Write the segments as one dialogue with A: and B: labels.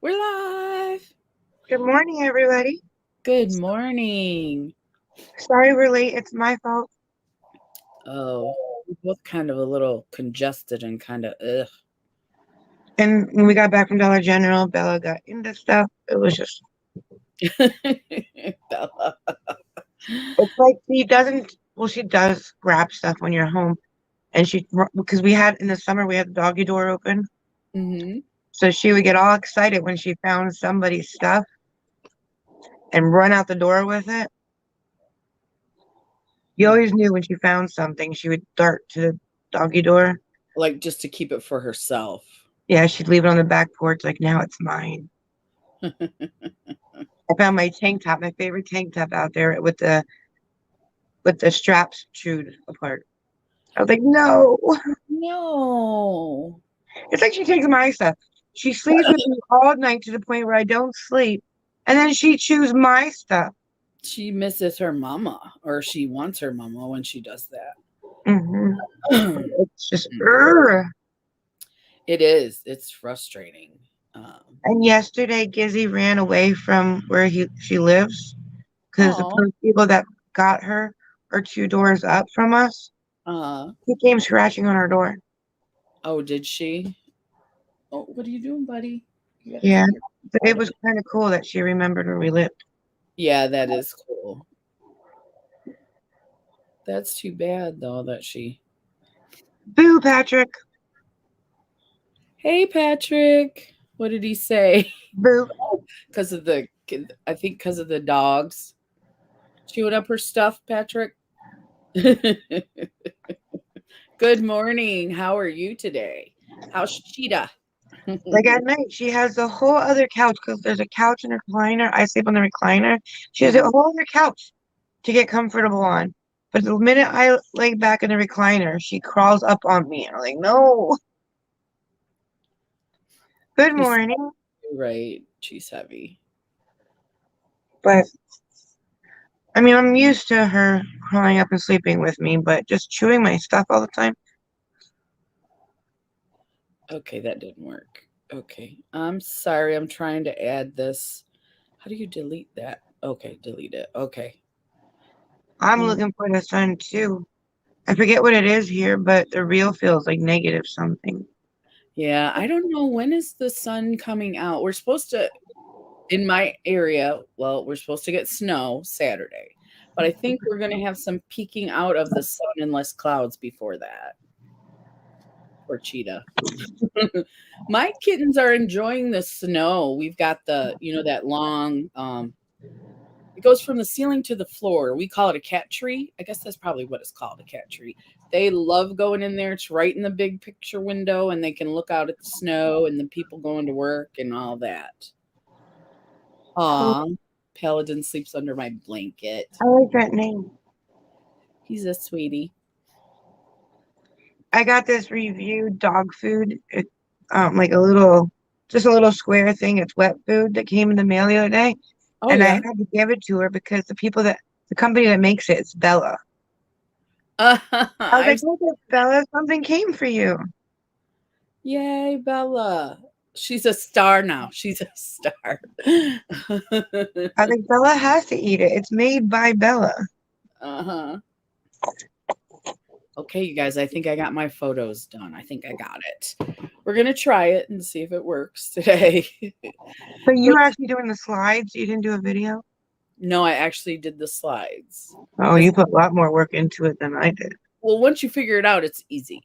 A: We're live.
B: Good morning, everybody.
A: Good morning.
B: Sorry we're late. It's my fault.
A: Oh, we're both kind of a little congested and kind of ugh.
B: And when we got back from Dollar General, Bella got into stuff. It was just,
A: Bella.
B: it's like she does grab stuff when you're home. And because we had in the summer, we had the doggy door open.
A: Mm-hmm.
B: So she would get all excited when she found somebody's stuff and run out the door with it. You always knew when she found something, she would dart to the doggy door.
A: Like just to keep it for herself.
B: Yeah, she'd leave it on the back porch, like, now it's mine. I found my tank top, my favorite tank top out there with the straps chewed apart. I was like, no.
A: No.
B: It's like she takes my stuff. She sleeps with me all night to the point where I don't sleep. And then she chews my stuff.
A: She misses her mama, or she wants her mama when she does that.
B: Hmm. It's just,
A: It is. It's frustrating.
B: And yesterday, Gizzy ran away from where she lives because the
A: Oh.
B: people that got her are 2 doors up from us. He came scratching on our door.
A: Oh, did she? Oh, what are you doing, buddy? You gotta
B: Yeah,
A: keep your
B: but it
A: quiet.
B: was kind of cool that she remembered where we lived.
A: Yeah, that is cool. That's too bad though that she.
B: Boo, Patrick.
A: Hey Patrick, what did he say?
B: Boo.
A: Because of the, I think because of the dogs chewing up her stuff. Patrick. Good morning. How are you today? How's Cheetah?
B: Like at night, she has the whole other couch because there's a couch and a recliner. I sleep on the recliner. She has a whole other couch to get comfortable on. But the minute I lay back in the recliner, she crawls up on me. I'm like, no. Good
A: She's
B: morning.
A: right. She's heavy.
B: But I mean, I'm used to her crawling up and sleeping with me, but just chewing my stuff all the time.
A: Okay, that didn't work. Okay, I'm sorry. I'm trying to add this. How do you delete that? Okay, delete it. Okay.
B: I'm
A: Mm.
B: looking for the sun too. I forget what it is here, but the real feels like negative something.
A: Yeah, I don't know when is the sun coming out. We're supposed to in my area, well, we're supposed to get snow Saturday, but I think we're going to have some peeking out of the sun and less clouds before that. Or cheetah. My kittens are enjoying the snow. We've got that long it goes from the ceiling to the floor. We call it a cat tree. I guess that's probably what it's called, a cat tree. They love going in there. It's right in the big picture window and they can look out at the snow and the people going to work and all that. Aw, Paladin sleeps under my blanket.
B: I like that name.
A: He's a sweetie.
B: I got this reviewed dog food. It, like just a little square thing. It's wet food that came in the mail the other day,
A: Oh
B: and I
A: yeah.
B: had to give it to her because the company that makes it, it's Bella. I was like,
A: I've
B: look at Bella, something came for you.
A: Yay, Bella. She's a star now. She's a star.
B: I was like, Bella has to eat it. It's made by Bella.
A: Uh-huh. Okay, you guys, I think I got my photos done. I think I got it. We're gonna try it and see if it works today.
B: So you were actually doing the slides. You didn't do a video.
A: No, I actually did the slides.
B: Oh, you put a lot more work into it than I did.
A: Well, once you figure it out, it's easy.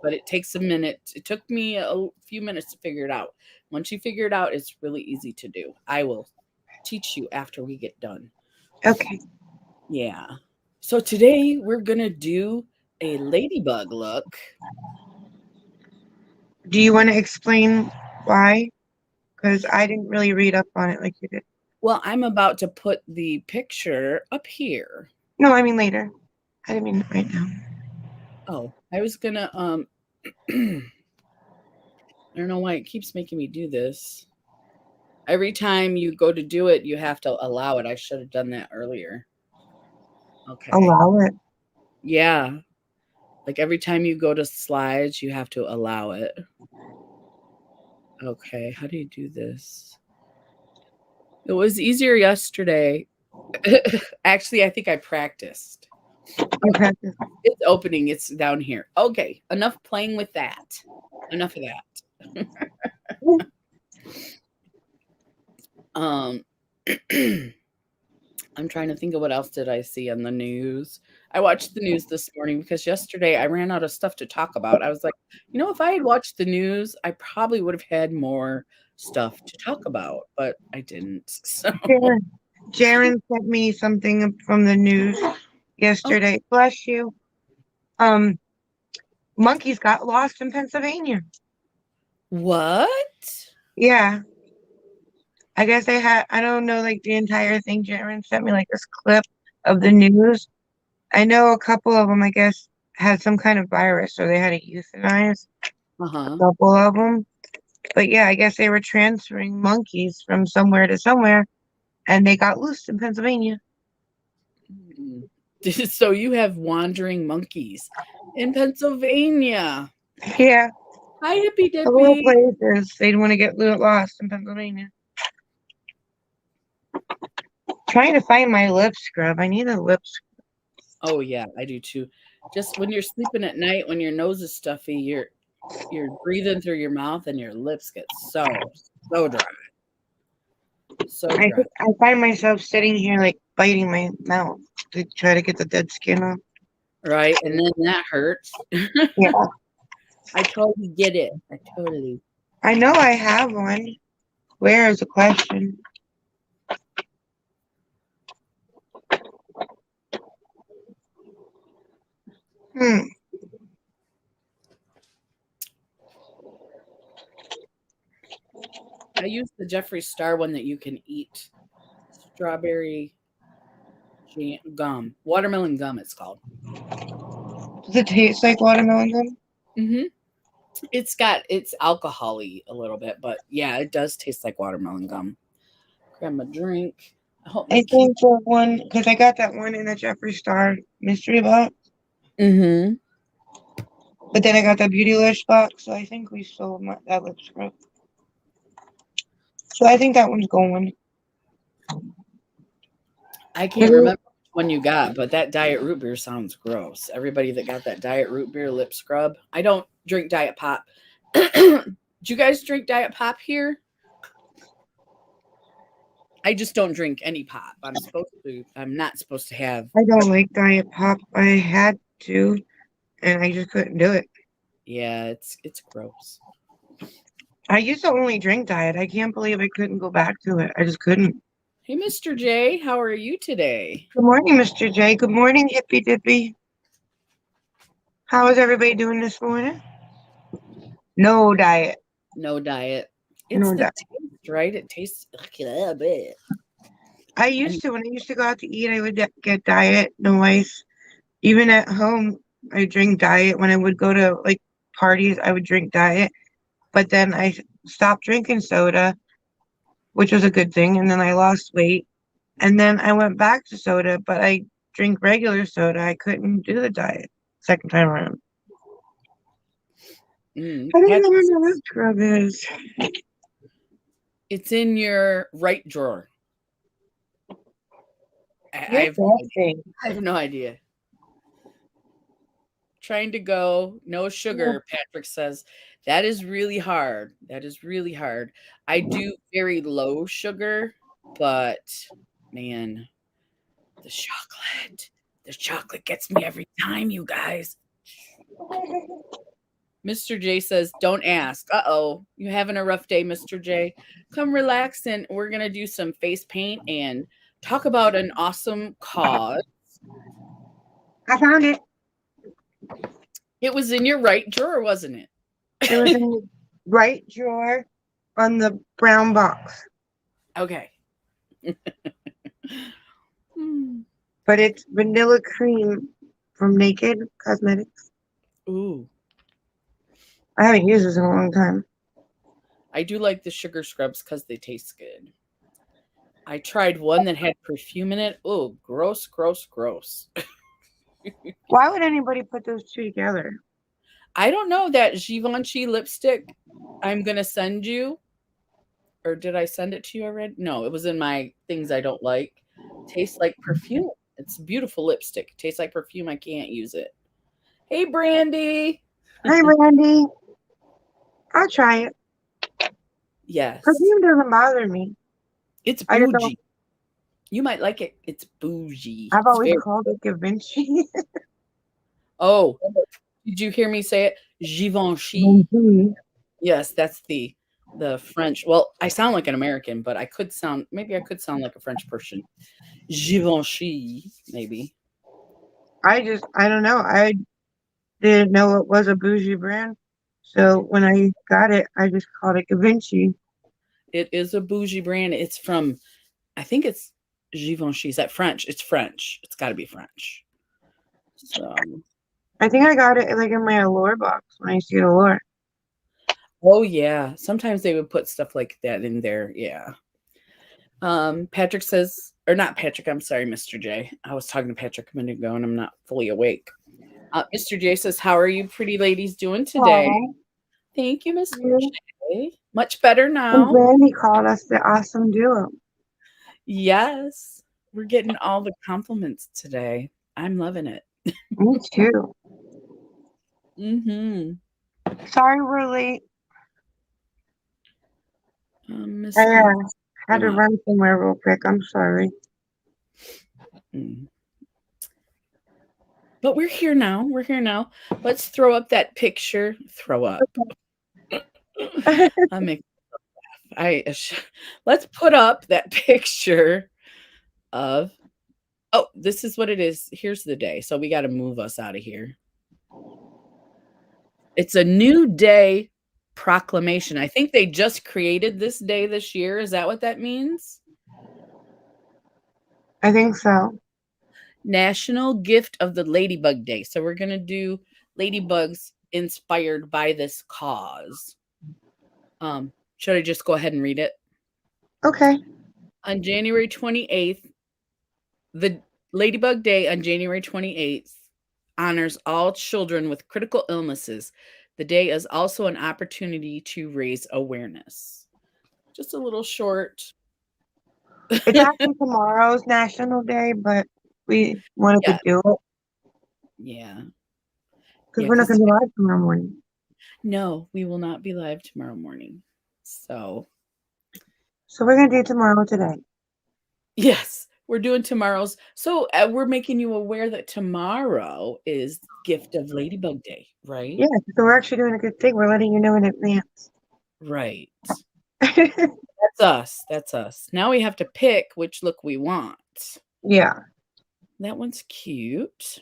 A: But it takes a minute. It took me a few minutes to figure it out. Once you figure it out, it's really easy to do. I will teach you after we get done.
B: Okay.
A: Yeah. So today we're going to do a ladybug look.
B: Do you want to explain why? Because I didn't really read up on it like you did.
A: Well, I'm about to put the picture up here.
B: No, I mean later. I didn't mean right now.
A: Oh, I was going to I don't know why it keeps making me do this. Every time you go to do it, you have to allow it. I should have done that earlier. Okay.
B: Allow it.
A: Yeah. Like every time you go to slides, you have to allow it. Okay, how do you do this? It was easier yesterday. Actually, I think I practiced.
B: You practice.
A: It's opening. It's down here. Okay, enough playing with that. Enough of that. Um, I'm trying to think of what else did I see on the news. I watched the news this morning because yesterday I ran out of stuff to talk about. I was like, if I had watched the news, I probably would have had more stuff to talk about, but I didn't. So,
B: Jaren sent me something from the news
A: oh,
B: yesterday. Bless you. Um, Monkeys got lost in Pennsylvania.
A: what?
B: Yeah. I guess they had, I don't know, like the entire thing. Jaren sent me like this clip of the news. I know a couple of them, I guess, had some kind of virus, so they had to euthanize
A: Uh
B: a
A: huh.
B: couple of them. But yeah, I guess they were transferring monkeys from somewhere to somewhere, and they got loose in Pennsylvania.
A: So you have wandering monkeys in Pennsylvania.
B: Yeah,
A: Hi, hippy
B: a little
A: dippy.
B: places they'd want to get lost in Pennsylvania. Trying to find my lip scrub. I need a lip scrub.
A: Oh yeah, I do too. Just when you're sleeping at night, when your nose is stuffy, you're breathing through your mouth and your lips get so dry. So dry.
B: I find myself sitting here like biting my mouth to try to get the dead skin off.
A: Right? And then that hurts.
B: Yeah,
A: I totally get it. I totally.
B: I know I have one. Where is the question? Hmm.
A: I use the Jeffree Star one that you can eat. Strawberry gum. Watermelon gum it's called.
B: Does it taste like watermelon gum?
A: Mhm. It's alcohol-y a little bit, but yeah, it does taste like watermelon gum. Grab a drink. I hope
B: I
A: my key.
B: think the one because I got that one in the Jeffree Star mystery box,
A: Mhm.
B: but then I got the Beautylish box, so I think we sold that lip scrub. So I think that one's going.
A: I can't remember which one you got, but that diet root beer sounds gross. Everybody that got that diet root beer lip scrub. I don't drink diet pop. Do you guys drink diet pop here? I just don't drink any pop. I'm not supposed to have.
B: I don't like Diet Pop. I had to, and I just couldn't do it.
A: Yeah, it's gross.
B: I used to only drink Diet. I can't believe I couldn't go back to it. I just couldn't.
A: Hey, Mr. J, how are you today?
B: Good morning, Mr. J. Good morning, Hippy Dippy. How is everybody doing this morning? No diet.
A: No diet. It's
B: No
A: the
B: diet.
A: taste, right? It tastes like a bit.
B: I
A: And
B: used to, when I used to go out to eat, I would get diet, no ice. Even at home, I drink diet. When I would go to like parties, I would drink diet. But then I stopped drinking soda, which was a good thing. And then I lost weight. And then I went back to soda, but I drink regular soda. I couldn't do the diet second time around. I don't know
A: that's
B: where my lip scrub is.
A: it's in your right drawer. I
B: You're
A: have no idea.
B: guessing.
A: I have no idea. Trying to go no sugar, Patrick says. That is really hard. That is really hard. I do very low sugar, but man, the chocolate. The chocolate gets me every time, you guys. Mr. J says, "Don't ask." Uh-oh. You having a rough day, Mr. J? Come relax and we're going to do some face paint and talk about an awesome cause.
B: I found it.
A: It was in your right drawer, wasn't
B: It was
A: it?
B: in the right drawer on the brown box.
A: Okay. Hmm.
B: But it's vanilla cream from Naked Cosmetics.
A: Ooh.
B: I haven't used this in a long time.
A: I do like the sugar scrubs because they taste good. I tried one that had perfume in it. Oh, gross, gross, gross.
B: Why would anybody put those two together?
A: I don't know that Givenchy lipstick I'm gonna send you, or did I send it to you already? No, it was in my things I don't like. Tastes like perfume. It's beautiful lipstick. Tastes like perfume. I can't use it. Hey, Brandy.
B: Hi, Randy. I'll try it.
A: Yes,
B: Perfume doesn't bother me.
A: it's
B: I just don't.
A: bougie. You might like it. It's bougie.
B: I've
A: It's
B: always
A: very.
B: called it Da Vinci.
A: Oh, did you hear me say it? Givenchy.
B: Vinci.
A: Yes, that's the French. Well, I sound like an American, but I could sound maybe I could sound like a French person. Givenchy, maybe.
B: I don't know. I didn't know it was a bougie brand. So when I got it, I just called it Da Vinci.
A: It is a bougie brand. It's from I think it's Givenchy. Is that French? It's French. It's got to be French. So,
B: I think I got it like in my Allure box when I used to get Allure.
A: oh yeah, sometimes they would put stuff like that in there. Yeah. Patrick says, or not Patrick. I'm sorry, Mr. J. I was talking to Patrick a minute ago, and I'm not fully awake. Mr. J says, "How are you, pretty ladies, doing today?"
B: Oh,
A: Thank you, Mr.
B: you
A: J. Much better
B: and
A: now.
B: Brandy called us the awesome duo.
A: Yes, we're getting all the compliments today. I'm loving it.
B: Me too.
A: Mm-hmm.
B: Sorry we're late. I
A: Miss Hunt,
B: had to run somewhere real quick. I'm sorry.
A: but we're here now. We're here now. Let's throw up that picture. Throw up. I make. I. Let's put up that picture of. Oh, this is what it is. Here's the day. So we got to move us out of here. It's a new day proclamation. I think they just created this day this year. Is that what that means?
B: I think so.
A: National Gift of the Ladybug Day. So we're going to do ladybugs inspired by this cause. Should I just go ahead and read it?
B: Okay.
A: On January 28th, the Ladybug Day on January 28th honors all children with critical illnesses. The day is also an opportunity to raise awareness. Just a little short.
B: It's actually tomorrow's National Day, but we wanted to
A: Yeah,
B: do it
A: yeah,
B: because
A: yeah.
B: we're not
A: Because
B: going to be live tomorrow morning.
A: no, we will not be live tomorrow morning. So
B: So we're going to do tomorrow today.
A: yes, we're doing tomorrow's. So we're making you aware that tomorrow is Gift of Ladybug Day, right?
B: Yeah, so we're actually doing a good thing. We're letting you know in advance.
A: Right. That's us. That's us. Now we have to pick which look we want.
B: Yeah,
A: That one's cute.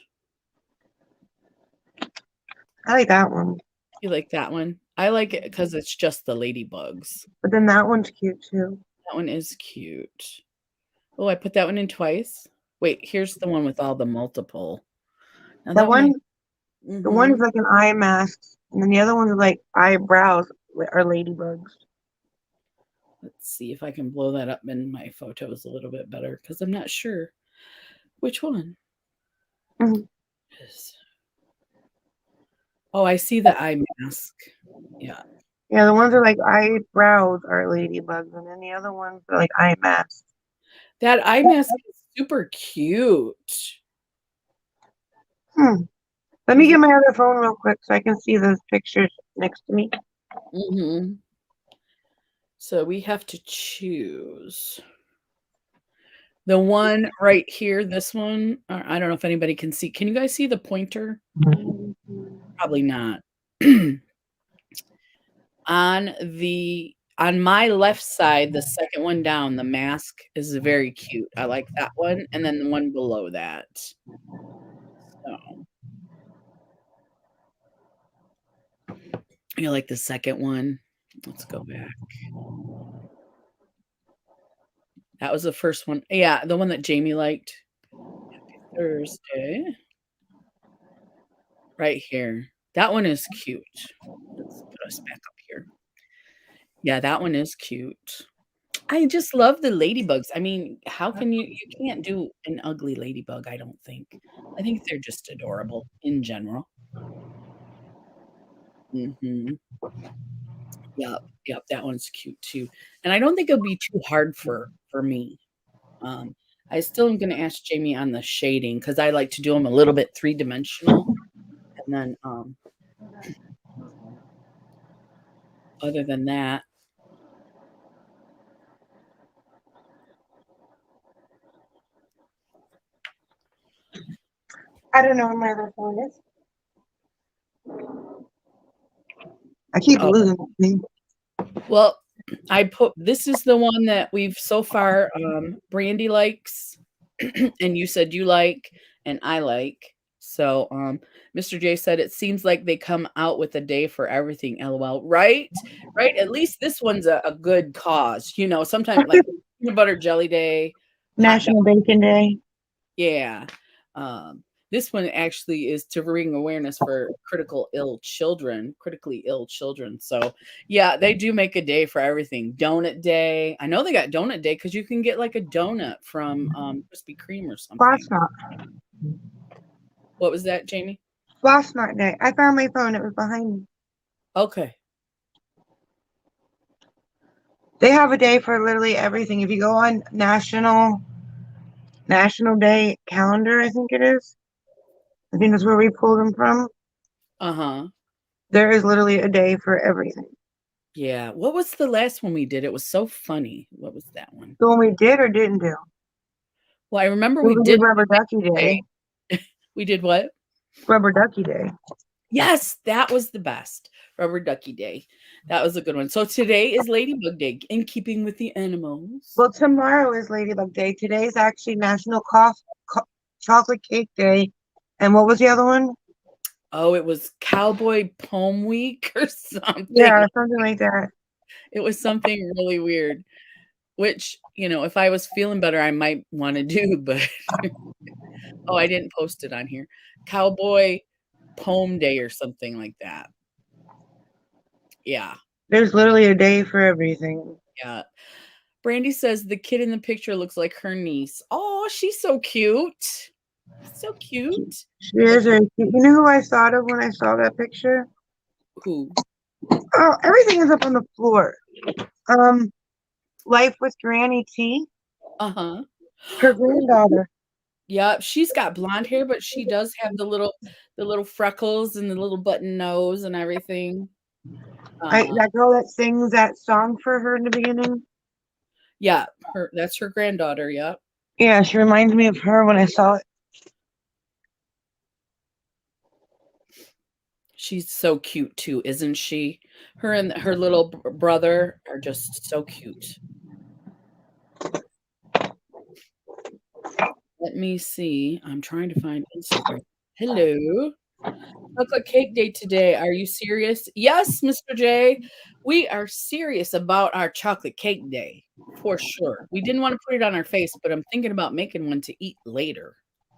B: I like that one.
A: You like that one? I like it because it's just the ladybugs.
B: But then that one's cute too.
A: That one is cute. Oh, I put that one in twice. Wait, here's the one with all the multiple. Now
B: The
A: that one
B: one,
A: I
B: the one is
A: mhm.
B: like an eye mask, and then the other one's like eyebrows are ladybugs.
A: Let's see if I can blow that up in my photos a little bit better because I'm not sure which one
B: Mhm.
A: is. Oh, I see the eye mask. Yeah.
B: Yeah, the ones are like eyebrows are ladybugs, and then the other ones are like eye masks.
A: That eye mask is super cute.
B: Hmm. Let me
A: Is
B: get
A: it?
B: my other phone real quick so I can see those pictures next to me.
A: Mhm. So we have to choose. The one right here, this one, I don't know if anybody can see. Can you guys see the pointer? Probably not. On my left side, the second one down, the mask is very cute. I like that one, and then the one below that. So, you like the second one? Let's go back. That was the first one. Yeah, the one that Jamie liked. Happy Thursday. Right here. That one is cute. Let's put us back up here. Yeah, that one is cute. I just love the ladybugs. I mean, how can you can't do an ugly ladybug, I don't think. I think they're just adorable in general. Mhm. Yep, yep, that one's cute too, and I don't think it'll be too hard for me. Um, I still am gonna ask Jamie on the shading because I like to do them a little bit three-dimensional, and then, other than that
B: I don't know where my other phone is. I keep
A: oh,
B: losing that thing.
A: well, I put this is the one that we've so far, Brandy likes, and you said you like, and I like. So, Mr. J said it seems like they come out with a day for everything. LOL. Right? Right? At least this one's a good cause. You know, sometimes like peanut butter jelly day, hot dog.
B: National Bacon Day.
A: Yeah. Um, this one actually is to bring awareness for critically ill children. So, yeah, they do make a day for everything. Donut day. I know they got donut day because you can get like a donut from Krispy Kreme or something.
B: Last night.
A: What was that, Jamie?
B: Last night day. I found my phone. It was behind me.
A: Okay.
B: They have a day for literally everything. If you go on National Day calendar, I think it is. I think that's where we pull them from.
A: Uh-huh.
B: There is literally a day for everything.
A: Yeah. What was the last one we did? It was so funny. What was that one?
B: The one we did or didn't do.
A: Well, I remember we
B: We did
A: did
B: Rubber Ducky Day.
A: we did what?
B: Rubber Ducky Day.
A: Yes, that was the best. Rubber Ducky Day. That was a good one. So today is Ladybug Day, in keeping with the animals.
B: Well, tomorrow is Ladybug Day. Today is actually National Chocolate Cake Day. And what was the other one?
A: Oh, it was Cowboy Poem Week or something.
B: Yeah, something like that.
A: It was something really weird, which, if I was feeling better, I might want to do, but oh, I didn't post it on here. Cowboy Poem Day or something like that. Yeah.
B: There's literally a day for everything.
A: Yeah. Brandy says the kid in the picture looks like her niece. Oh, she's so cute. So cute.
B: She is very cute. You know who I thought of when I saw that picture?
A: Who?
B: Oh, everything is up on the floor. Um, Life with Granny T,
A: Uh-huh.
B: her granddaughter.
A: Yeah, she's got blonde hair, but she does have the little freckles and the little button nose and everything.
B: That girl that sings that song for her in the beginning.
A: Yeah, that's her granddaughter, yeah.
B: Yeah, she reminds me of her when I saw it.
A: She's so cute too, isn't she? Her and her little brother are just so cute. Let me see. I'm trying to find Instagram. Hello. Chocolate cake day today. Are you serious? Yes, Mr. J. We are serious about our chocolate cake day for sure. We didn't want to put it on our face, but I'm thinking about making one to eat later.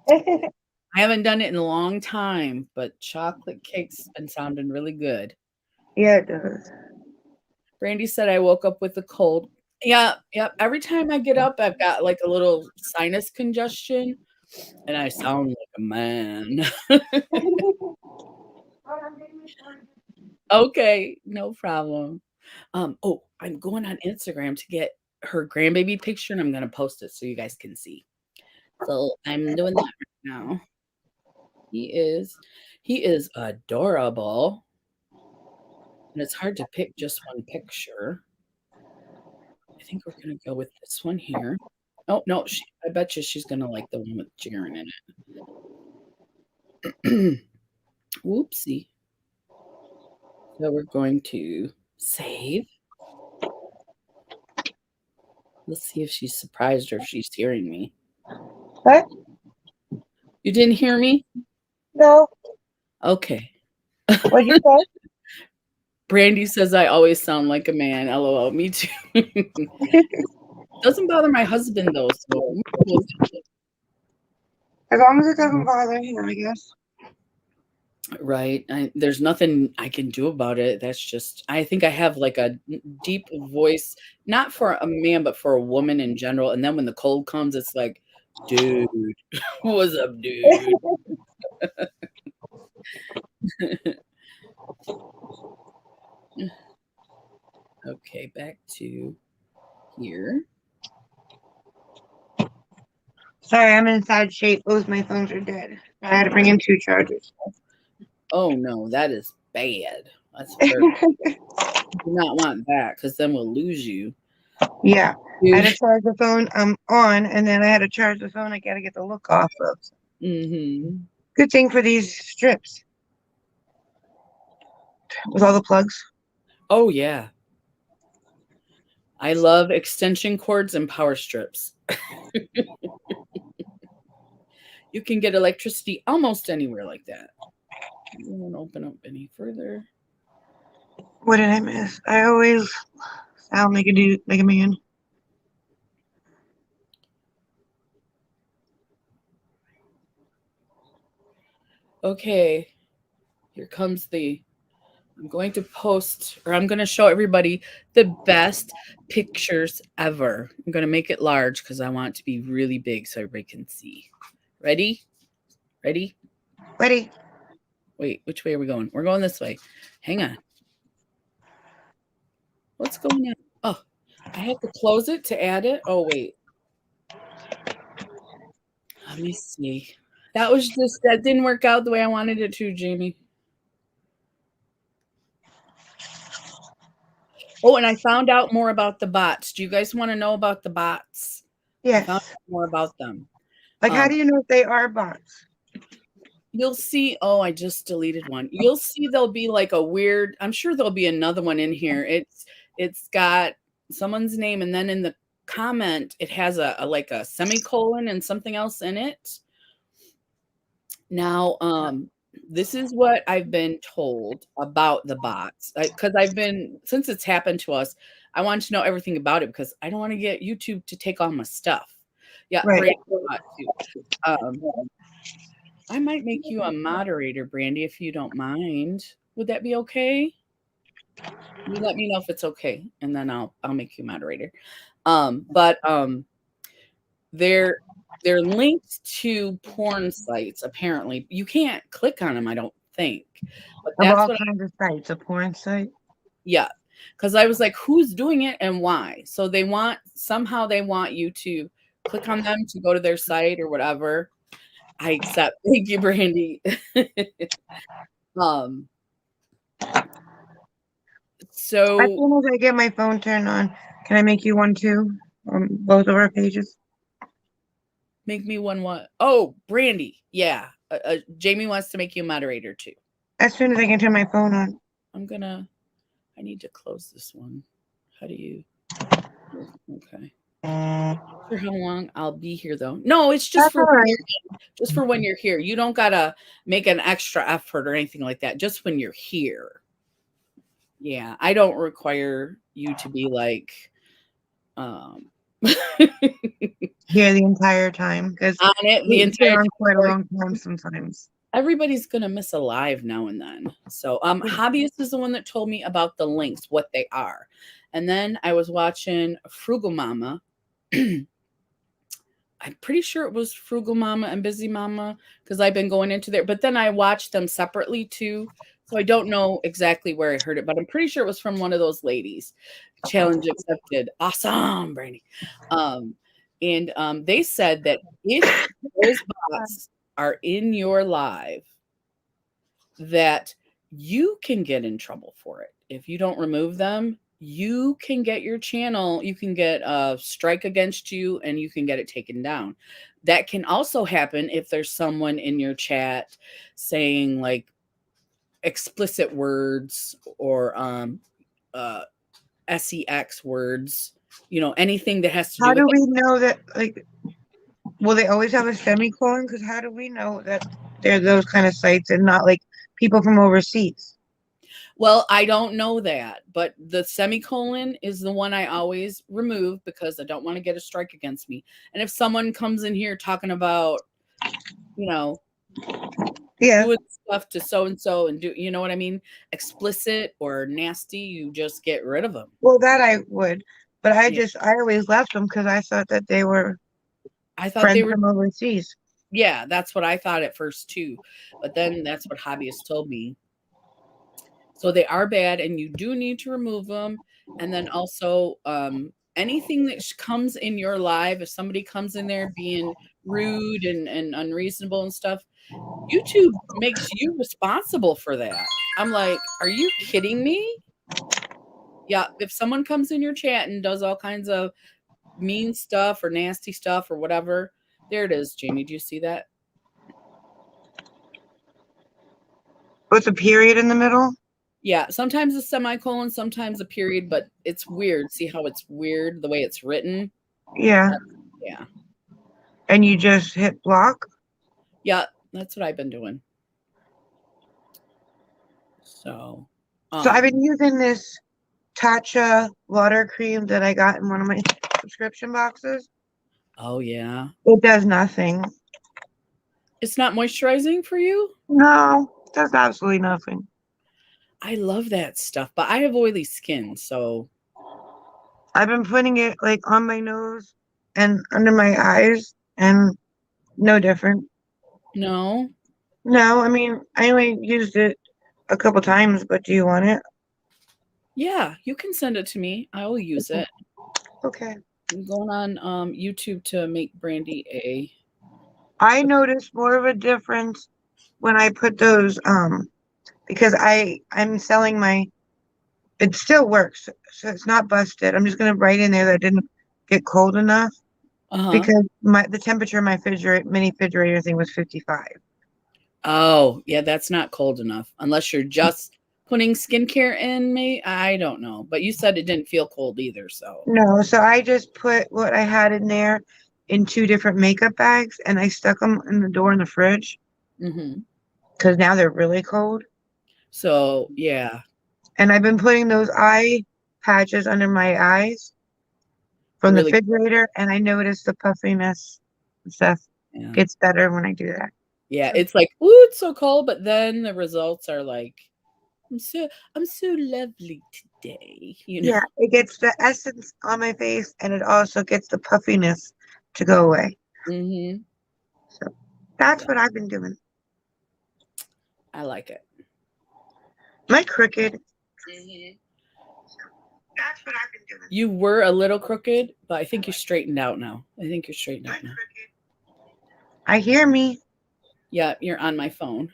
A: I haven't done it in a long time, but chocolate cake's been sounding really good.
B: Yeah, it does.
A: Brandy said I woke up with a cold. Yeah, yep. Every time I get up, I've got like a little sinus congestion and I sound like a man. Okay, no problem. Oh, I'm going on Instagram to get her grandbaby picture and I'm gonna post it so you guys can see. So I'm doing that right now. He is adorable. And it's hard to pick just one picture. I think we're gonna go with this one here. Oh no, I bet you she's gonna like the one with Jaren in it. Whoopsie. So we're going to save. Let's see if she's surprised or if she's hearing me.
B: What?
A: You didn't hear me?
B: No.
A: Okay.
B: What'd you say?
A: Brandy says I always sound like a man. LOL. Me too. Doesn't bother my husband though, so
B: As long as it doesn't bother him, I guess.
A: right. There's nothing I can do about it. That's just I think I have like a deep voice, not for a man, but for a woman in general. And then when the cold comes, it's like, dude, what's up, dude? Okay, back to here.
B: Sorry, I'm in sad shape. Both my phones are dead. I had to bring in 2 chargers.
A: Oh no, that is bad. That's terrible. Do not want that because then we'll lose you.
B: Yeah. I had
A: Dude.
B: to charge the phone on, and then I had to charge the phone I gotta get the look off of.
A: Mm-hmm.
B: Good thing for these strips. With all the plugs.
A: Oh yeah. I love extension cords and power strips. You can get electricity almost anywhere like that. I won't open up any further.
B: What did I miss? I always sound like a man.
A: Okay, here comes I'm going to post, or I'm going to show everybody the best pictures ever. I'm going to make it large because I want it to be really big so everybody can see. Ready? Ready?
B: Ready?
A: Wait, which way are we going? We're going this way. Hang on. What's going on? Oh, I have to close it to add it. Oh, wait. Let me see. That didn't work out the way I wanted it to, Jamie. Oh, and I found out more about the bots. Do you guys want to know about the bots? I found
B: Yes.
A: out more about them.
B: Like, how do you know if they are bots?
A: You'll see. Oh, I just deleted one. You'll see there'll be like a weird, I'm sure there'll be another one in here. It's got someone's name, and then in the comment it has a like a semicolon and something else in it. Now, this is what I've been told about the bots. Because I've been, since it's happened to us, I want to know everything about it because I don't want to get YouTube to take all my stuff. Yeah,
B: Right.
A: Brandy too. I might make you a moderator, Brandy, if you don't mind. Would that be okay? You let me know if it's okay, and then I'll make you moderator. But they're linked to porn sites. Apparently, you can't click on them. I don't think, but
B: Of
A: that's
B: all
A: what.
B: kinds of sites, a porn site.
A: Yeah, because I was like, who's doing it and why? So they want you to click on them to go to their site or whatever. I accept. Thank you, Brandy. um.
B: As
A: So
B: soon as I get my phone turned on, can I make you one too? On both of our pages.
A: make me one what? Oh, Brandy. Yeah. Jamie wants to make you a moderator too.
B: As soon as I can turn my phone on.
A: I need to close this one. How do you? Okay. For how long I'll be here though? No, it's just
B: That's
A: for
B: all right.
A: when you're here. You don't gotta make an extra effort or anything like that. Just when you're here. Yeah, I don't require you to be like
B: Here the entire time because
A: on it the
B: we've been
A: entire
B: on quite a
A: time.
B: long time sometimes.
A: Everybody's gonna miss a live now and then. So Hobbyist is the one that told me about the links, what they are. And then I was watching Frugal Mama. I'm pretty sure it was Frugal Mama and Busy Mama because I've been going into there, but then I watched them separately too. So I don't know exactly where I heard it, but I'm pretty sure it was from one of those ladies. Challenge accepted. Awesome, Brandy. And they said that if those bots are in your live, that you can get in trouble for it. If you don't remove them, you can get your channel, you can get a strike against you and you can get it taken down. That can also happen if there's someone in your chat saying like explicit words or sex words, anything that has to do
B: How
A: with
B: do
A: it.
B: we know that, like, will they always have a semicolon? Because how do we know that they're those kind of sites and not like people from overseas?
A: Well, I don't know that, but the semicolon is the one I always remove because I don't want to get a strike against me. And if someone comes in here talking about,
B: Yeah.
A: doing stuff to so and so and do, you know what I mean, explicit or nasty, you just get rid of them.
B: Well, that I would, but
A: Yeah.
B: I always left them because I thought that they were
A: I thought they
B: friends
A: were,
B: from overseas.
A: yeah, that's what I thought at first too. But then that's what hobbyists told me. So they are bad, and you do need to remove them. And then also, anything that comes in your live, if somebody comes in there being rude and unreasonable and stuff, YouTube makes you responsible for that. I'm like, are you kidding me? Yeah, if someone comes in your chat and does all kinds of mean stuff or nasty stuff or whatever, there it is, Jamie. Do you see that?
B: With a period in the middle?
A: Yeah, sometimes a semicolon, sometimes a period, but it's weird. See how it's weird the way it's written?
B: Yeah.
A: Yeah.
B: And you just hit block?
A: Yeah, that's what I've been doing. So
B: I've been using this Tatcha water cream that I got in one of my subscription boxes.
A: oh yeah.
B: It does nothing.
A: It's not moisturizing for you?
B: No, it does absolutely nothing.
A: I love that stuff, but I have oily skin, so
B: I've been putting it like on my nose and under my eyes, and no different.
A: no.
B: No, I mean, I only used it a couple times, but do you want it?
A: Yeah, you can send it to me. I will use it.
B: Okay.
A: I'm going on YouTube to make Brandy a
B: I noticed more of a difference when I put those because I'm selling my it still works, so it's not busted. I'm just gonna write in there that it didn't get cold enough
A: uh-huh.
B: because the temperature of my mini refrigerator thing was 55.
A: Oh, yeah, that's not cold enough unless you're just putting skincare in me. I don't know, but you said it didn't feel cold either, so.
B: No, so I just put what I had in there in two different makeup bags and I stuck them in the door in the fridge
A: Mhm.
B: because now they're really cold.
A: So, yeah.
B: And I've been putting those eye patches under my eyes from the
A: Really,
B: refrigerator, and I noticed the puffiness and stuff
A: yeah.
B: gets better when I do that.
A: Yeah,
B: So,
A: it's like, "Ooh, it's so cold," but then the results are like, I'm so lovely today," you know?
B: yeah, it gets the essence on my face, and it also gets the puffiness to go away.
A: Mhm.
B: So that's
A: Yeah,
B: what I've been doing.
A: I like it.
B: My crooked.
A: Mhm.
B: That's what I've been doing.
A: You were a little crooked, but I think you're straightened out now. I think you're straightened
B: My
A: out now.
B: crooked. I hear me.
A: Yeah, you're on my phone.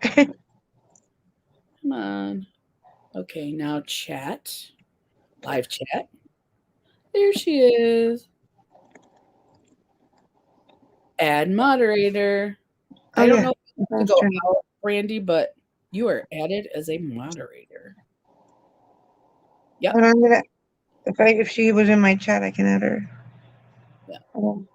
A: Come on. Okay, now chat. Live chat. There she is. Add moderator.
B: Oh
A: I don't
B: yeah,
A: know if you have to
B: that's
A: go
B: true.
A: out, Brandy, but you are added as a moderator. Yep.
B: Hold on, if she was in my chat, I can add her.
A: Yeah.
B: Um,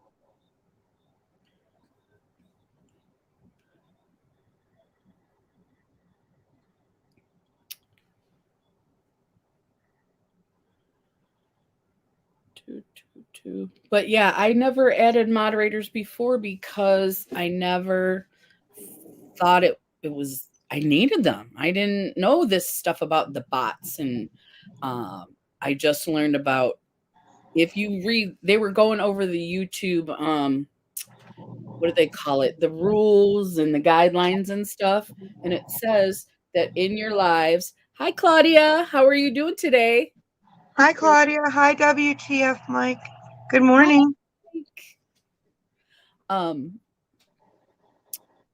A: But yeah, I never added moderators before because I never thought it was I needed them. I didn't know this stuff about the bots, and I just learned about if you read they were going over the YouTube what do they call it? The rules and the guidelines and stuff, and it says that in your lives. Hi Claudia, how are you doing today?
B: Hi Claudia. Hi WTF Mike. Good
A: Hi.
B: morning.
A: Um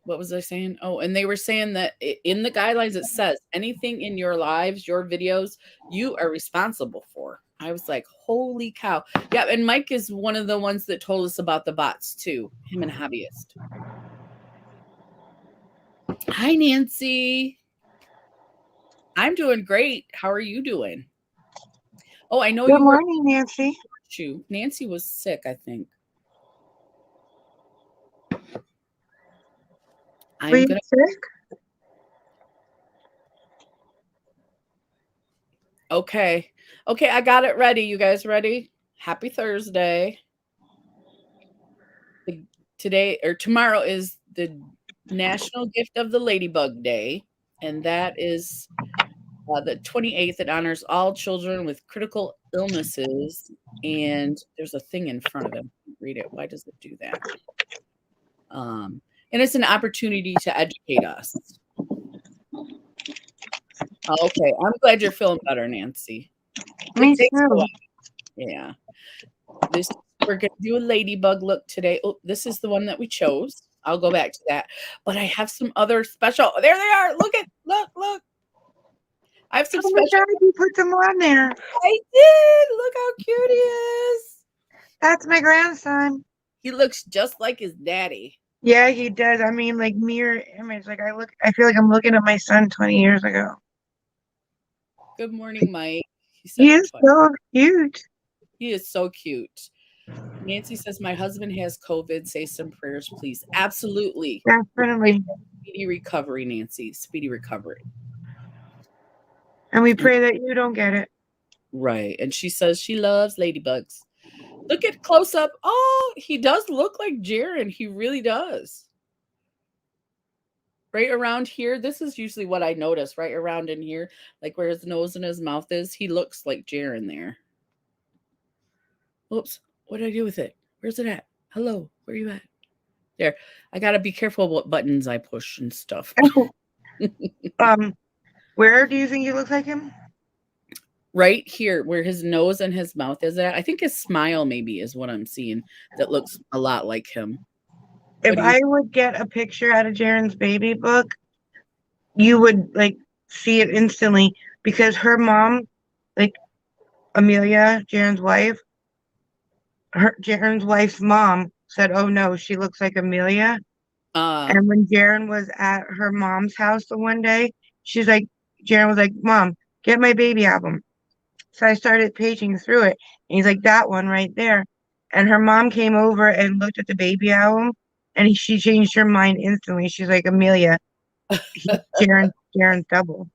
A: what was I saying? Oh, and they were saying that in the guidelines it says anything in your lives, your videos, you are responsible for. I was like, holy cow. Yeah, and Mike is one of the ones that told us about the bots too, him and Hobbyist. Hi, Nancy. I'm doing great. How are you doing? Oh, I know
B: Good
A: you were
B: morning, Nancy.
A: Nancy was sick, I think.
B: Were
A: I'm
B: you
A: gonna
B: sick?
A: okay. Okay, I got it ready. You guys ready? Happy Thursday. Today or tomorrow is the National Gift of the Ladybug Day, and that is the 28th. It honors all children with critical illnesses. And there's a thing in front of it. Read it. Why does it do that? And it's an opportunity to educate us. Okay, I'm glad you're feeling better, Nancy. It
B: Me
A: takes a
B: too.
A: while. Yeah. This we're gonna do a ladybug look today. Oh, this is the one that we chose. I'll go back to that. But I have some other special there they are. Look. I have some
B: Oh my
A: special
B: God, you put them on there.
A: I did. Look how cute he is.
B: That's my grandson.
A: He looks just like his daddy.
B: Yeah, he does. I mean, like mirror image. Like I feel like I'm looking at my son 20 years ago.
A: Good morning, Mike. He said
B: He
A: it
B: is
A: twice.
B: so cute.
A: He is so cute. Nancy says, my husband has COVID. Say some prayers, please. Absolutely. Pray
B: Definitely.
A: for speedy recovery, Nancy. Speedy recovery.
B: And we pray that you don't get it.
A: Right. And she says she loves ladybugs. Look at close up. Oh, he does look like Jaren. He really does. Right around here. This is usually what I notice. Right around in here, like where his nose and his mouth is. He looks like Jaren there. Oops. What did I do with it? Where's it at? Hello. Where are you at? There. I got to be careful what buttons I push and stuff.
B: Um, where do you think he looks like him?
A: Right here where his nose and his mouth is at. I think his smile maybe is what I'm seeing that looks a lot like him.
B: If
A: What do you
B: I would get a picture out of Jaren's baby book, you would like see it instantly because her mom, like Amelia, Jaren's wife's mom said, "Oh no, she looks like Amelia." And when Jaren was at her mom's house the one day, she's like, Jaren was like, "Mom, get my baby album." So I started paging through it, and he's like, "That one right there." And her mom came over and looked at the baby album, and she changed her mind instantly. She's like, "Amelia, Jaren's double." All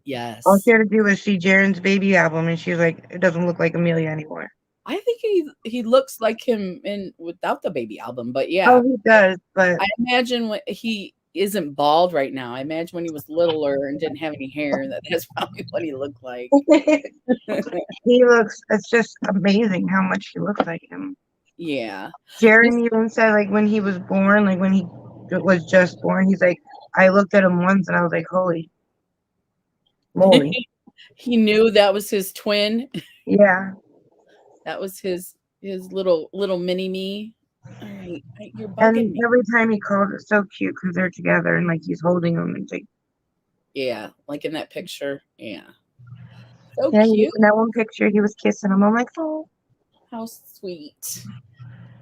B: she
A: Yes.
B: had to do was see Jaren's baby album, and she's like, "It doesn't look like Amelia anymore."
A: I think he looks like him in without the baby album, but
B: Oh,
A: yeah.
B: he does, but
A: I imagine when he isn't bald right now. I imagine when he was littler and didn't have any hair, that's probably what he looked like.
B: he looks, it's just amazing how much he looks like him.
A: Yeah.
B: Jaren even said, like, when he was born, like, when he was just born, he's like, I looked at him once and I was like, holy moly.
A: He knew that was his twin.
B: Yeah.
A: That was his little mini me. All right, you're bugging
B: And
A: me.
B: every time he calls, it's so cute because they're together and, like, he's holding him. And it's like,
A: Yeah, like in that picture. Yeah. So
B: yeah,
A: cute.
B: in that one picture, he was kissing him. I'm like, oh.
A: How sweet.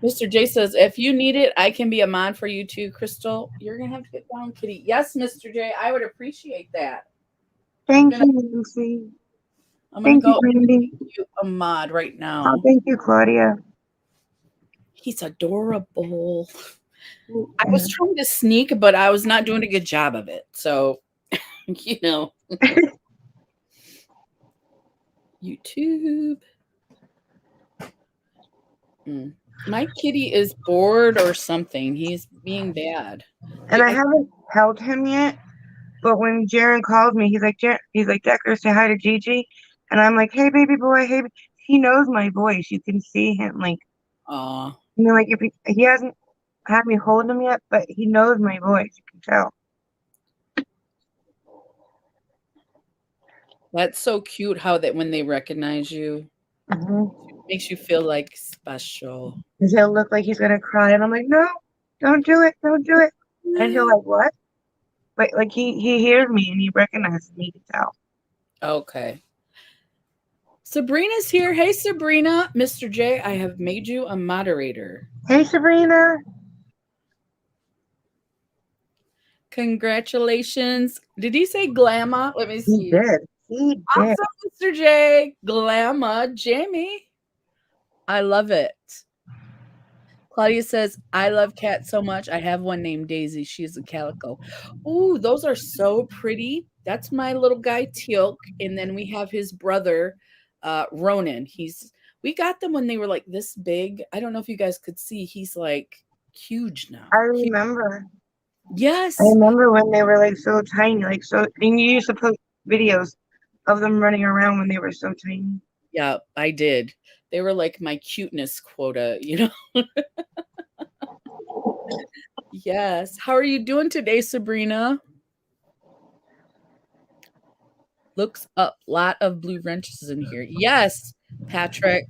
A: Mr. J says, if you need it, I can be a mod for you too, Crystal. You're gonna have to get down, kitty. Yes, Mr. J, I would appreciate that. I'm
B: Thank
A: gonna
B: you, Nancy.
A: I'm gonna
B: Thank you,
A: go
B: Brandy.
A: make you a mod right
B: Oh,
A: now.
B: thank you, Claudia.
A: He's adorable. I was trying to sneak, but I was not doing a good job of it. So, you know. YouTube. My kitty is bored or something. He's being bad.
B: And I haven't held him yet, but when Jaren called me, he's like, Decker, say hi to Gigi. And I'm like, hey, baby boy, hey. He knows my voice. You can see him. Like,
A: Aw,
B: like if he hasn't had me hold him yet, but he knows my voice. You can tell.
A: that's so cute how that when they recognize you,
B: Mm-hmm.
A: makes you feel like special.
B: Because he'll look like he's gonna cry, and I'm like, no, don't do it. And he'll like, what? But like he hears me and he recognizes me. You can tell.
A: Okay. Sabrina's here. Hey, Sabrina. Mr. J, I have made you a moderator.
B: Hey, Sabrina.
A: Congratulations. Did he say glamma? Let me
B: He
A: see.
B: did. He did.
A: Awesome, Mr. J. Glamma Jamie. I love it. Claudia says, I love cats so much. I have one named Daisy. She's a calico. Ooh, those are so pretty. That's my little guy, Teal'c. And then we have his brother, Ronan. We got them when they were like this big. I don't know if you guys could see. He's like huge now.
B: I remember.
A: Yes.
B: I remember when they were like so tiny, like so. And you used to post videos of them running around when they were so tiny.
A: Yeah, I did. They were like my cuteness quota, you know? Yes. How are you doing today, Sabrina? Looks up. Lot of blue wrenches in here. Yes, Patrick.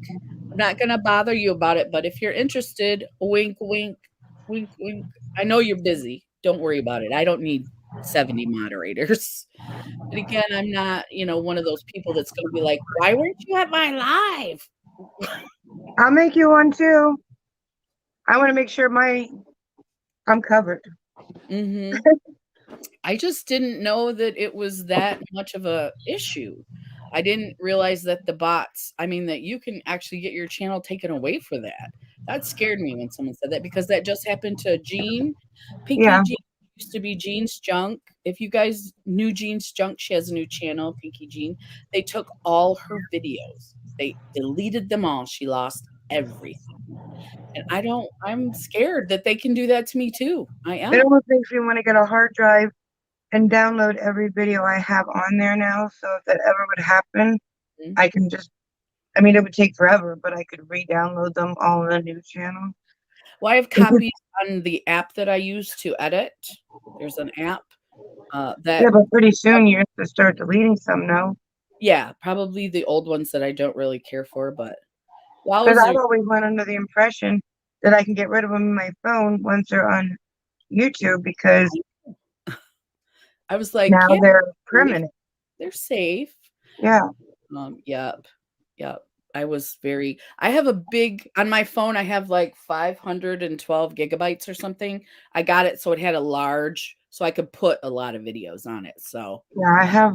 A: I'm not gonna bother you about it, but if you're interested, wink, wink, wink, wink. I know you're busy. Don't worry about it. I don't need 70 moderators. But again, I'm not, one of those people that's gonna be like, "Why weren't you at my live?"
B: I'll make you one too. I want to make sure I'm covered.
A: Mhm. I just didn't know that it was that much of a issue. I didn't realize that that you can actually get your channel taken away for that. That scared me when someone said that because that just happened to Jean. Pinky
B: Yeah.
A: Jean used to be Jean's Junk. If you guys knew Jean's Junk, she has a new channel, Pinky Jean. They took all her videos. They deleted them all. She lost everything. And I'm scared that they can do that to me too. I
B: It
A: am.
B: almost makes me want to get a hard drive and download every video I have on there now. So if that ever would happen,
A: Mhm.
B: I can just, I mean, it would take forever, but I could re-download them all on a new channel.
A: Well, I have
B: It's just,
A: copies on the app that I use to edit. There's an app
B: yeah,
A: that,
B: but pretty soon you have to start deleting some, no?
A: yeah, probably the old ones that I don't really care for, but
B: Because I've
A: wowzer.
B: always went under the impression that I can get rid of them in my phone once they're on YouTube because
A: I was like,
B: now
A: yeah,
B: they're
A: safe.
B: permanent.
A: They're safe.
B: Yeah.
A: Yep, yep. I have a big on my phone. I have like 512 gigabytes or something. I got it so it had a large, so I could put a lot of videos on it. So
B: Yeah,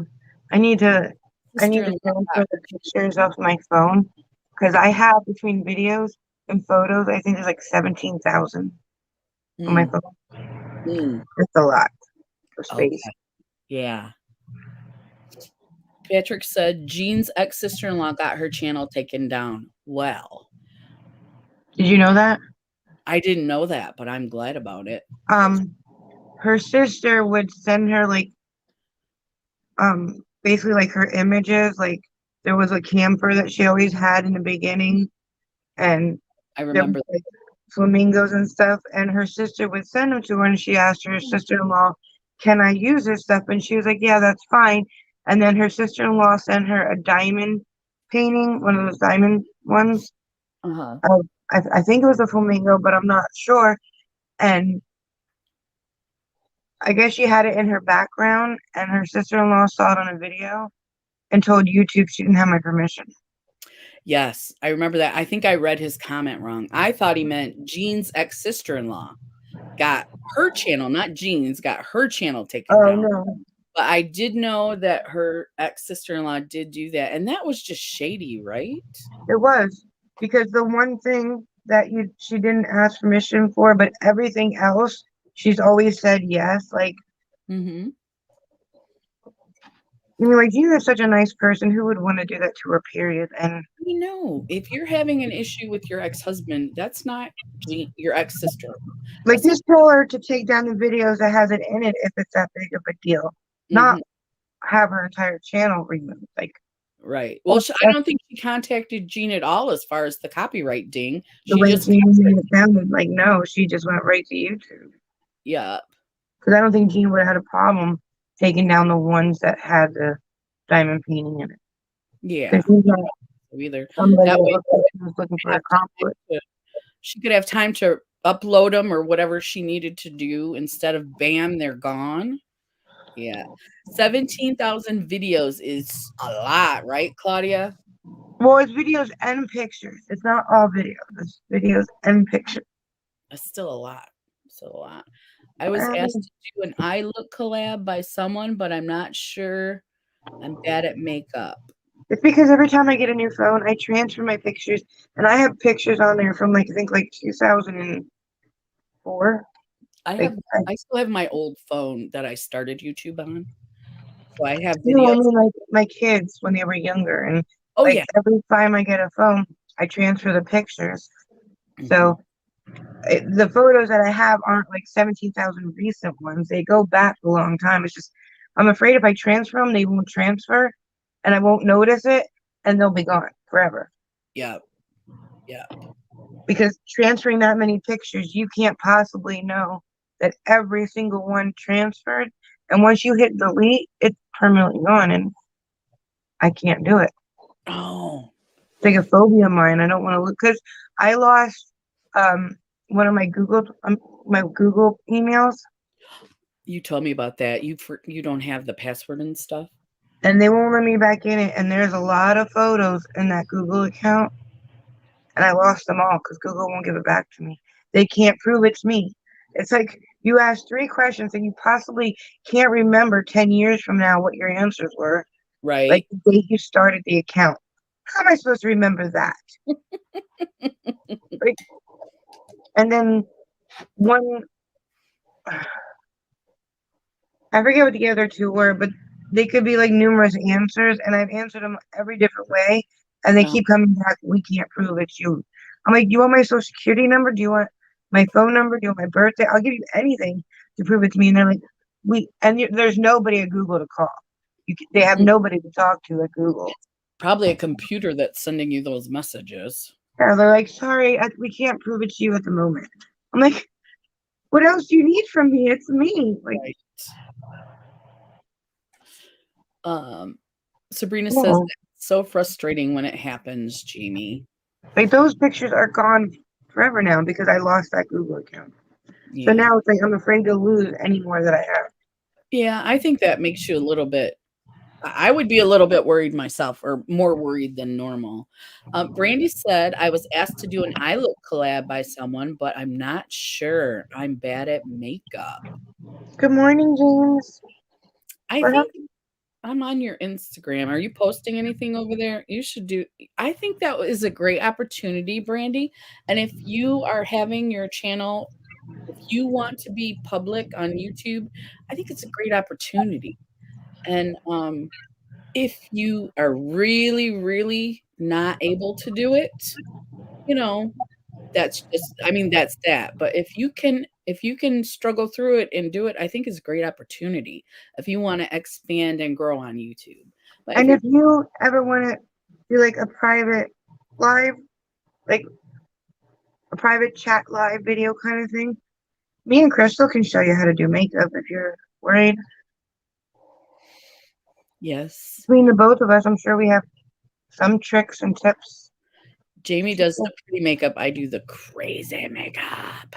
B: I need to, I need to
A: sister-in-law got
B: transfer the pictures off my phone because I have between videos and photos, I think there's like 17,000 on my
A: mm,
B: phone.
A: mm,
B: That's a lot of space.
A: okay, yeah. Patrick said Jean's ex-sister-in-law got her channel taken down. Well,
B: Did you know that?
A: I didn't know that, but I'm glad about it.
B: Um, her sister would send her like basically like her images. Like there was a camper that she always had in the beginning, and
A: I
B: there was
A: remember.
B: like flamingos and stuff. And her sister would send them to her, and she asked her sister-in-law, "Can I use this stuff?" And she was like, "Yeah, that's fine." And then her sister-in-law sent her a diamond painting, one of those diamond ones.
A: Uh-huh.
B: Of, I think it was a flamingo, but I'm not sure. And I guess she had it in her background, and her sister-in-law saw it on a video and told YouTube she didn't have my permission.
A: Yes, I remember that. I think I read his comment wrong. I thought he meant Jean's ex-sister-in-law got her channel, not Jean's, got her channel taken
B: Oh
A: down.
B: no,
A: But I did know that her ex-sister-in-law did do that, and that was just shady, right?
B: it was because the one thing that you she didn't ask permission for, but everything else she's always said yes. Like
A: Mhm.
B: I mean, like you're such a nice person. Who would want to do that to her? Period. And
A: You know, if you're having an issue with your ex-husband, that's not your ex-sister.
B: like
A: That's not
B: just tell her to take down the videos that has it in it if it's that big of a deal, not
A: mhm,
B: have her entire channel removed. Like
A: right. Well,
B: that's,
A: sh I
B: that's
A: don't think she contacted Jean at all as far as the copyright ding.
B: the
A: She
B: way
A: just
B: Jean
A: asked her.
B: made it sounded. Like no, she just went right to YouTube.
A: Yeah,
B: Because I don't think Gene would have had a problem taking down the ones that had the diamond painting in it. Because
A: yeah.
B: he's not
A: Either.
B: somebody
A: That
B: that
A: way
B: looks like he was looking
A: she
B: for
A: have
B: a
A: time
B: conflict.
A: to she could have time to upload them or whatever she needed to do instead of bam, they're gone. Yeah. 17,000 videos is a lot, right, Claudia?
B: Well, it's videos and pictures. It's not all videos. It's videos and pictures.
A: That's still a lot. Still a lot. I was asked
B: Um,
A: to do an eye look collab by someone, but I'm not sure. I'm bad at makeup.
B: it's because every time I get a new phone, I transfer my pictures, and I have pictures on there from like I think like 2004. Like
A: I still have my old phone that I started YouTube on. So I have
B: no, I
A: videos.
B: mean like my kids when they were younger, and
A: Oh
B: like
A: yeah.
B: every time I get a phone, I transfer the pictures.
A: Mhm.
B: So the photos that I have aren't like 17,000 recent ones. They go back a long time. It's just, I'm afraid if I transfer them, they won't transfer and I won't notice it and they'll be gone forever.
A: Yeah. Yeah.
B: Because transferring that many pictures, you can't possibly know that every single one transferred. And once you hit delete, it's permanently gone. And I can't do it.
A: Oh,
B: It's like a phobia of mine. I don't want to look because I lost one of my Google emails,
A: you told me about that. You don't have the password and stuff?
B: and they won't let me back in it. And there's a lot of photos in that Google account, and I lost them all because Google won't give it back to me. They can't prove it's me. It's like you asked three questions and you possibly can't remember 10 years from now what your answers were, like
A: Right.
B: the date you started the account. How am I supposed to remember that? Like, and then one, I forget what the other two were, but they could be like numerous answers, and I've answered them every different way, and they
A: Oh,
B: keep coming back. We can't prove it's you. I'm like, do you want my social security number? Do you want my phone number? Do you want my birthday? I'll give you anything to prove it to me. And they're like, there's nobody at Google to call. They have
A: mm,
B: nobody to talk to at Google.
A: probably a computer that's sending you those messages.
B: Yeah, they're like, sorry, we can't prove it's you at the moment. I'm like, what else do you need from me? It's me. Like,
A: Right. Um, Sabrina says
B: no.
A: it's so frustrating when it happens, Jamie.
B: Like those pictures are gone forever now because I lost that Google account. So
A: Yeah.
B: now it's like I'm afraid to lose any more that I have.
A: Yeah, I think that makes you a little bit I would be a little bit worried myself, or more worried than normal. Brandy said, I was asked to do an eye look collab by someone, but I'm not sure. I'm bad at makeup.
B: Good morning, James.
A: I
B: What
A: think
B: happened?
A: I'm on your Instagram. Are you posting anything over there? You should do. I think that is a great opportunity, Brandy. And if you are having your channel, if you want to be public on YouTube, I think it's a great opportunity. And if you are really, really not able to do it, you know, that's just I mean, that's that. But if you can struggle through it and do it, I think it's a great opportunity if you wanna expand and grow on YouTube. But if
B: And
A: you're
B: if you ever want to do like a private live, like a private chat live video kind of thing, me and Crystal can show you how to do makeup if you're worried.
A: Yes,
B: Between the both of us, I'm sure we have some tricks and tips.
A: Jamie does the pretty makeup, I do the crazy makeup.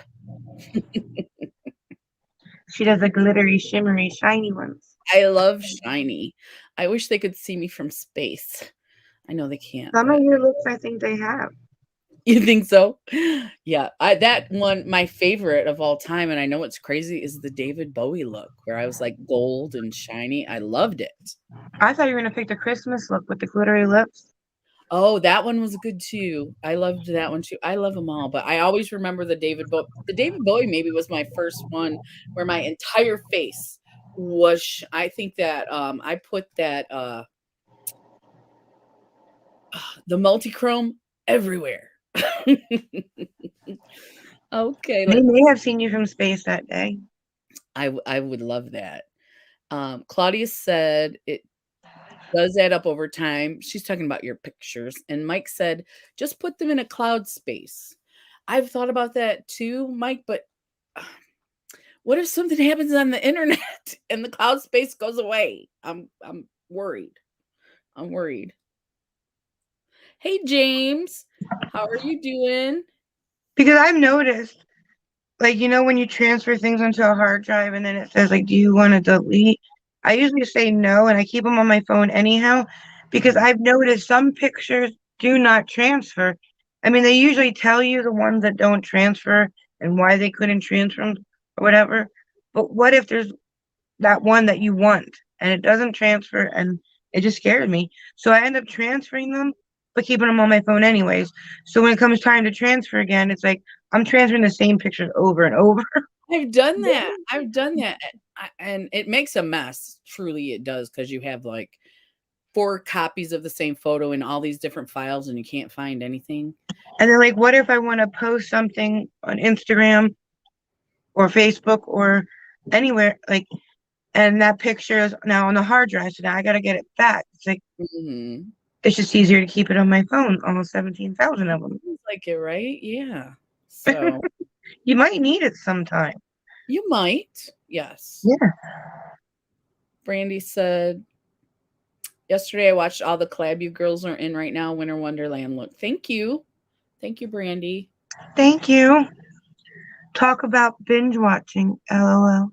B: She does the glittery, shimmery, shiny ones.
A: I love shiny. I wish they could see me from space. I know they can't,
B: Some of
A: but
B: your looks, I think they have.
A: you think so? Yeah, I that one my favorite of all time, and I know it's crazy, is the David Bowie look where I was like gold and shiny. I loved it.
B: I thought you were gonna pick the Christmas look with the glittery lips.
A: Oh, that one was good too. I loved that one too. I love them all, but I always remember the David Bowie maybe was my first one where my entire face was I think that I put that the multichrome everywhere. Okay,
B: They may have seen you from space that day.
A: I would love that. Claudia said it does add up over time. She's talking about your pictures. And Mike said, just put them in a cloud space. I've thought about that too, Mike, but what if something happens on the internet and the cloud space goes away? I'm worried. I'm worried. Hey James, how are you doing?
B: Because I've noticed, like, when you transfer things onto a hard drive and then it says, like, do you want to delete? I usually say no and I keep them on my phone anyhow because
A: Mhm.
B: I've noticed some pictures do not transfer. I mean, they usually tell you the ones that don't transfer and why they couldn't transfer 'em or whatever. But what if there's that one that you want and it doesn't transfer and it just scared me. So I end up transferring them, but keeping them on my phone anyways. So when it comes time to transfer again, it's like I'm transferring the same pictures over and over.
A: I've done that. I've done that. And it makes a mess. Truly, it does because you have like 4 copies of the same photo in all these different files and you can't find anything.
B: And then like what if I want to post something on Instagram or Facebook or anywhere like and that picture is now on the hard drive, so now I gotta get it back. It's like
A: Mhm.
B: it's just easier to keep it on my phone, almost 17,000 of them.
A: Sounds like it, right? Yeah. So,
B: You might need it sometime.
A: you might. Yes.
B: Yeah.
A: Brandy said, Yesterday I watched all the collab you girls are in right now. Winter Wonderland. Look, thank you. Thank you, Brandy.
B: Thank you. Talk about binge watching. LOL.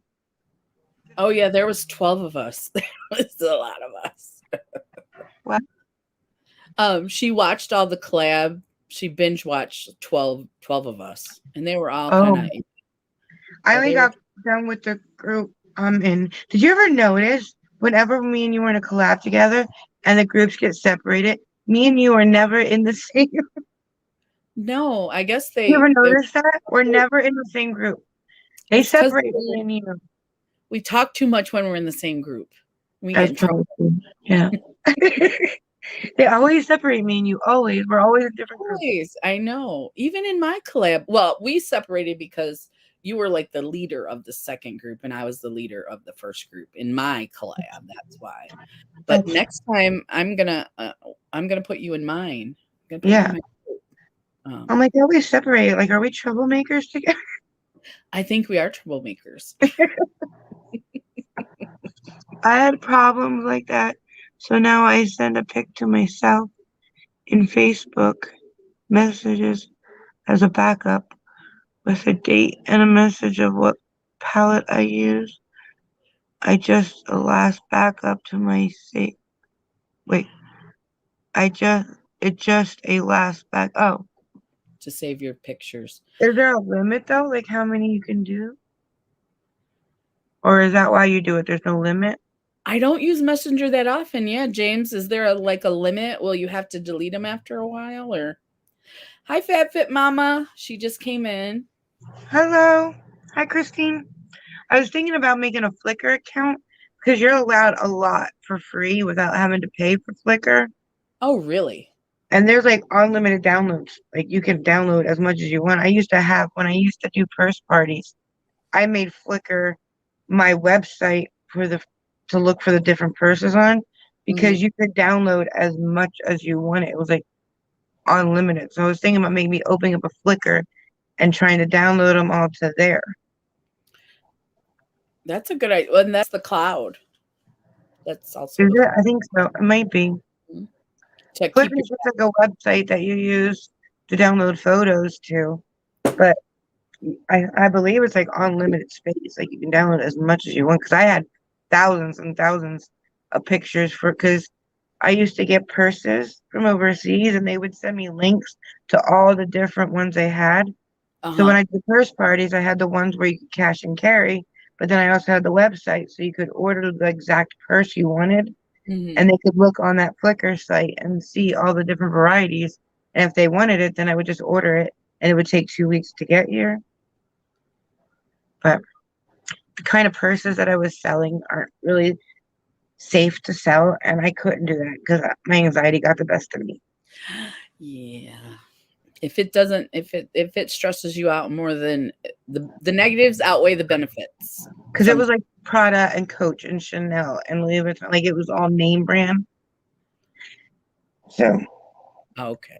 A: Oh yeah, there was 12 of us. There was a lot of us.
B: What?
A: She watched all the collab. She binge watched 12 of us. And they were all kind
B: Oh,
A: of
B: I
A: yeah,
B: only
A: they were
B: got done with the group I'm in. Did you ever notice whenever me and you were in a collab together and the groups get separated, me and you are never in the same.
A: no, I guess
B: You ever
A: they
B: notice that? We're never in the same group. They
A: it's because
B: separate me and you.
A: we talk too much when we're in the same group. We get
B: That's
A: in trouble.
B: probably true. Yeah. They always separate me and you. Always. We're always in different groups.
A: Always, I know. Even in my collab, well, we separated because you were like the leader of the second group and I was the leader of the first group in my collab. That's why. But
B: That's,
A: next time I'm gonna put you in mine. I'm gonna put you in
B: yeah.
A: my group.
B: I'm like, they always separate. Like, are we troublemakers together?
A: I think we are troublemakers.
B: I had problems like that. So now I send a pic to myself in Facebook messages as a backup with a date and a message of what palette I use. I just a last backup to my say. Wait, I just it just a last back. Oh,
A: To save your pictures.
B: is there a limit though? Like how many you can do, or is that why you do it? There's no limit.
A: I don't use Messenger that often. Yeah, James, is there like a limit? Will you have to delete them after a while or hi Fat Fit Mama. She just came in.
B: Hello, hi Christine. I was thinking about making a Flickr account because you're allowed a lot for free without having to pay for Flickr.
A: Oh, really?
B: And there's like unlimited downloads. Like you can download as much as you want. I used to have when I used to do purse parties, I made Flickr my website for the to look for the different purses on
A: Mhm.
B: because you could download as much as you wanted. It was like unlimited. So I was thinking about maybe opening up a Flickr and trying to download them all to there.
A: That's a good idea. And that's the cloud. That's also
B: Is
A: the
B: it?
A: cloud.
B: I think so. It might be.
A: Mhm. To
B: Flickr
A: keep your
B: is just like a website that you use to download photos to. But I believe it's like unlimited space. Like you can download as much as you want. Because I had thousands and thousands of pictures for because I used to get purses from overseas and they would send me links to all the different ones they had. So when
A: uh-huh.
B: I did purse parties, I had the ones where you could cash and carry, but then I also had the website so you could order the exact purse you wanted and
A: Mhm.
B: they could look on that Flickr site and see all the different varieties. And if they wanted it, then I would just order it and it would take 2 weeks to get here. But the kind of purses that I was selling aren't really safe to sell, and I couldn't do that because my anxiety got the best of me.
A: Yeah. If it doesn't if it stresses you out more than the negatives outweigh the benefits.
B: Because it
A: Some
B: was like Prada and Coach and Chanel and Louis Vuitton, like it was all name brand. So,
A: okay.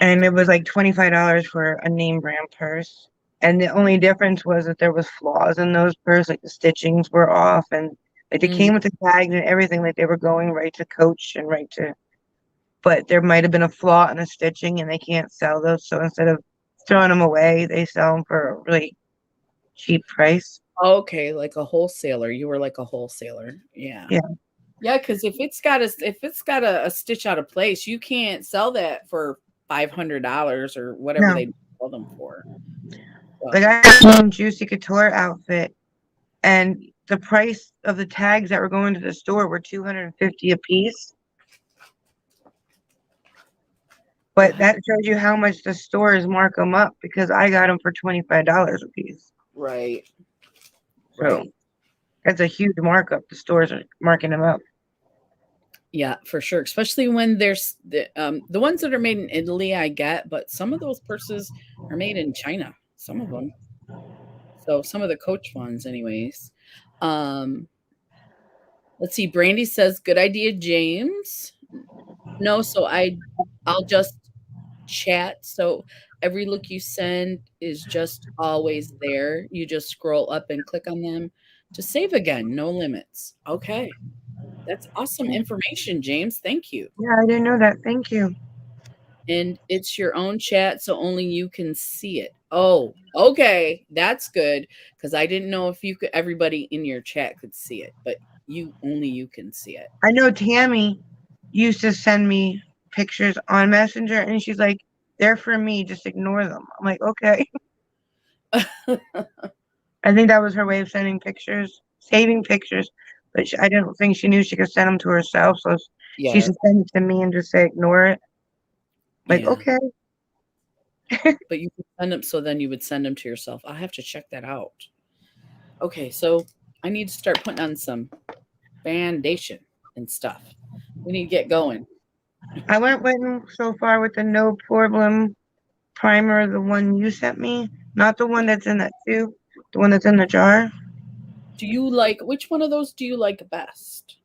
B: and it was like $25 for a name brand purse. And the only difference was that there was flaws in those purses, like the stitchings were off and like they
A: Mhm.
B: came with the tags and everything, like they were going right to Coach and right to, but there might have been a flaw in the stitching and they can't sell those. So instead of throwing them away, they sell them for a really cheap price.
A: Okay, like a wholesaler. You were like a wholesaler. Yeah.
B: Yeah,
A: Yeah, because if it's got a stitch out of place, you can't sell that for $500 or whatever
B: no.
A: they sell them for.
B: Like
A: So
B: I had one Juicy Couture outfit and the price of the tags that were going to the store were 250 a piece. But
A: God,
B: that shows you how much the stores mark them up because I got them for $25 a piece.
A: right,
B: So
A: right.
B: that's a huge markup. The stores are marking them up.
A: Yeah, for sure. Especially when there's the ones that are made in Italy, I get, but some of those purses are made in China. Some of them. So some of the Coach ones, anyways. Um, let's see. Brandy says, "Good idea, James." No, I'll just chat. So every look you send is just always there. You just scroll up and click on them to save again. No limits. Okay. That's awesome information, James. Thank you.
B: Yeah, I didn't know that. Thank you.
A: And it's your own chat, so only you can see it. Oh, okay. That's good. Because I didn't know if you could everybody in your chat could see it, but you can see it.
B: I know Tammy used to send me pictures on Messenger, and she's like, "They're for me. Just ignore them." I'm like, "Okay." I think that was her way of sending pictures, saving pictures, but I didn't think she knew she could send them to herself, so she
A: Yeah.
B: should send it to me and just say ignore it. Like,
A: Yeah.
B: okay.
A: But you could send them so then you would send them to yourself. I'll have to check that out. Okay, so I need to start putting on some foundation and stuff. We need to get going.
B: I went so far with the no problem primer, the one you sent me, not the one that's in that tube, the one that's in the jar.
A: Do you like which one of those do you like best?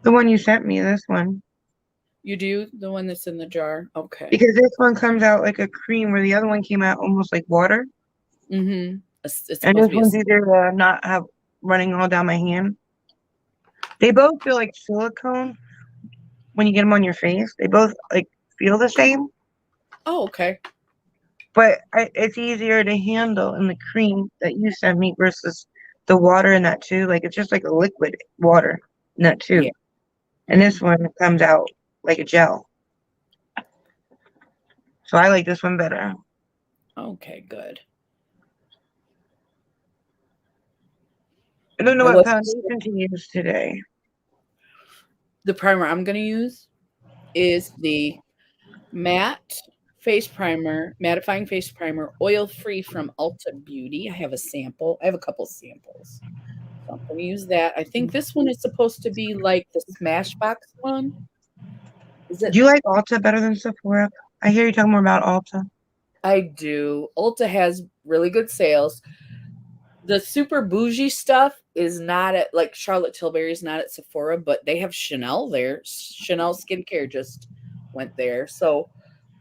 B: The one you sent me, this one.
A: You do the one that's in the jar? Okay.
B: Because this one comes out like a cream where the other one came out almost like water.
A: Mm-hmm. It's
B: And
A: supposed to
B: this
A: be a
B: one's either not have running all down my hand. They both feel like silicone when you get them on your face. They both like feel the same,
A: oh, okay.
B: but it's easier to handle in the cream that you sent me versus the water in that too. Like it's just like a liquid water in that
A: Yeah.
B: too. And this one comes out like a gel. So I like this one better.
A: Okay, good.
B: I don't know
A: I
B: what
A: was
B: foundation to use today.
A: the primer I'm gonna use is the matte face primer, mattifying face primer, oil free from Ulta Beauty. I have a sample. I have a couple samples. So I'm gonna use that. I think this one is supposed to be like the Smashbox one. Is it?
B: Do you like Ulta better than Sephora? I hear you talking more about Ulta.
A: I do. Ulta has really good sales. The super bougie stuff is not at like Charlotte Tilbury is not at Sephora, but they have Chanel there. Chanel skincare just went there. So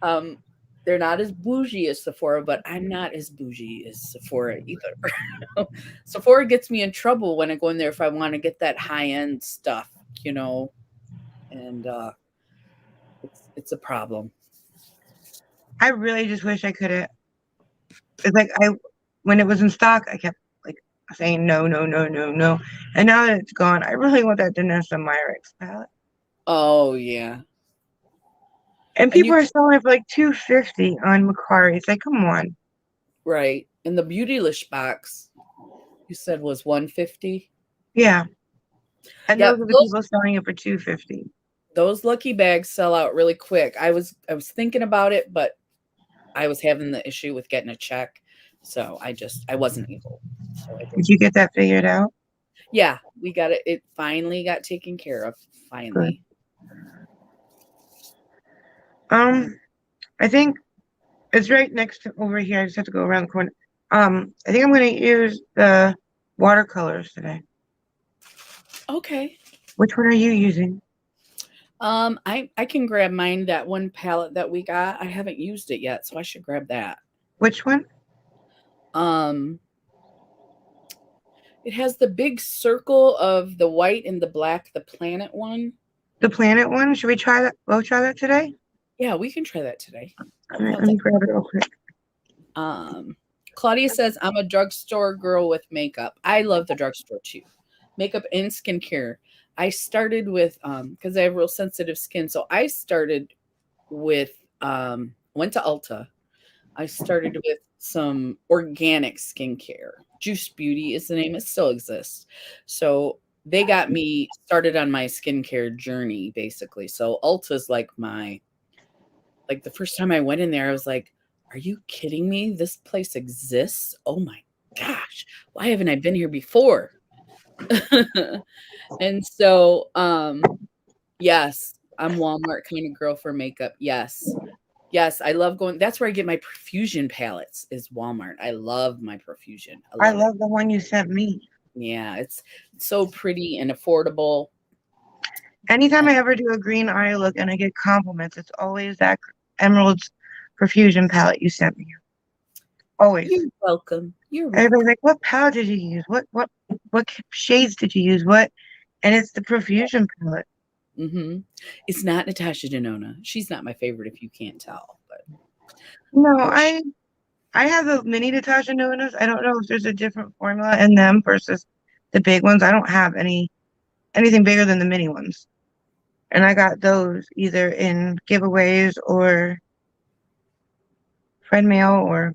A: they're not as bougie as Sephora, but I'm not as bougie as Sephora either. Sephora gets me in trouble when I go in there if I want to get that high end stuff, you know, and it's a problem.
B: I really just wish I could have. It's like when it was in stock, I kept like saying no, no, no, no, no. And now that it's gone, I really want that Danessa Myricks palette.
A: Oh yeah,
B: And
A: and
B: people
A: you
B: are selling it for like $250 on Macari. It's like, come on.
A: right in the Beautylish box. You said was 150.
B: Yeah. And
A: Yeah,
B: those are the people selling it for $250.
A: those lucky bags sell out really quick. I was thinking about it, but I was having the issue with getting a check, so I wasn't able. So I
B: Did
A: didn't.
B: you get that figured out?
A: Yeah, we got it. It finally got taken care of.
B: Good.
A: Finally.
B: I think it's right next to over here. I just have to go around the corner. I think I'm gonna use the watercolors today.
A: Okay.
B: Which one are you using?
A: I can grab mine. That one palette that we got. I haven't used it yet, so I should grab that.
B: Which one?
A: Um, it has the big circle of the white and the black, the planet one.
B: The planet one? Should we try that? We'll try that today?
A: Yeah, we can try that today.
B: All right, let me grab it real quick.
A: Claudia says, I'm a drugstore girl with makeup. I love the drugstore too. Makeup and skincare. I started with, because I have real sensitive skin. So I started with, went to Ulta. I started with some organic skincare. Juice Beauty is the name. It still exists. So they got me started on my skincare journey, basically. So Ulta's like the first time I went in there, I was like, are you kidding me? This place exists? Oh my gosh. Why haven't I been here before? And so, yes, I'm Walmart kind of girl for makeup. Yes. Yes, I love going. That's where I get my Profusion palettes is Walmart. I love my Profusion. I
B: I
A: love it.
B: love the one you sent me.
A: Yeah, it's so pretty and affordable.
B: Anytime I ever do a green eye look and I get compliments, it's always that Emerald's Profusion palette you sent me. Always.
A: You're welcome. You're welcome.
B: Everybody's like, what palette did you use? What shades did you use? What? And it's the Profusion palette.
A: Mhm. It's not Natasha Denona. She's not my favorite if you can't tell, but
B: No,
A: but sh
B: I have the mini Natasha Nonas. I don't know if there's a different formula in them versus the big ones. I don't have anything bigger than the mini ones. And I got those either in giveaways or friend mail or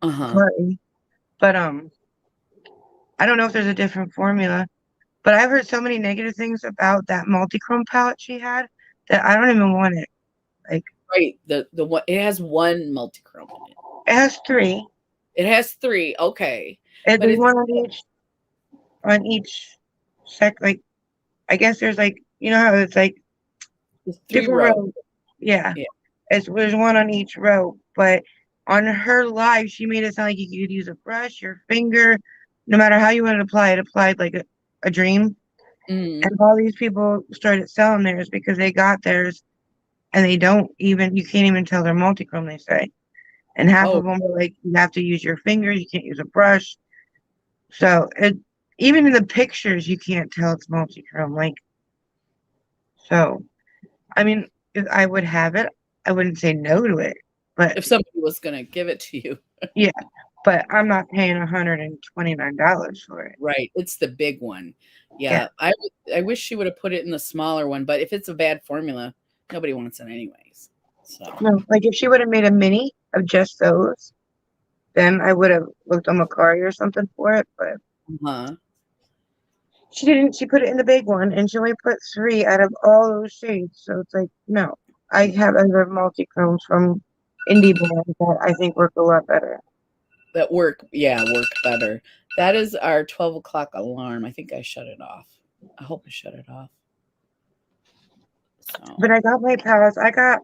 A: Uh-huh.
B: party. But I don't know if there's a different formula. But I've heard so many negative things about that multi-chrome palette she had that I don't even want it. Like
A: Right, the one it has 1 multichrome in it.
B: it has three.
A: It has 3, okay,
B: And
A: but
B: there's
A: it's
B: one on each like I guess there's like you know how it's like
A: it's 3
B: different
A: rows.
B: rows. Yeah.
A: Yeah.
B: There's one on each row. But on her live, she made it sound like you could use a brush, your finger, no matter how you want to apply it, applied like a dream.
A: Mhm.
B: And all these people started selling theirs because they got theirs and they don't even, you can't even tell they're multichrome, they say. And half
A: Oh,
B: of them are like, you have to use your finger, you can't use a brush. So even in the pictures, you can't tell it's multichrome. Like, so, I mean, if I would have it, I wouldn't say no to it. But
A: if somebody was gonna give it to you.
B: yeah, but I'm not paying $129 for it.
A: Right, it's the big one.
B: Yeah.
A: Yeah, I wish she would have put it in the smaller one, but if it's a bad formula, nobody wants it anyways. So,
B: No, like if she would have made a mini of just those, then I would have looked on Macari or something for it. But
A: uh-huh.
B: she didn't. She put it in the big one, and she only put three out of all those shades. So it's like, no, I have other multi-chromes from indie brands that I think work a lot better.
A: That work better. That is our 12 o'clock alarm. I think I shut it off. I hope I shut it off.
B: But
A: So,
B: I got my palettes. I got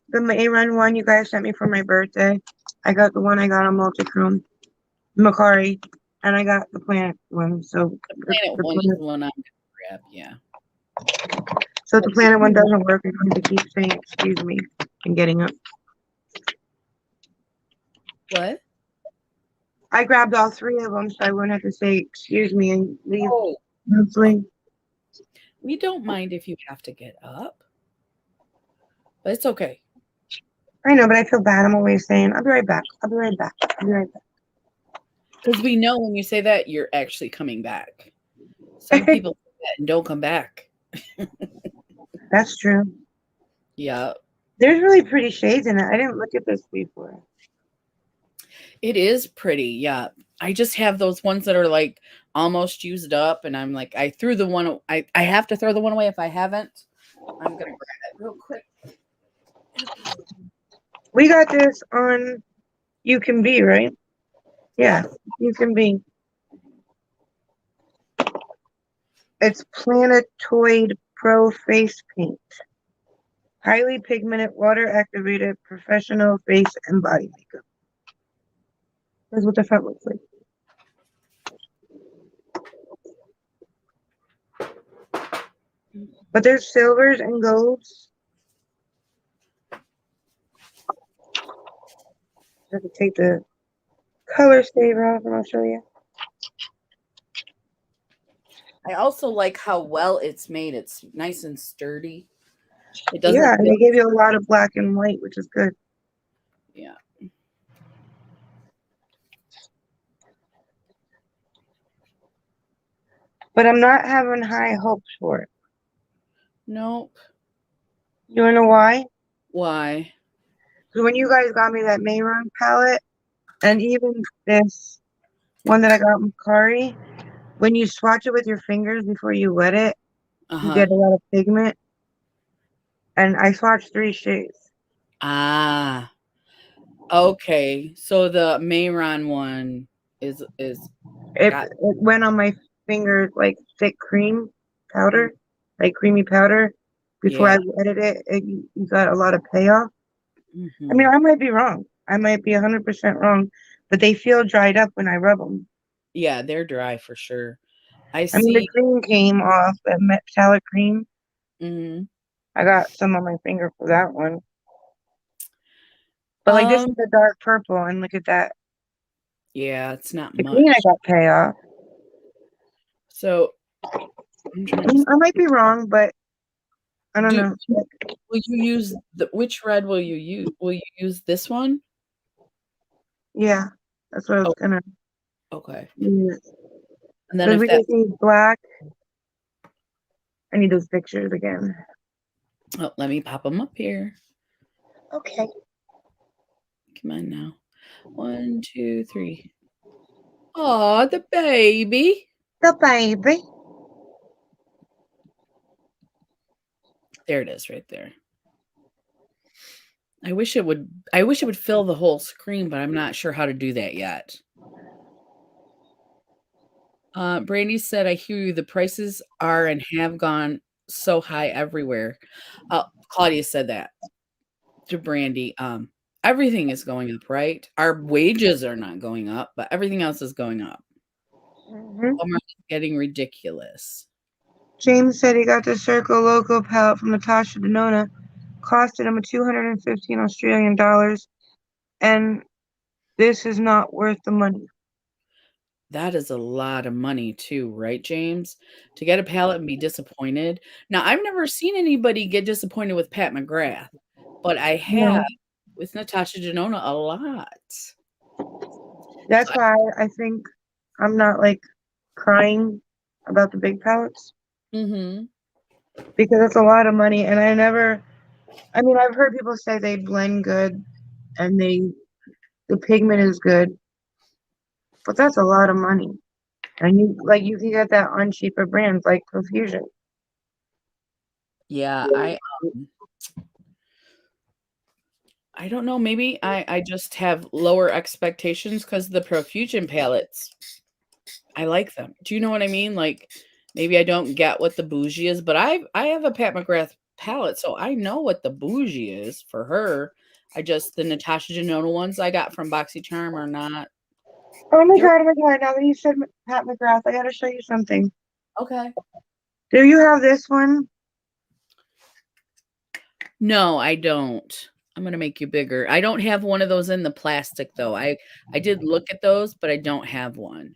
B: the Run one you guys sent me for my birthday. I got the one I got on multi-chrome, Macari, and I got the Planet one. So
A: the Planet
B: the
A: one is
B: Planet,
A: the one I'm gonna grab, yeah.
B: so if the
A: But if
B: Planet one
A: you want
B: doesn't work, I'm going to keep saying excuse me and getting up.
A: what?
B: I grabbed all three of them so I wouldn't have to say excuse me and leave
A: Oh,
B: monthly.
A: we don't mind if you have to get up, but it's okay.
B: I know, but I feel bad. I'm always saying, I'll be right back. I'll be right back. I'll be right
A: Because we know when you say that, you're actually coming back. Some
B: back.
A: people say that and don't come back.
B: That's true.
A: Yeah,
B: There's really pretty shades in it. I didn't look at this before.
A: it is pretty. Yeah. I just have those ones that are like almost used up, and I'm like, I threw the one. I have to throw the one away if I haven't. I'm gonna grab it real quick.
B: We got this on You Can Be, right?
A: Yeah.
B: Yeah, You Can Be. It's Planetoid Pro Face Paint. Highly pigmented, water activated, professional face and body makeup. That's what the front looks like. But there's silvers and golds. I have to take the color saver off and I'll show you.
A: I also like how well it's made. It's nice and sturdy. It
B: Yeah,
A: doesn't
B: and
A: feel.
B: they gave you a lot of black and white, which is good.
A: Yeah.
B: But I'm not having high hopes for it.
A: Nope.
B: You wanna know why?
A: Why?
B: Because when you guys got me that Mayron palette, and even this one that I got from Kari, when you swatch it with your fingers before you wet it,
A: Uh
B: you
A: huh.
B: get a lot of pigment. And I swatched three shades.
A: Ah. Okay. So the Mayron one is got.
B: It went on my fingers like thick cream powder, like creamy powder. Before I
A: Yeah.
B: wetted it, you got a lot of payoff. I mean,
A: Hmm.
B: I might be wrong. I might be 100% wrong, but they feel dried up when I rub them.
A: Yeah, they're dry for sure. I
B: I mean, the
A: see.
B: cream came off, the metallic cream.
A: Hmm.
B: I got some on my finger for that one. But like this
A: Um.
B: is a dark purple, and look at that.
A: Yeah, it's not
B: The green I
A: much.
B: got payoff.
A: So I'm trying to
B: I might be wrong, but I don't
A: do
B: know.
A: will you use which red will you use? Will you use this one?
B: Yeah, that's what I was
A: Oh,
B: gonna
A: okay.
B: use.
A: And then
B: Because
A: if
B: we
A: that
B: just need black. I need those pictures again.
A: oh, let me pop them up here.
B: Okay.
A: Come on now. 1, 2, 3. Aw, the baby.
B: The baby.
A: There it is right there. I wish it would fill the whole screen, but I'm not sure how to do that yet. Brandy said, "I hear you. The prices are and have gone so high everywhere." Claudia said that to Brandy. Everything is going up, right? Our wages are not going up, but everything else is going up.
B: Hmm.
A: Walmart is getting ridiculous.
B: James said he got the Circle Loco palette from Natasha Denona. Costed him 215 Australian dollars, and this is not worth the money.
A: That is a lot of money too, right, James? To get a palette and be disappointed. Now, I've never seen anybody get disappointed with Pat McGrath, but I have
B: No,
A: with Natasha Denona a lot. So
B: that's why I think I'm not like crying about the big palettes
A: mhm.
B: because it's a lot of money, and I mean, I've heard people say they blend good and the pigment is good, but that's a lot of money. And you can get that on cheaper brands like Profusion.
A: Yeah, I don't know, maybe I just have lower expectations because the Profusion palettes, I like them. Do you know what I mean? Like, maybe I don't get what the bougie is, but I have a Pat McGrath palette, so I know what the bougie is for her. The Natasha Denona ones I got from BoxyCharm are not they're
B: Oh my God! Now that you said Pat McGrath, I gotta show you something.
A: okay.
B: Do you have this one?
A: No, I don't. I'm gonna make you bigger. I don't have one of those in the plastic though. I did look at those, but I don't have one.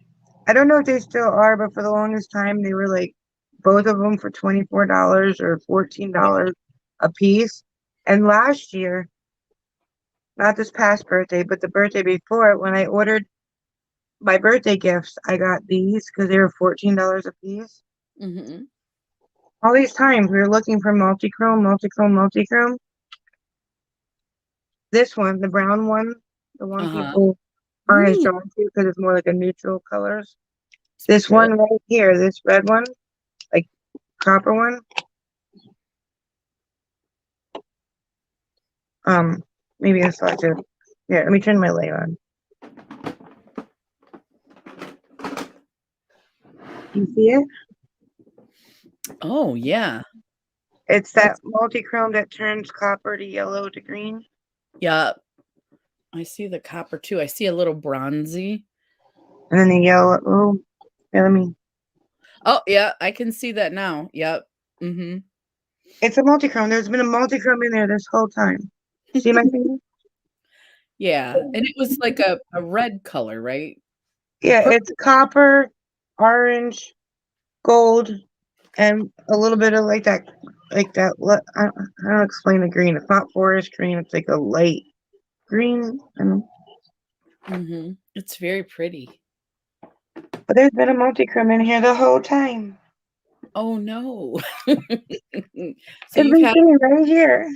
B: I don't know if they still are, but for the longest time they were like both of them for $24 or $14 a piece. And last year, not this past birthday, but the birthday before, when I ordered my birthday gifts, I got these because they were $14 a piece.
A: Mhm.
B: All these times we were looking for multichrome, multichrome, multichrome. This one, the brown one, the one
A: Uh-huh.
B: people aren't as
A: Mm,
B: drawn to because it's more like a neutral colors.
A: it's
B: This
A: pretty.
B: one right here, this red one, like copper one, um, maybe I saw it too. Here, let me turn my light on. You see it?
A: Oh, yeah.
B: It's that
A: That's
B: multi-chrome that turns copper to yellow to green.
A: yeah. I see the copper too. I see a little bronzy.
B: And then the yellow. Oh, yeah, let me.
A: Oh, yeah, I can see that now. Yep. Mhm.
B: It's a multi-chrome. There's been a multi-chrome in there this whole time. See my finger?
A: Yeah, and it was like a red color, right?
B: Yeah, it's
A: Purple.
B: copper, orange, gold, and a little bit of like that. I don't explain the green. It's not forest green. It's like a light green. And
A: Mhm. It's very pretty.
B: but there's been a multi-chrome in here the whole time.
A: Oh, no. So
B: It's
A: you've
B: been
A: had
B: sitting right here.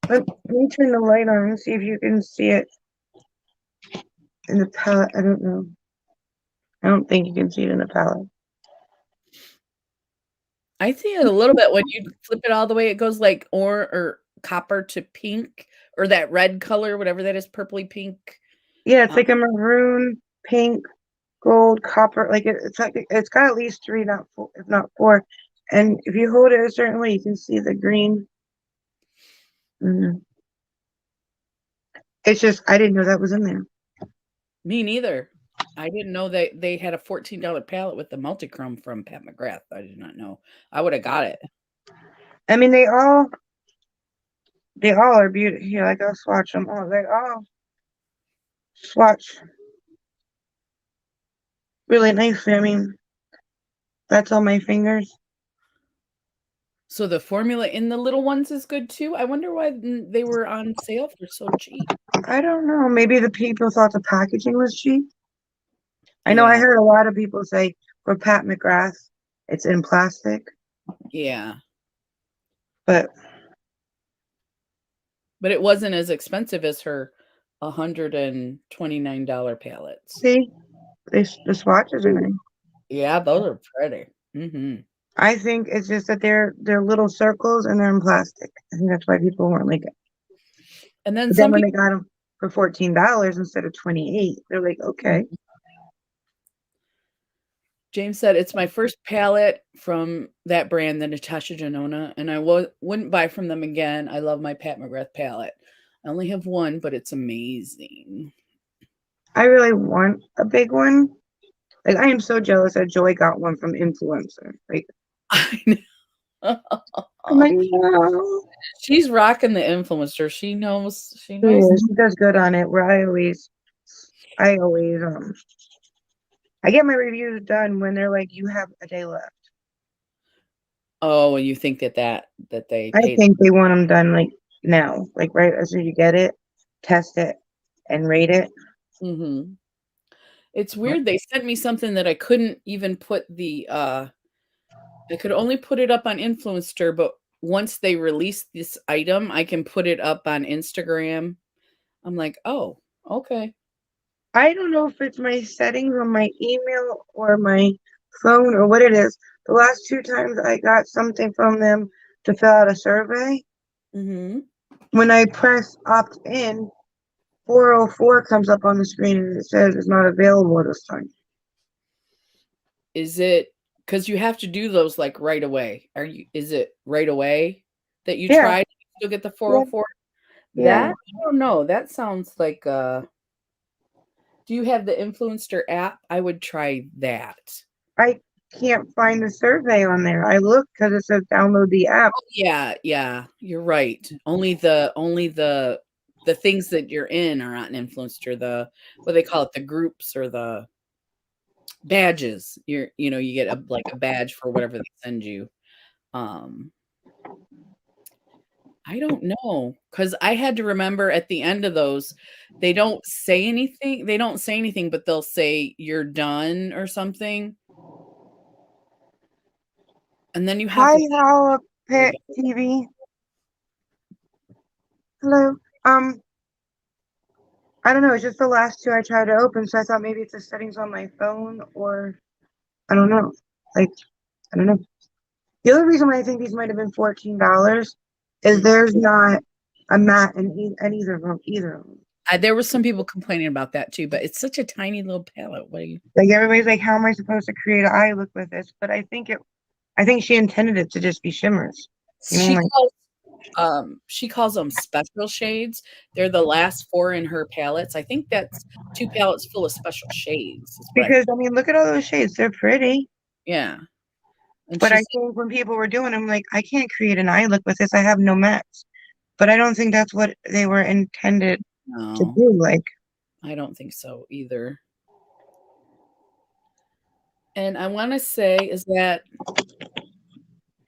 B: Let me turn the light on and see if you can see it in the palette. I don't know. I don't think you can see it in the palette.
A: I see it a little bit when you flip it all the way, it goes like or copper to pink or that red color, whatever that is, purpley pink.
B: Yeah, it's
A: Uh,
B: like a maroon, pink, gold, copper. Like it's like it's got at least three, not four, if not four. And if you hold it a certain way, you can see the green. Mhm. It's just I didn't know that was in there.
A: Me neither. I didn't know that they had a $14 palette with the multichrome from Pat McGrath. I did not know. I would have got it.
B: I mean, they all are beautiful. Here, like I'll swatch them all. They all swatch. really nice. I mean, that's on my fingers.
A: So the formula in the little ones is good too? I wonder why they were on sale for so cheap.
B: I don't know. Maybe the people thought the packaging was cheap. I know I
A: Yeah,
B: heard a lot of people say for Pat McGrath, it's in plastic,
A: yeah.
B: but
A: But it wasn't as expensive as her $129 palettes.
B: see, the swatches are nice.
A: Yeah, those are pretty.
B: I think it's just that they're little circles and they're in plastic. I think that's why people weren't like it.
A: And then
B: But then
A: some
B: when they
A: people
B: got them for $14 instead of 28, they're like, okay.
A: James said it's my first palette from that brand, the Natasha Denona, and I wouldn't buy from them again. I love my Pat McGrath palette. I only have one, but it's amazing.
B: I really want a big one. Like I am so jealous that Joy got one from influencer. Like
A: I
B: I'm
A: know.
B: like, no.
A: She's rocking the influencer. She knows. She
B: Yeah,
A: knows.
B: she does good on it. Where I always I get my reviews done when they're like, you have a day left.
A: Oh, and you think that they
B: I
A: paid.
B: think they want them done like now, like right as soon as you get it, test it and rate it.
A: Mm-hmm. It's weird. They sent me something that I couldn't even put the I could only put it up on Influencer, but once they release this item, I can put it up on Instagram. I'm like, "Oh, okay."
B: I don't know if it's my settings on my email or my phone or what it is. The last two times I got something from them to fill out a survey,
A: Mhm.
B: when I press opt in, 404 comes up on the screen and it says it's not available this time.
A: Is it because you have to do those like right away? Is it right away that you
B: Yeah,
A: tried? You still get the
B: yeah,
A: 404?
B: yeah.
A: That I don't know. That sounds like do you have the Influencer app? I would try that.
B: I can't find the survey on there. I look because it says download the app.
A: Oh, yeah, yeah, you're right. Only the things that you're in are on Influencer, the what they call it, the groups or the badges. You get a badge for whatever they send you. Um, I don't know because I had to remember at the end of those, they don't say anything. They don't say anything, but they'll say you're done or something, and then you have
B: Hi,
A: to
B: How
A: you're
B: Pet TV. Hello. I don't know. It's just the last two I tried to open, so I thought maybe it's the settings on my phone or I don't know. Like I don't know. The only reason why I think these might have been $14 is
A: done.
B: there's not a mat in either of them. Either of them.
A: There were some people complaining about that too, but it's such a tiny little palette. What do you
B: Like everybody's like, how am I supposed to create an eye look with this? But I think she intended it to just be shimmers. You know,
A: She
B: like
A: she calls them special shades. They're the last 4 in her palettes. I think that's 2 palettes full of special shades is what I
B: because I mean, look at all those shades. They're pretty.
A: yeah. And
B: But
A: she
B: I
A: said,
B: think when people were doing them, like, I can't create an eye look with this. I have no mats. But I don't think that's what they were intended to
A: "No,
B: do. Like,
A: I don't think so either." And I wanna say, is that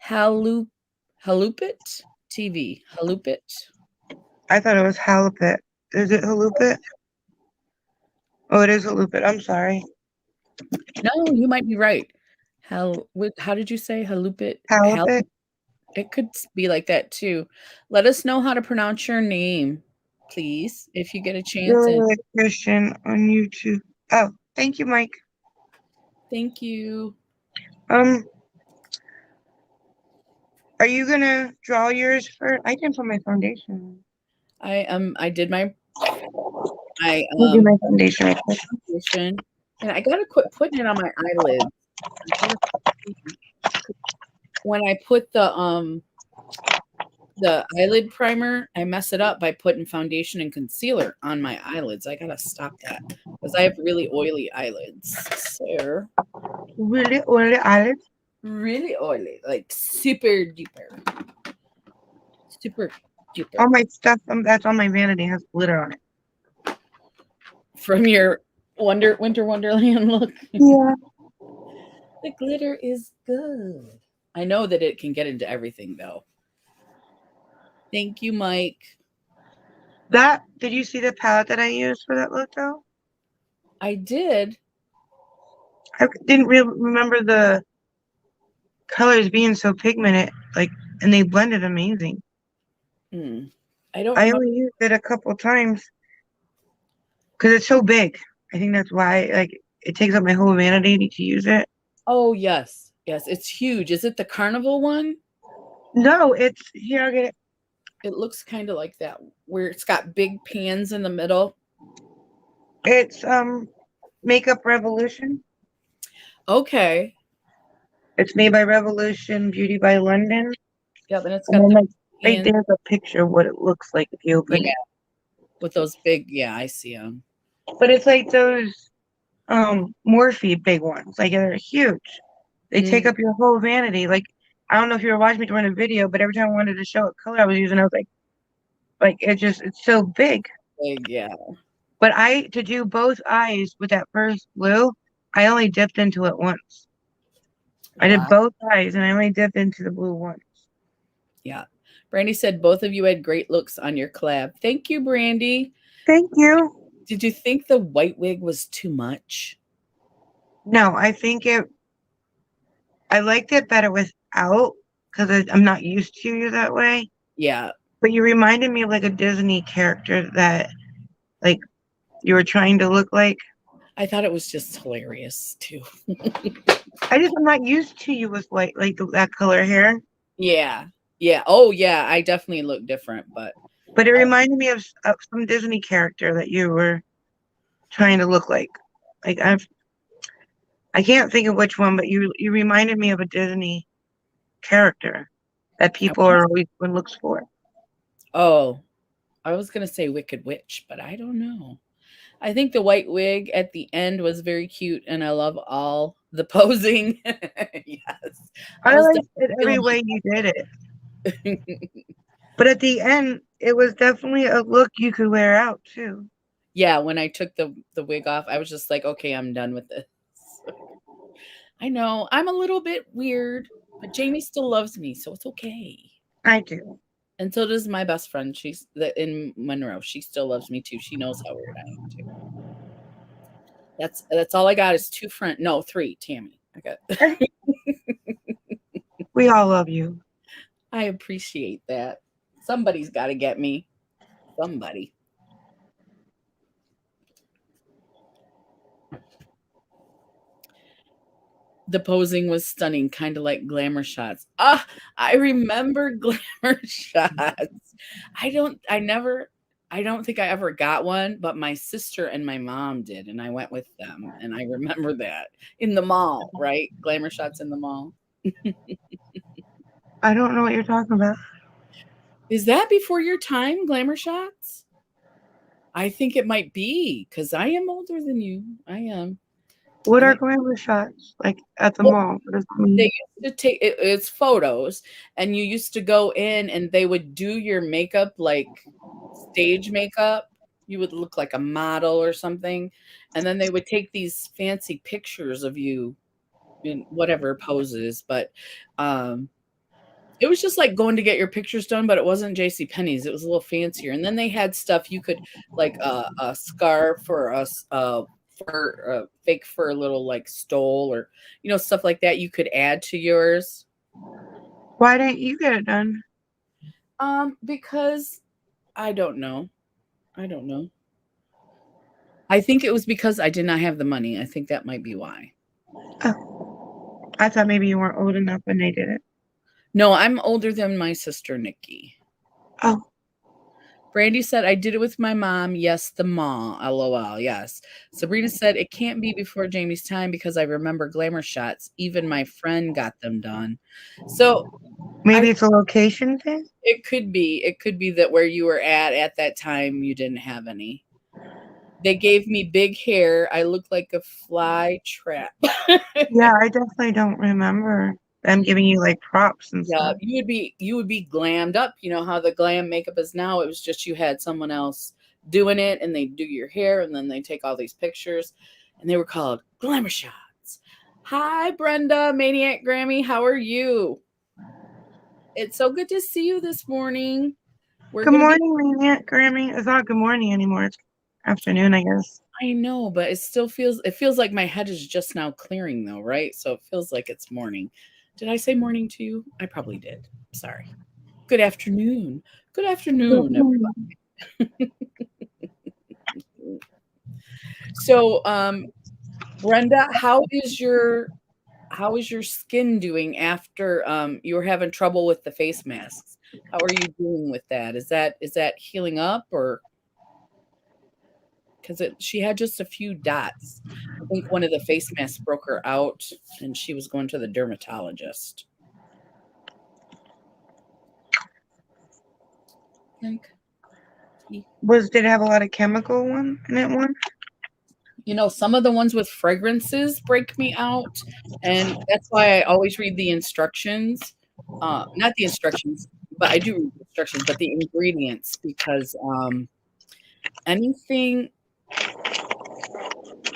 A: Halu Halupit TV? Halupit?
B: I thought it was halibut. Is it halupit? Oh, it is halupit. I'm sorry.
A: No, you might be right. How did you say Halupit?
B: Halibut.
A: It could be like that too. Let us know how to pronounce your name, please, if you get a chance.
B: Really
A: And
B: like Christian on YouTube. Oh, thank you, Mike.
A: thank you.
B: Um, are you gonna draw yours for? I can put my foundation.
A: I did my my
B: I'll do my foundation real quick.
A: foundation, and I gotta quit putting it on my eyelids. I gotta when I put the eyelid primer, I mess it up by putting foundation and concealer on my eyelids. I gotta stop that because I have really oily eyelids. So
B: Really, really, Alex.
A: really oily, like super duper, super duper.
B: All my stuff that's on my vanity has glitter on it.
A: From your Winter Wonderland look.
B: Yeah.
A: The glitter is good. I know that it can get into everything though. Thank you, Mike.
B: Did you see the palette that I used for that look though?
A: I did.
B: I didn't remember the colors being so pigmented, like, and they blended amazing.
A: Hmm. I don't
B: I
A: remember.
B: only used it a couple times because it's so big. I think that's why, like, it takes up my whole vanity to use it.
A: Oh, yes. Yes, it's huge. Is it the carnival one?
B: No, it's here. I'll get it.
A: It looks kind of like that, where it's got big pans in the middle.
B: It's Makeup Revolution.
A: Okay.
B: It's made by Revolution Beauty by London.
A: Yeah, then it's
B: And
A: got
B: then
A: the
B: like right
A: pans.
B: there's a picture of what it looks like if you
A: Yeah,
B: open it.
A: with those big. Yeah, I see them.
B: But it's like those Morphe big ones. Like they're huge. They take
A: Mm,
B: up your whole vanity. Like I don't know if you were watching me during a video, but every time I wanted to show what color I was using, I was like it's so big.
A: big. Yeah.
B: But to do both eyes with that first blue, I only dipped into it once. I did
A: Wow.
B: both eyes and I only dipped into the blue once.
A: Yeah. Brandy said both of you had great looks on your collab. Thank you, Brandy.
B: Thank you.
A: Did you think the white wig was too much?
B: No, I liked it better without because I'm not used to you that way.
A: Yeah.
B: But you reminded me of like a Disney character that like you were trying to look like.
A: I thought it was just hilarious too.
B: I'm not used to you with white like that color hair.
A: Yeah. Yeah. Oh, yeah. I definitely look different, but
B: But it reminded me of some Disney character that you were trying to look like. Like I can't think of which one, but you reminded me of a Disney character that
A: I
B: people
A: want
B: are always one looks for.
A: oh, I was gonna say Wicked Witch, but I don't know. I think the white wig at the end was very cute, and I love all the posing. Yes, I
B: I
A: was
B: liked
A: definitely
B: it every
A: feeling
B: way you did it.
A: my.
B: But at the end, it was definitely a look you could wear out too.
A: Yeah, when I took the wig off, I was just like, okay, I'm done with this. I know I'm a little bit weird, but Jamie still loves me, so it's okay.
B: I do.
A: And so does my best friend. She's in Monroe. She still loves me too. She knows how weird I am too. That's all I got is two friend. No, three. Tammy. I got.
B: We all love you.
A: I appreciate that. Somebody's got to get me. Somebody. The posing was stunning, kind of like glamour shots. Ah, I remember glamour shots. I don't think I ever got one, but my sister and my mom did, and I went with them. And I remember that in the mall, right? Glamour shots in the mall.
B: I don't know what you're talking about.
A: Is that before your time, glamour shots? I think it might be because I am older than you. I am.
B: What
A: I
B: are
A: think
B: glamour shots like at the mall? What does that
A: they
B: mean?
A: used to take it's photos, and you used to go in and they would do your makeup like stage makeup. You would look like a model or something, and then they would take these fancy pictures of you in whatever poses. But um, it was just like going to get your pictures done, but it wasn't J.C. Penney's. It was a little fancier, and then they had stuff you could like a scarf or a fur, fake fur little like stole or stuff like that. You could add to yours.
B: Why didn't you get it done?
A: Because I don't know. I don't know. I think it was because I did not have the money. I think that might be why.
B: Oh, I thought maybe you weren't old enough when they did it.
A: No, I'm older than my sister Nikki.
B: Oh,
A: Brandy said, I did it with my mom. Yes, the mall. LOL. Yes. Sabrina said, it can't be before Jamie's time because I remember glamour shots. Even my friend got them done. So
B: maybe
A: I
B: it's a location thing.
A: it could be. It could be that where you were at that time, you didn't have any. They gave me big hair. I looked like a fly trap.
B: Yeah, I definitely don't remember them giving you like props and
A: Yeah,
B: stuff.
A: you would be glammed up. You know how the glam makeup is now. It was just you had someone else doing it, and they do your hair, and then they take all these pictures, and they were called glamour shots. Hi, Brenda, Maniac Grammy. How are you? It's so good to see you this morning. We're
B: Good
A: gonna get.
B: morning, Maniac Grammy. It's not good morning anymore. It's afternoon, I guess.
A: I know, but it feels like my head is just now clearing though, right? So it feels like it's morning. Did I say morning to you? I probably did. Sorry. Good afternoon. Good afternoon. So, Brenda, how is your skin doing after you were having trouble with the face masks? How are you doing with that? Is that healing up, or because she had just a few dots? I think one of the face masks broke her out, and she was going to the dermatologist. Think.
B: Did it have a lot of chemical one in it one?
A: Some of the ones with fragrances break me out, and that's why I always read the instructions. Not the instructions, but I do read the instructions, but the ingredients, because anything,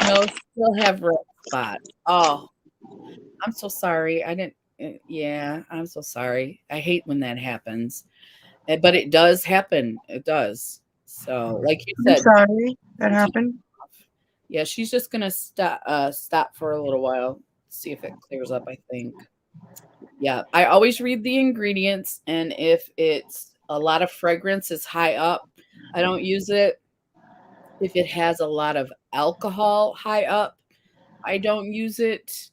A: still have red spots. Oh, I'm so sorry. I didn't. Yeah, I'm so sorry. I hate when that happens, but it does happen. It does. So, like you
B: I'm
A: said,
B: sorry that happened.
A: yeah, she's just gonna stop for a little while, see if it clears up, I think. Yeah, I always read the ingredients, and if it's a lot of fragrance is high up, I don't use it. If it has a lot of alcohol high up, I don't use it.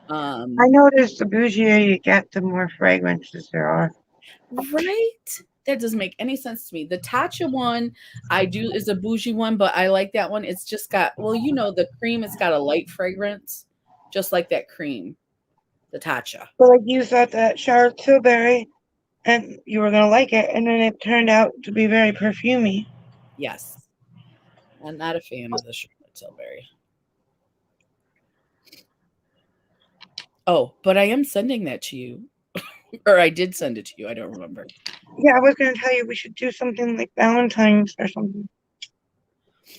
B: I
A: Um,
B: noticed the bougier you get, the more fragrances there are.
A: right? That doesn't make any sense to me. The Tatcha one I do is a bougie one, but I like that one. It's just got, well, the cream, it's got a light fragrance, just like that cream, the Tatcha.
B: So like you thought that Charlotte Tilbury and you were gonna like it, and then it turned out to be very perfumey.
A: Yes. I'm not a fan of the Charlotte Tilbury. Oh, but I am sending that to you. Or I did send it to you. I don't remember.
B: Yeah, I was gonna tell you we should do something like Valentine's or something.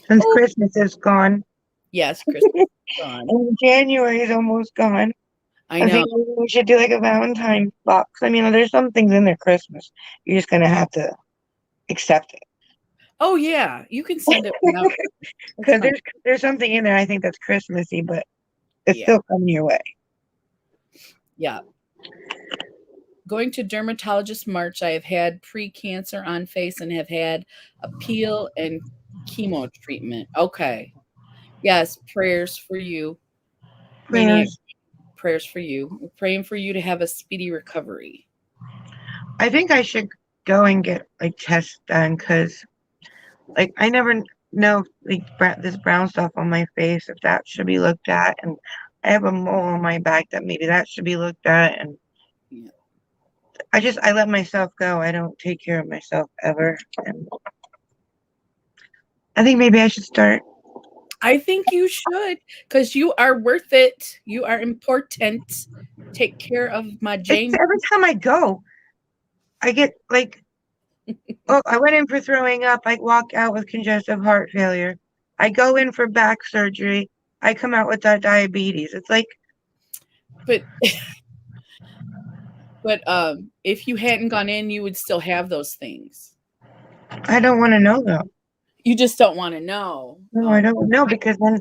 B: Since
A: Oh,
B: Christmas is gone
A: yes, Christmas is gone.
B: and January is almost gone.
A: I
B: I
A: know.
B: think maybe we should do like a Valentine box. I mean, there's some things in there Christmas. You're just gonna have to accept
A: Oh, yeah. You can send it
B: it.
A: without. That's
B: Because
A: fine.
B: there's something in there I think that's Christmassy, but it's
A: Yeah.
B: still coming your way.
A: Yeah. Going to dermatologist March, I have had pre-cancer on face and have had a peel and chemo treatment. Okay. Yes, prayers for you, Maniac.
B: Prayers.
A: Prayers for you. We're praying for you to have a speedy recovery.
B: I think I should go and get like tests done because like I never know like this brown stuff on my face if that should be looked at, and I have a mole on my back that maybe that should be looked at, and
A: Yeah.
B: I let myself go. I don't take care of myself ever, and I think maybe I should start.
A: I think you should, because you are worth it. You are important. Take care of my
B: It's
A: Jane.
B: every time I go, I get like, oh, I went in for throwing up. I walk out with congestive heart failure. I go in for back surgery. I come out with that diabetes. It's like,
A: But if you hadn't gone in, you would still have those things.
B: I don't want to know though.
A: You just don't want to know.
B: No, I don't know
A: I,
B: because then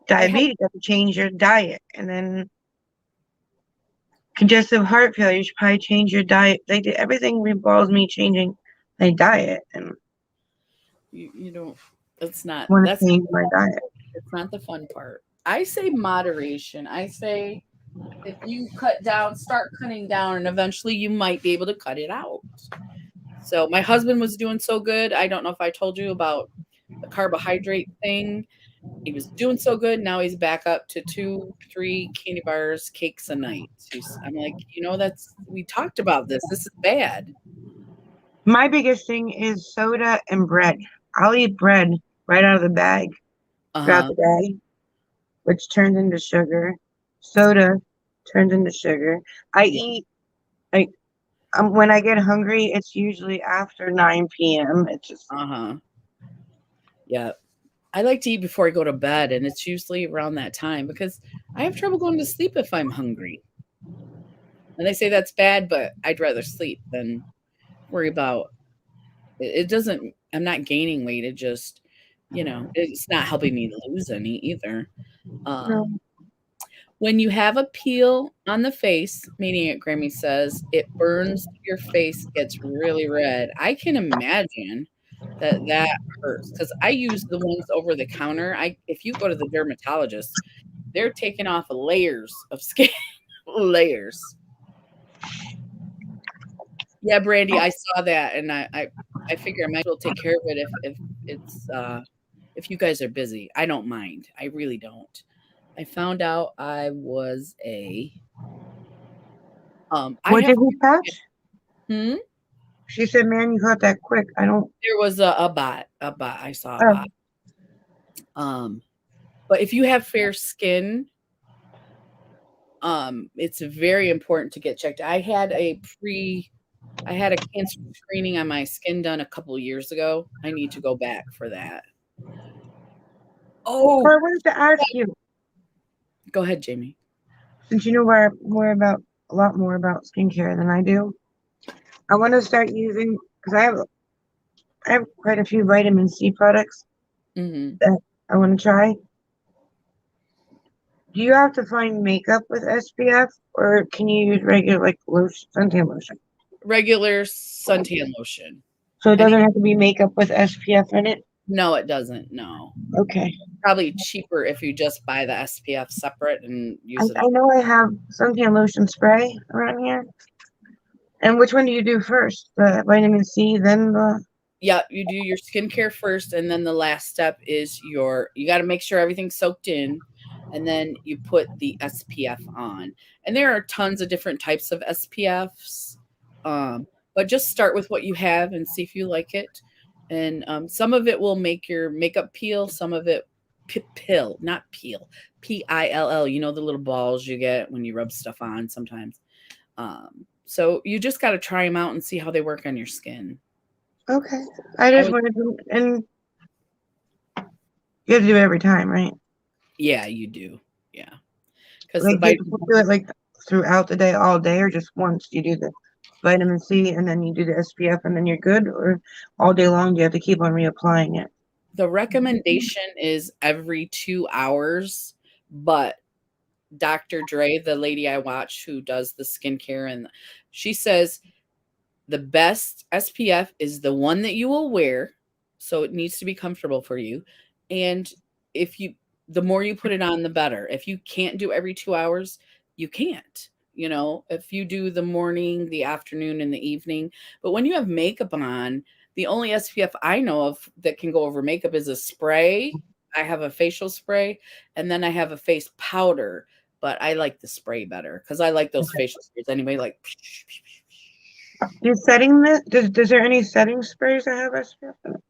A: I have.
B: diabetes, you have to change your diet, and then congestive heart failure, you should probably change your diet. They did everything revolves me changing my diet, and
A: You don't. It's not.
B: I want
A: That's
B: to change my diet.
A: it's not the fun part. I say moderation. I say if you start cutting down, and eventually you might be able to cut it out. So my husband was doing so good. I don't know if I told you about the carbohydrate thing. He was doing so good. Now he's back up to 2, 3 candy bars, cakes a night. I'm like, we talked about this. This is bad.
B: My biggest thing is soda and bread. I'll eat bread right out of the bag throughout
A: Uh-huh.
B: the day, which turns into sugar. Soda turns into sugar. I
A: Yeah.
B: eat like when I get hungry, it's usually after 9 p.m. It's just
A: Uh-huh. Yeah. I like to eat before I go to bed, and it's usually around that time because I have trouble going to sleep if I'm hungry. And they say that's bad, but I'd rather sleep than worry about it. Doesn't, I'm not gaining weight. It just, it's not helping me lose any either.
B: No.
A: Um, when you have a peel on the face, meaning it, Grammy says, it burns your face, gets really red. I can imagine that hurts because I use the ones over the counter. If you go to the dermatologist, they're taking off layers of skin, layers. Yeah, Brandy, I saw that, and I figure I might as well take care of it if it's if you guys are busy. I don't mind. I really don't. I found out I was I
B: What
A: have
B: did he catch?
A: hmm?
B: She said, "Man, you caught that quick." I don't.
A: There was a bot, a bot. I saw a bot.
B: Oh,
A: Um, but if you have fair skin, it's very important to get checked. I had a cancer screening on my skin done a couple years ago. I need to go back for that.
B: so
A: Oh,
B: I wanted to ask you,
A: go ahead, Jamie.
B: since you know more about a lot more about skincare than I do. I want to start using because I have quite a few vitamin C products
A: Hmm.
B: that I want to try. Do you have to find makeup with SPF, or can you use regular like lotion, suntan lotion?
A: Regular suntan lotion.
B: So it
A: I think
B: doesn't have to be makeup with SPF in it.
A: no, it doesn't. No,
B: Okay.
A: probably cheaper if you just buy the SPF separate and
B: I,
A: use it.
B: I know I have suntan lotion spray around here. And which one do you do first? The vitamin C, then the.
A: Yeah, you do your skincare first, and then the last step is you got to make sure everything's soaked in, and then you put the SPF on. And there are tons of different types of SPFs, but just start with what you have and see if you like it. And some of it will make your makeup peel, some of it pill, not peel, PILL. You know the little balls you get when you rub stuff on sometimes. So you just got to try them out and see how they work on your skin.
B: Okay. I
A: I
B: just
A: would,
B: wanted to, and you have to do it every time, right?
A: yeah, you do. Yeah. Because the
B: Like, do you
A: bite,
B: have to do it like throughout the day, all day, or just once? You do the vitamin C and then you do the SPF and then you're good, or all day long, do you have to keep on reapplying it?
A: the recommendation is every 2 hours, but Dr. Dre, the lady I watch who does the skincare, and she says the best SPF is the one that you will wear. So it needs to be comfortable for you. And if you, the more you put it on, the better. If you can't do every 2 hours, you can't. If you do the morning, the afternoon, and the evening. But when you have makeup on, the only SPF I know of that can go over makeup is a spray. I have a facial spray, and then I have a face powder, but I like the spray better because I like those facial sprays anyway. Like,
B: You setting this? Does there any setting sprays that have SPF in it?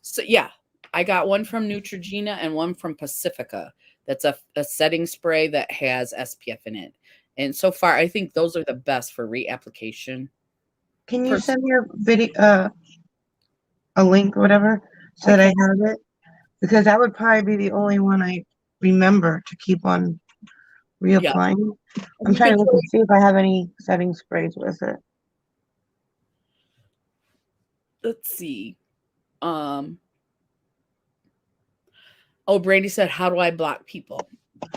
A: so yeah, I got one from Neutrogena and one from Pacifica. That's a setting spray that has SPF in it. And so far, I think those are the best for reapplication.
B: Can you
A: Pers-
B: send me a video, a link, or whatever, so
A: I
B: that I
A: can,
B: have it? Because that would probably be the only one I remember to keep on
A: yeah.
B: reapplying.
A: And
B: I'm
A: you
B: trying
A: can
B: to look
A: throw,
B: and see if I have any setting sprays with it.
A: let's see. Um, oh, Brandy said, how do I block people?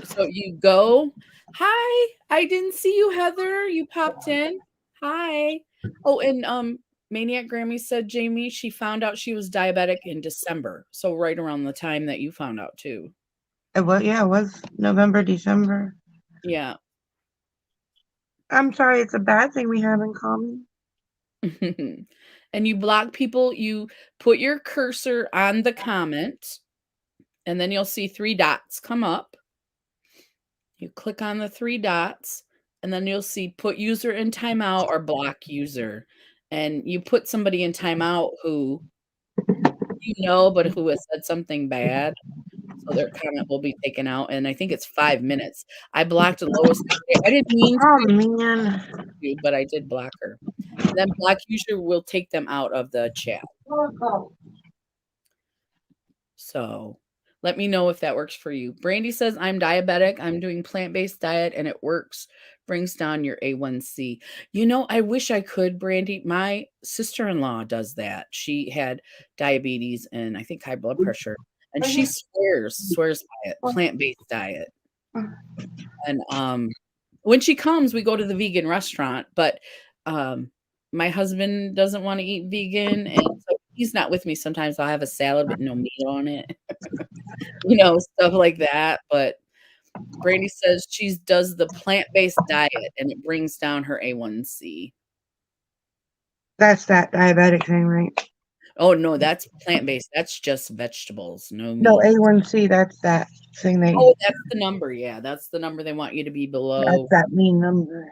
A: So you go, hi, I didn't see you, Heather. You popped in. Hi. Oh, and Maniac Grammy said, Jamie, she found out she was diabetic in December. So right around the time that you found out too.
B: Yeah, it was November, December.
A: Yeah.
B: I'm sorry, it's a bad thing we have in common.
A: And you block people, you put your cursor on the comment, and then you'll see three dots come up. You click on the three dots, and then you'll see put user in timeout or block user. And you put somebody in timeout who but who has said something bad. So their comment will be taken out. And I think it's 5 minutes. I blocked Lois. I didn't mean
B: Oh man.
A: to, but I did block her. And then block user will take them out of the chat. So let me know if that works for you. Brandy says, I'm diabetic. I'm doing plant-based diet and it works. Brings down your A1C. I wish I could, Brandy. My sister-in-law does that. She had diabetes and I think high blood pressure. And she swears by it, plant-based diet. And when she comes, we go to the vegan restaurant, but my husband doesn't want to eat vegan, and so he's not with me. Sometimes I'll have a salad with no meat on it, stuff like that. But Brandy says she does the plant-based diet and it brings down her A1C.
B: That's that diabetic thing, right?
A: Oh no, that's plant-based. That's just vegetables, no
B: No,
A: meat.
B: A1C, that's that thing they
A: Oh, that's the number. Yeah, that's the number they want you to be
B: that's
A: below.
B: that mean number.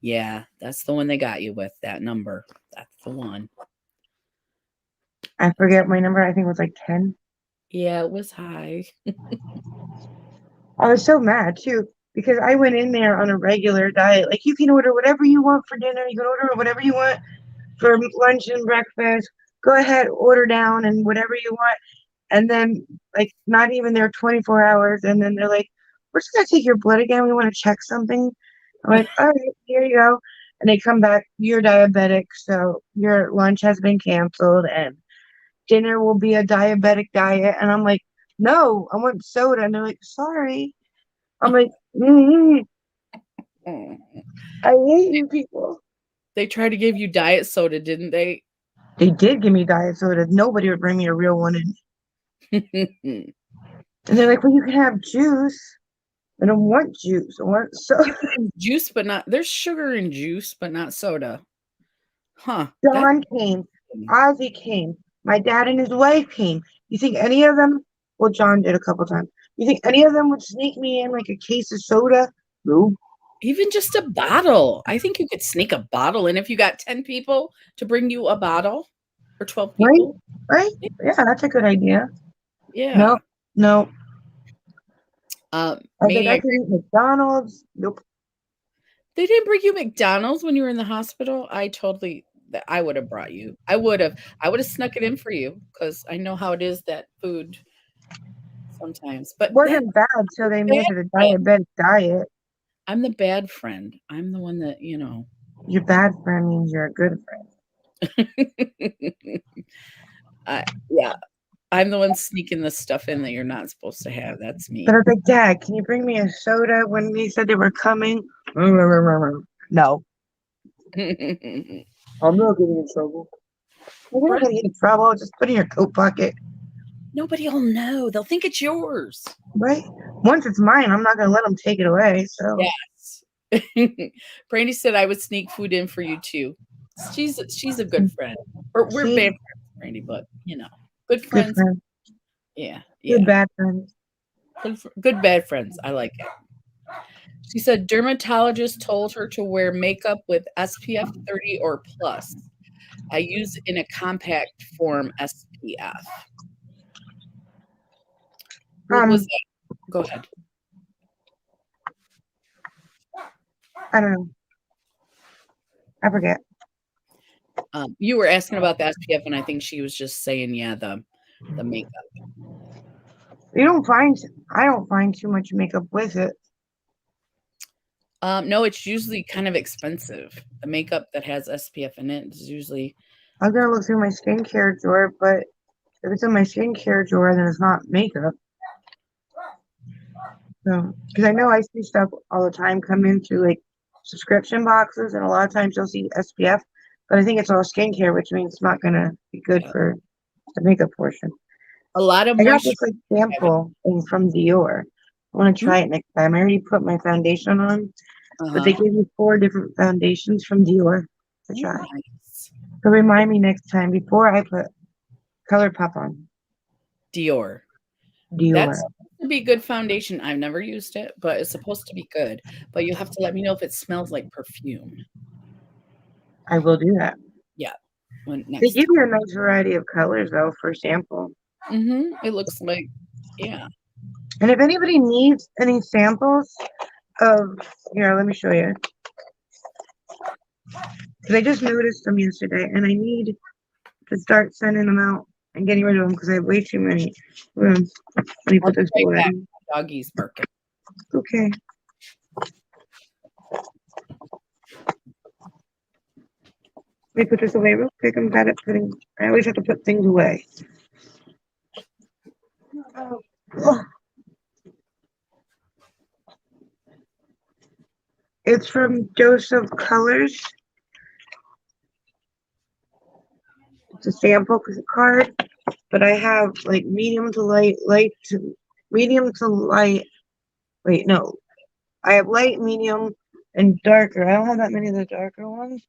A: Yeah, that's the one they got you with, that number. That's the one.
B: I forget my number. I think it was like 10.
A: Yeah, it was high.
B: I was so mad too because I went in there on a regular diet. Like you can order whatever you want for dinner. You can order whatever you want for lunch and breakfast. Go ahead, order down and whatever you want. And then like not even there 24 hours. And then they're like, we're just gonna take your blood again. We want to check something. I'm like, all right, here you go. And they come back, you're diabetic, so your lunch has been canceled and dinner will be a diabetic diet. And I'm like, no, I want soda. And they're like, sorry. I'm like,
A: Mm.
B: I hate you people.
A: They tried to give you diet soda, didn't they?
B: They did give me diet soda. Nobody would bring me a real one. And they're like, well, you can have juice. I don't want juice. I want soda.
A: Juice, but not there's sugar in juice, but not soda. Huh.
B: John came. Ozzy came. My dad and his wife came. You think any of them, well, John did a couple times. You think any of them would sneak me in like a case of soda? No.
A: Even just a bottle. I think you could sneak a bottle in if you got 10 people to bring you a bottle or 12
B: Right?
A: people.
B: Right? Yeah, that's a good idea.
A: Yeah.
B: No, no. I was like, I
A: Maniac.
B: could eat McDonald's. Nope.
A: They didn't bring you McDonald's when you were in the hospital. I would have brought you. I would have snuck it in for you because I know how it is, that food sometimes. But
B: It wasn't bad till they
A: bad
B: made it a
A: friend.
B: diabetic diet.
A: I'm the bad friend. I'm the one that,
B: Your bad friend means you're a good friend.
A: yeah, I'm the one sneaking the stuff in that you're not supposed to have. That's
B: But
A: me.
B: I was like, Dad, can you bring me a soda when they said they were coming? No, I'm not getting in trouble. You're not gonna get in trouble. Just put it in your coat pocket.
A: Nobody will know. They'll think it's yours.
B: Right? Once it's mine, I'm not gonna let them take it away. So
A: Yes. Brandy said I would sneak food in for you too. She's a good friend. Or we're
B: see,
A: bad friends, Brandy, but good
B: good
A: friends.
B: friend,
A: Yeah,
B: good
A: yeah.
B: bad friend.
A: Good bad friends. I like it. She said dermatologist told her to wear makeup with SPF 30 or plus. I use in a compact form SPF. What was that? Go ahead.
B: I don't know. I forget.
A: You were asking about the SPF, and I think she was just saying, yeah, the makeup.
B: You don't find. I don't find too much makeup with it.
A: No, it's usually kind of expensive. The makeup that has SPF in it is usually.
B: I'm gonna look through my skincare drawer, but if it's in my skincare drawer, then it's not makeup. So, because I know I see stuff all the time come in through like subscription boxes, and a lot of times you'll see SPF, but I think it's all skincare, which means it's not gonna be good for the makeup portion.
A: A lot of
B: I got
A: moisture.
B: this like sample thing from Dior. I want to try it next time. I already put my foundation on, but they give you 4 different foundations from Dior to try.
A: Nice.
B: So remind me next time before I put ColourPop on.
A: Dior.
B: Dior.
A: That's supposed to be good foundation. I've never used it, but it's supposed to be good. But you have to let me know if it smells like perfume.
B: I will do that.
A: Yeah.
B: They
A: Next
B: give you a nice variety of colors though for sample.
A: It looks like, yeah.
B: And if anybody needs any samples of, here, let me show you. Because I just noticed them yesterday and I need to start sending them out. I'm getting rid of them because I have way too many. Let me
A: I'll
B: put
A: be
B: this
A: right
B: away.
A: back. My doggy's barking.
B: Okay. Let me put this away real quick. I'm bad at putting. I always have to put things away. Oh. It's from Dose of Colors. It's a sample card, but I have like medium to light, light to medium to light. Wait, no. I have light, medium, and darker. I don't have that many of the darker ones,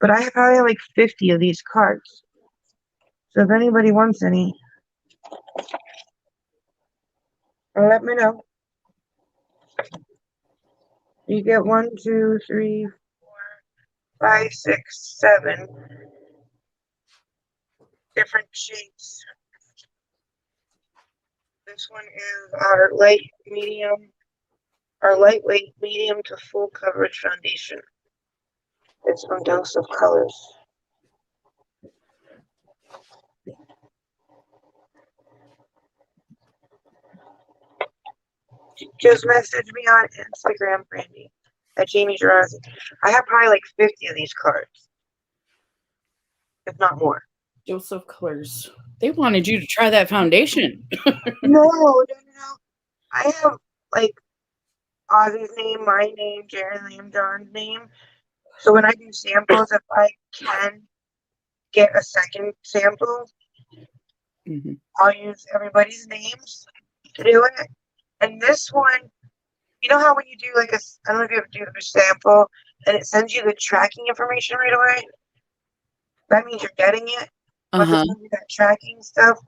B: but I probably have like 50 of these cards. So if anybody wants any, let me know. You get 1, 2, 3, 5, 6, 7 different shades. This one is our lightweight medium to full coverage foundation. It's from Dose of Colors. Just message me on Instagram, Brandy, at Jamie Jurassic. I have probably like 50 of these cards, if not more.
A: Joseph Colors. They wanted you to try that foundation.
B: No. I have like Ozzy's name, my name, Jaren's name, John's name. So when I do samples, if I can get a second sample, I'll use everybody's names to do it. And this one, you know how when you do like I don't know if you ever do a sample and it sends you the tracking information right away? That means you're getting it. Once it sends you that tracking stuff,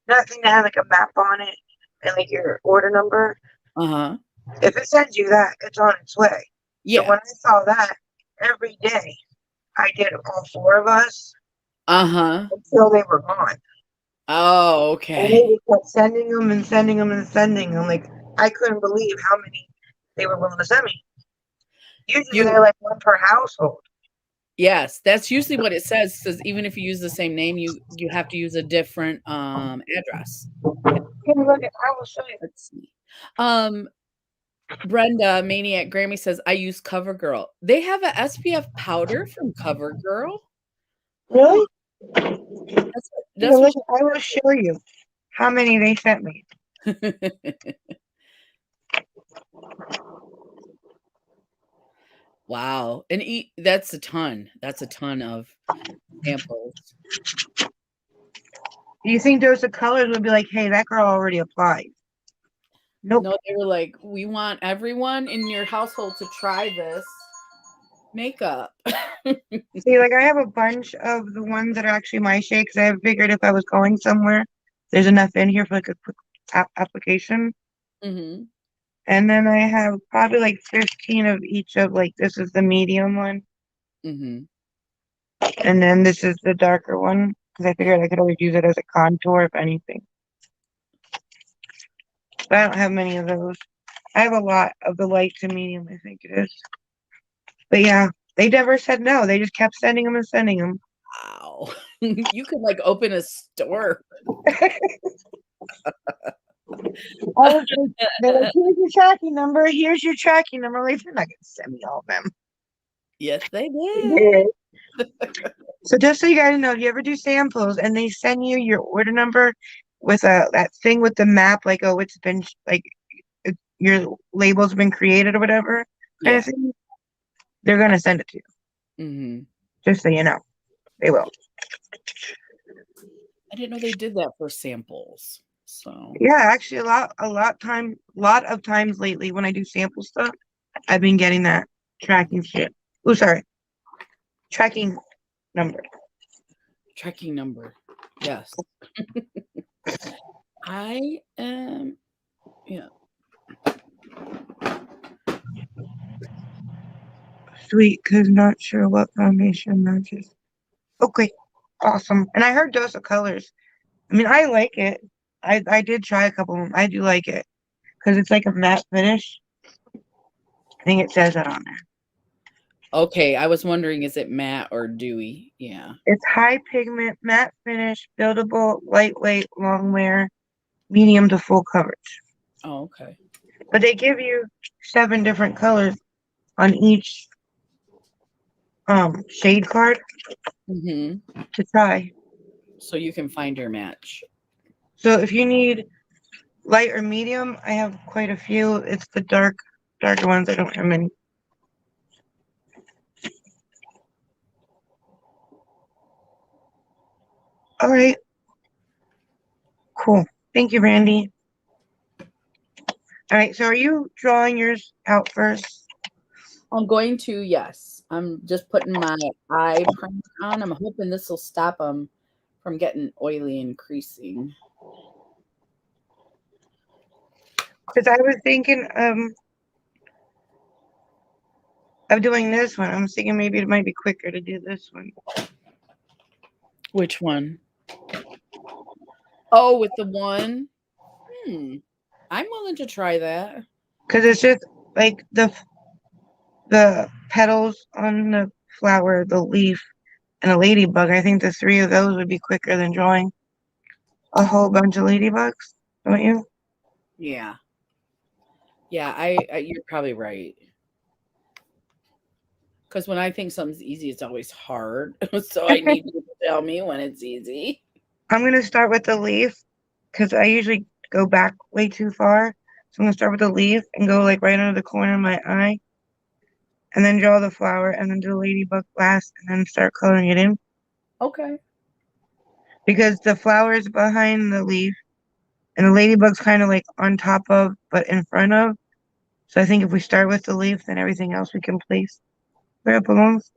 B: nothing to have like a map on it and like your order number. If it sends you that, it's on its way.
A: Yeah.
B: So when I saw that, every day I did all 4 of us. Until they were gone.
A: Oh, okay.
B: And they just kept sending them and sending them and sending them. Like, I couldn't believe how many they were willing to send me. Usually they're like 1 per household.
A: Yes, that's usually what it says. Says even if you use the same name, you have to use a different address.
B: Can you look at? I will show you.
A: Let's see. Brenda Maniac Grammy says I use CoverGirl. They have a SPF powder from CoverGirl.
B: Really?
A: That's what
B: I will show you how many they sent me.
A: Wow. And that's a ton. That's a ton of samples.
B: Do you think Dose of Colors would be like, hey, that girl already applied? Nope.
A: No, they were like, we want everyone in your household to try this makeup.
B: See, like I have a bunch of the ones that are actually my shade because I figured if I was going somewhere, there's enough in here for like a quick application. And then I have probably like 15 of each of like this is the medium one. And then this is the darker one because I figured I could always use it as a contour if anything. But I don't have many of those. I have a lot of the light to medium, I think it is. But yeah, they never said no. They just kept sending them and sending them.
A: Wow. You could like open a store.
B: They're like, here's your tracking number. Here's your tracking number. Like, they're not going to send me all of them.
A: Yes, they did.
B: So just so you guys know, if you ever do samples and they send you your order number with that thing with the map, like, oh, it's been like your label's been created or whatever kind of thing, they're going to send it to you. Just so you know, they will.
A: I didn't know they did that for samples. So
B: yeah, actually, a lot of times lately when I do sample stuff, I've been getting that tracking shit. Oh, sorry, tracking number.
A: Tracking number, yes. I am, yeah.
B: Sweet, cause not sure what foundation matches. Okay, awesome. And I heard Dose of Colors. I mean, I like it. I did try a couple of them. I do like it because it's like a matte finish. I think it says that on there.
A: Okay, I was wondering, is it matte or dewy? Yeah.
B: It's high pigment, matte finish, buildable, lightweight, long wear, medium to full coverage.
A: Oh, okay.
B: But they give you 7 different colors on each shade card
A: Mhm.
B: to try.
A: So you can find your match.
B: So if you need light or medium, I have quite a few. It's the darker ones. I don't have many. All right, cool. Thank you, Randy. All right, so are you drawing yours out first?
A: I'm going to, yes. I'm just putting my eye primer on. I'm hoping this will stop them from getting oily and creasing.
B: Because I was thinking of doing this one. I'm thinking maybe it might be quicker to do this one.
A: Which one? Oh, with the one? Hmm. I'm willing to try that.
B: Because it's just like the petals on the flower, the leaf, and a ladybug. I think the 3 of those would be quicker than drawing a whole bunch of ladybugs, don't you?
A: Yeah. Yeah, you're probably right. Because when I think something's easy, it's always hard. So I need you to tell me when it's easy.
B: I'm going to start with the leaf because I usually go back way too far. So I'm going to start with the leaf and go like right under the corner of my eye and then draw the flower and then do the ladybug last and then start coloring it in
A: Okay.
B: because the flower is behind the leaf and the ladybug's kind of like on top of but in front of. So I think if we start with the leaf, then everything else we can place where it belongs.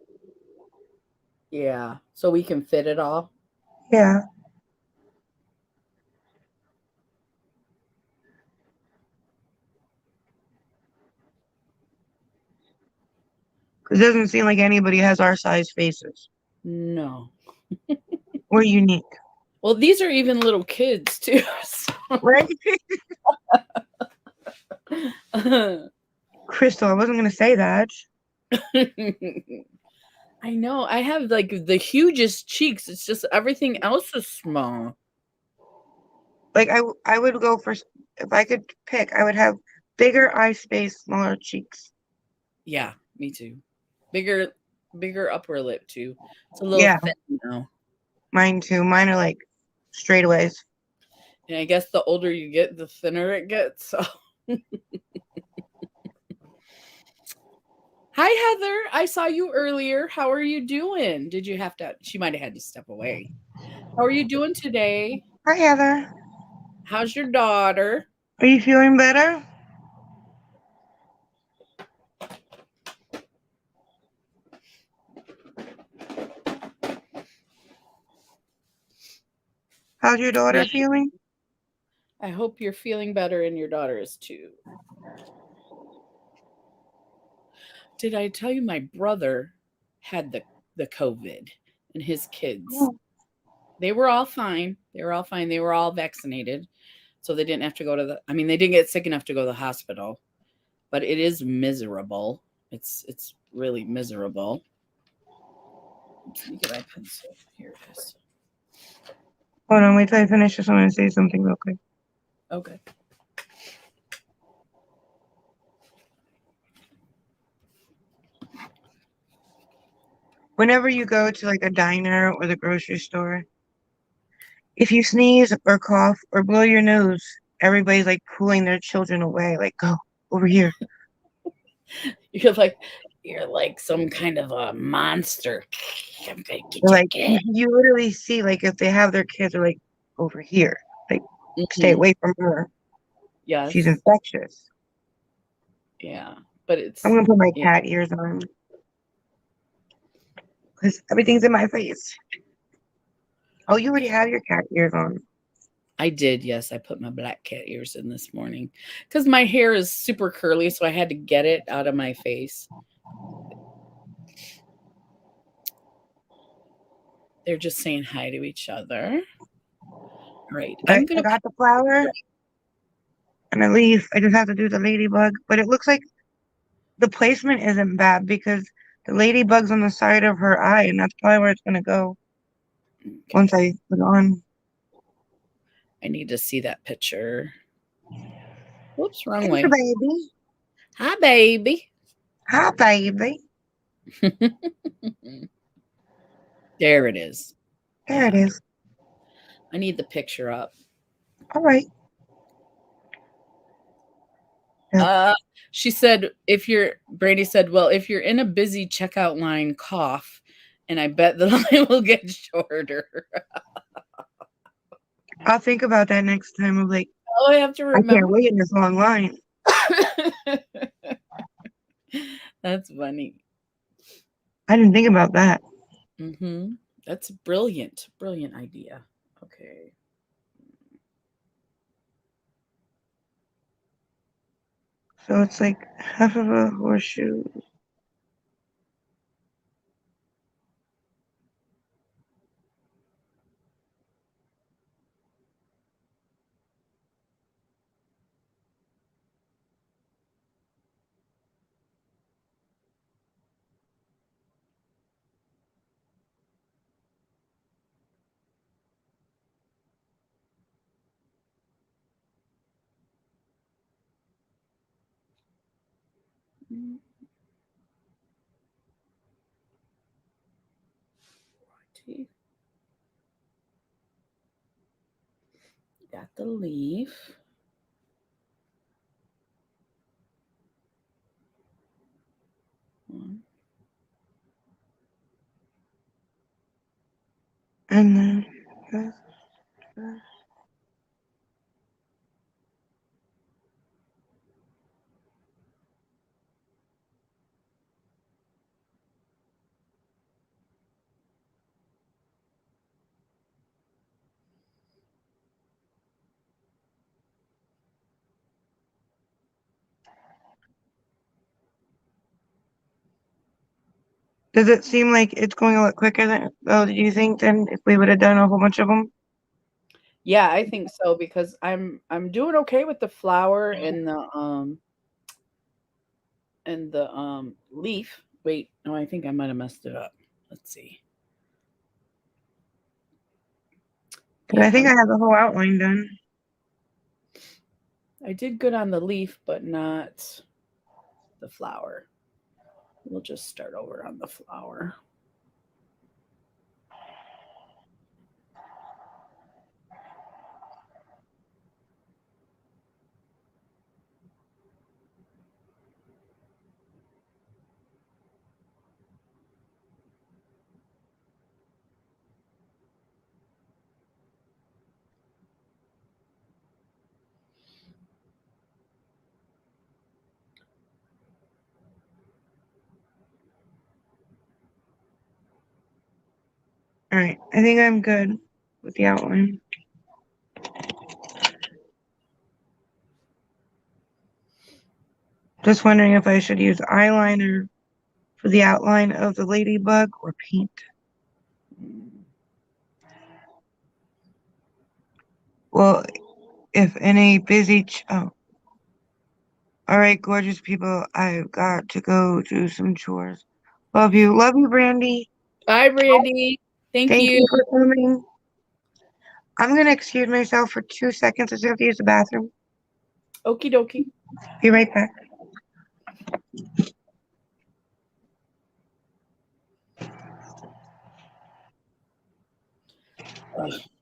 A: Yeah. So we can fit it all.
B: Yeah. Because it doesn't seem like anybody has our size faces.
A: No.
B: We're unique.
A: Well, these are even little kids too.
B: Right?
A: So.
B: Crystal, I wasn't going to say that.
A: I know. I have like the hugest cheeks. It's just everything else is small.
B: Like I would go for if I could pick, I would have bigger eye space, smaller cheeks.
A: Yeah, me too. Bigger, bigger upper lip too. It's a little
B: Yeah,
A: thin now.
B: mine too. Mine are like straightaways.
A: And I guess the older you get, the thinner it gets. So. Hi, Heather. I saw you earlier. How are you doing? Did you have to? She might have had to step away. How are you doing today?
B: Hi, Heather.
A: How's your daughter?
B: Are you feeling better? How's your daughter
A: Yes.
B: feeling?
A: I hope you're feeling better and your daughter is too. Did I tell you my brother had the COVID and his kids?
B: Oh,
A: They were all fine. They were all fine. They were all vaccinated. So they didn't have to go to the they didn't get sick enough to go to the hospital, but it is miserable. It's really miserable. Let me get my pencil. Here it is.
B: hold on, wait till I finish this. I want to say something real quick.
A: Okay.
B: Whenever you go to like a diner or the grocery store, if you sneeze or cough or blow your nose, everybody's like pulling their children away. Like, go over here.
A: You're like some kind of a monster. I'm gonna get
B: They're
A: your
B: like
A: kid.
B: you literally see like if they have their kids, they're like over here. Like, stay
A: Hmm.
B: away from her. She's
A: Yes.
B: infectious.
A: Yeah. But
B: I'm
A: it's
B: gonna put my
A: yeah.
B: cat ears on because everything's in my face. Oh, you already have your cat ears on.
A: I did, yes. I put my black cat ears in this morning because my hair is super curly, so I had to get it out of my face. They're just saying hi to each other. All right.
B: I
A: I'm gonna
B: got the flower and a leaf. I just have to do the ladybug, but it looks like the placement isn't bad because The ladybug's on the side of her eye, and that's probably where it's gonna go once
A: Okay.
B: I put it on.
A: I need to see that picture. Whoops, wrong
B: Hey,
A: way.
B: baby.
A: Hi, baby.
B: Hi, baby.
A: There it is.
B: There it
A: Yeah.
B: is.
A: I need the picture up.
B: All right. Yeah.
A: She said, if you're, Brady said, well, if you're in a busy checkout line, cough, and I bet the line will get shorter.
B: I'll think about that next time. I'm like,
A: Oh, I have to
B: I can't
A: remember.
B: wait in this long line.
A: That's funny.
B: I didn't think about that.
A: That's brilliant. Brilliant idea. Okay.
B: So it's like half of a horseshoe.
A: Got the leaf. One.
B: And then does it seem like it's going a lot quicker than, oh, do you think, than if we would have done a whole bunch of them?
A: Yeah, I think so because I'm doing okay with the flower and the leaf. Wait, no, I think I might have messed it up. Let's see.
B: But I
A: Yeah,
B: think I have the whole outline done.
A: I did good on the leaf, but not the flower. We'll just start over on the flower.
B: All right. I think I'm good with the outline. Just wondering if I should use eyeliner for the outline of the ladybug or paint. Well, if any busy, oh, all right, gorgeous people, I've got to go do some chores. Love you. Love you, Brandy.
A: Bye, Brandy. Thank
B: Thank
A: you.
B: you for coming. I'm going to excuse myself for 2 seconds. I just have to use the bathroom.
A: Okie dokie.
B: Be right back.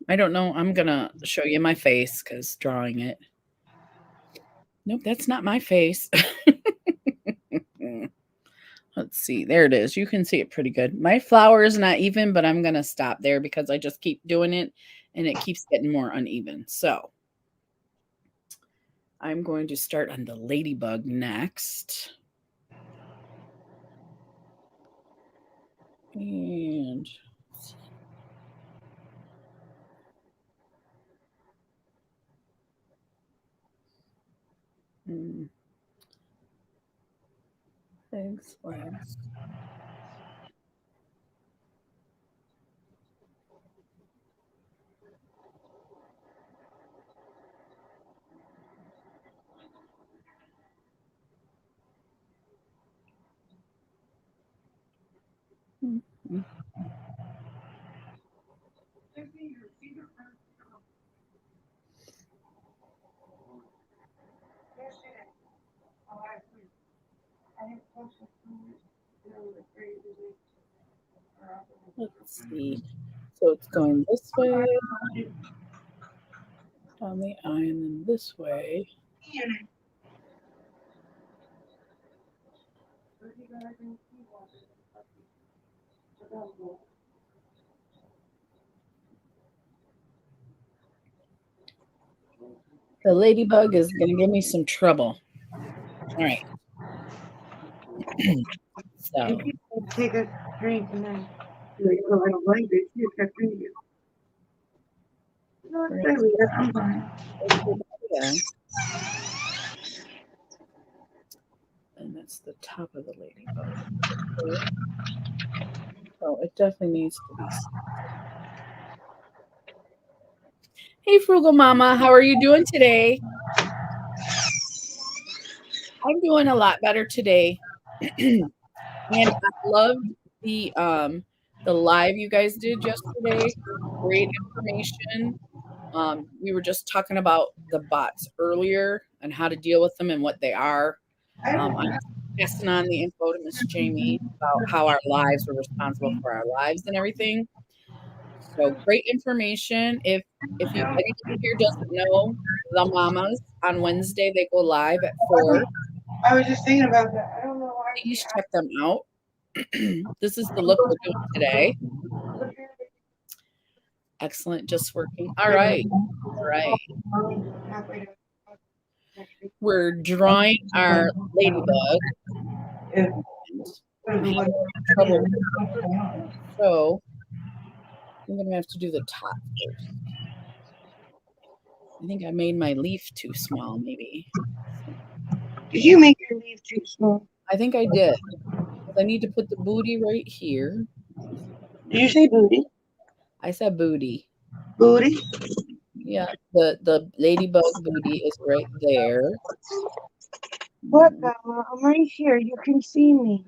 A: I don't know. I'm gonna show you my face because drawing it. Nope, that's not my face. Let's see. There it is. You can see it pretty good. My flower is not even, but I'm going to stop there because I just keep doing it and it keeps getting more uneven. So I'm going to start on the ladybug next. And legs, legs. Mm. Let's see. So it's going this way, down the eye, and then this way. The ladybug is going to give me some trouble. All right. So
B: Take a drink and then go I don't like this. You kept drinking. No,
A: we're
B: it's
A: going
B: really that's fine.
A: to yeah. And that's the top of the ladybug. Okay. Oh, it definitely needs to be. Hey, Frugal Mama, how are you doing today? I'm doing a lot better today. And I loved the live you guys did yesterday. Great information. We were just talking about the bots earlier and how to deal with them and what they are. I was passing on the info to Miss Jamie about how our lives were responsible for our lives and everything. So great information. If you anybody here doesn't know the mamas on Wednesday, they go live at 4.
B: I was just thinking about that. I don't know why she
A: Please check them out. This is the look we're doing today. Excellent, just working. All right. All right.
B: halfway to
A: We're drawing our ladybug
B: if
A: and
B: the
A: I'm having
B: one
A: trouble with it. So I'm gonna have to do the top first. I think I made my leaf too small, maybe.
B: did you make your leaf too small?
A: I think I did. I need to put the booty right here.
B: Did you say booty?
A: I said booty.
B: Booty?
A: Yeah, the ladybug booty is right there.
B: What, Bella? I'm right here. You can see me.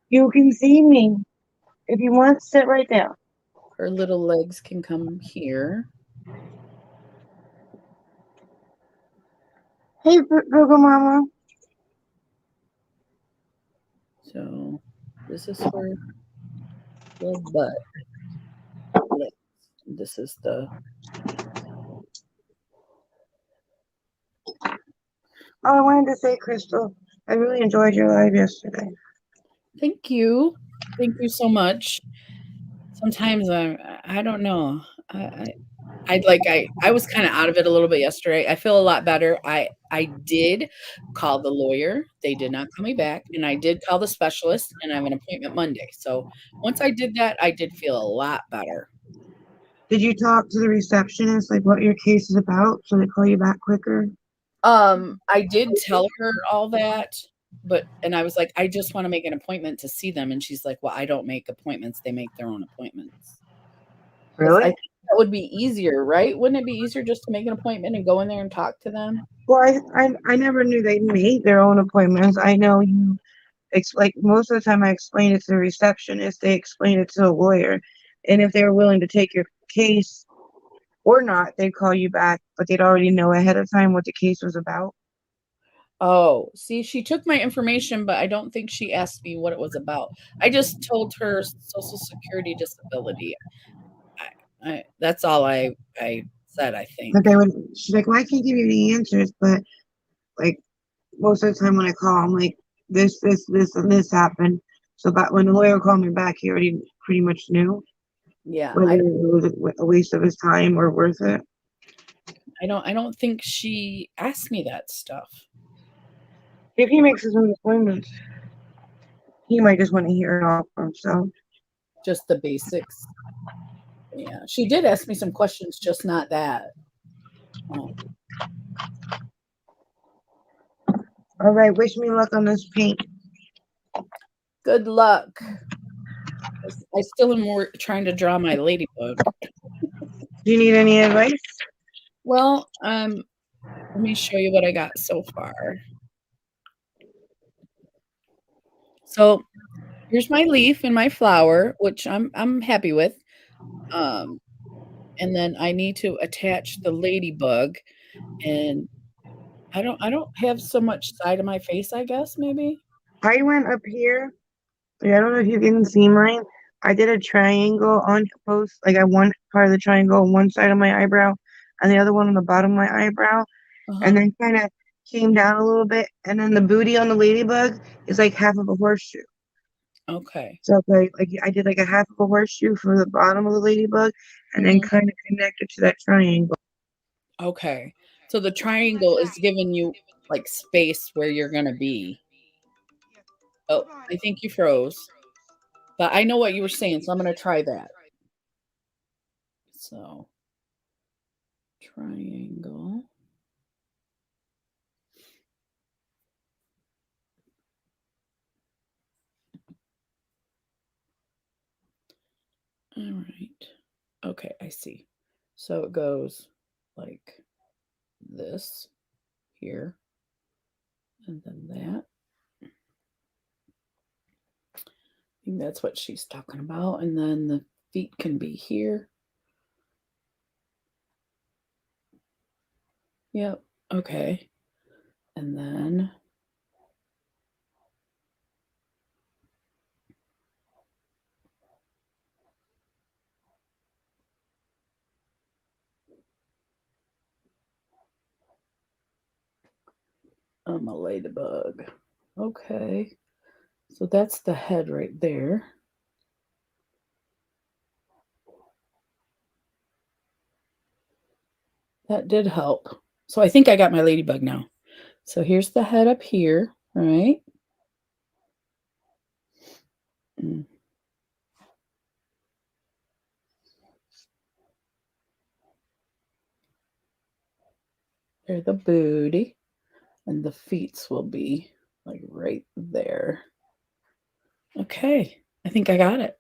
B: You can see me. If you want, sit right there.
A: Her little legs can come here.
B: Hey, Google Mama.
A: So this is for the butt. This is the
B: Oh, I wanted to say, Crystal, I really enjoyed your live yesterday.
A: thank you. Thank you so much. Sometimes I don't know. I was kind of out of it a little bit yesterday. I feel a lot better. I did call the lawyer. They did not call me back, and I did call the specialist, and I have an appointment Monday. So once I did that, I did feel a lot better.
B: Did you talk to the receptionist, like what your case is about, so they call you back quicker?
A: I did tell her all that, and I was like, I just want to make an appointment to see them, and she's like, well, I don't make appointments. They make their own appointments. Because I
B: Really?
A: think that would be easier, right? Wouldn't it be easier just to make an appointment and go in there and talk to them?
B: Well, I never knew they made their own appointments. I know you, like most of the time I explain it to the receptionist, they explain it to the lawyer. And if they were willing to take your case or not, they'd call you back, but they'd already know ahead of time what the case was about.
A: Oh, see, she took my information, but I don't think she asked me what it was about. I just told her Social Security disability. That's all I said, I think.
B: But they would, she's like, well, I can't give you any answers, but like most of the time when I call, I'm like, this, and this happened. So, but when the lawyer called me back, he already pretty much knew
A: Yeah,
B: whether it was a waste of his time or worth it.
A: I don't think she asked me that stuff.
B: If he makes his own appointments, he might just want to hear it all for himself.
A: Just the basics. Yeah, she did ask me some questions, just not that. Oh.
B: All right, wish me luck on this paint.
A: Good luck. I still am trying to draw my ladybug.
B: Do you need any advice?
A: Well, let me show you what I got so far. So Here's my leaf and my flower, which I'm happy with. Um, and then I need to attach the ladybug, and I don't have so much side of my face, I guess, maybe?
B: I went up here. Like, I don't know if you can see mine. I did a triangle on post, like I one part of the triangle on one side of my eyebrow and the other one on the bottom of my eyebrow, and
A: Uh-huh.
B: then kind of came down a little bit. And then the booty on the ladybug is like half of a horseshoe.
A: Okay.
B: So like I did like a half of a horseshoe for the bottom of the ladybug, and then
A: Mhm.
B: kind of connected to that triangle.
A: Okay. So the triangle is giving you, like, space where you're gonna be.
B: Yeah.
A: Oh,
B: Hold on.
A: I think you froze, but I know what you were saying, so I'm gonna try that. So, triangle. Alright. Okay, I see. So it goes like this here, and then that. I think that's what she's talking about, and then the feet can be here. Yep, okay. And then I'm a ladybug. Okay. So that's the head right there. That did help. So I think I got my ladybug now. So here's the head up here, right? Mm, There's the booty, and the feet will be like right there. Okay, I think I got it.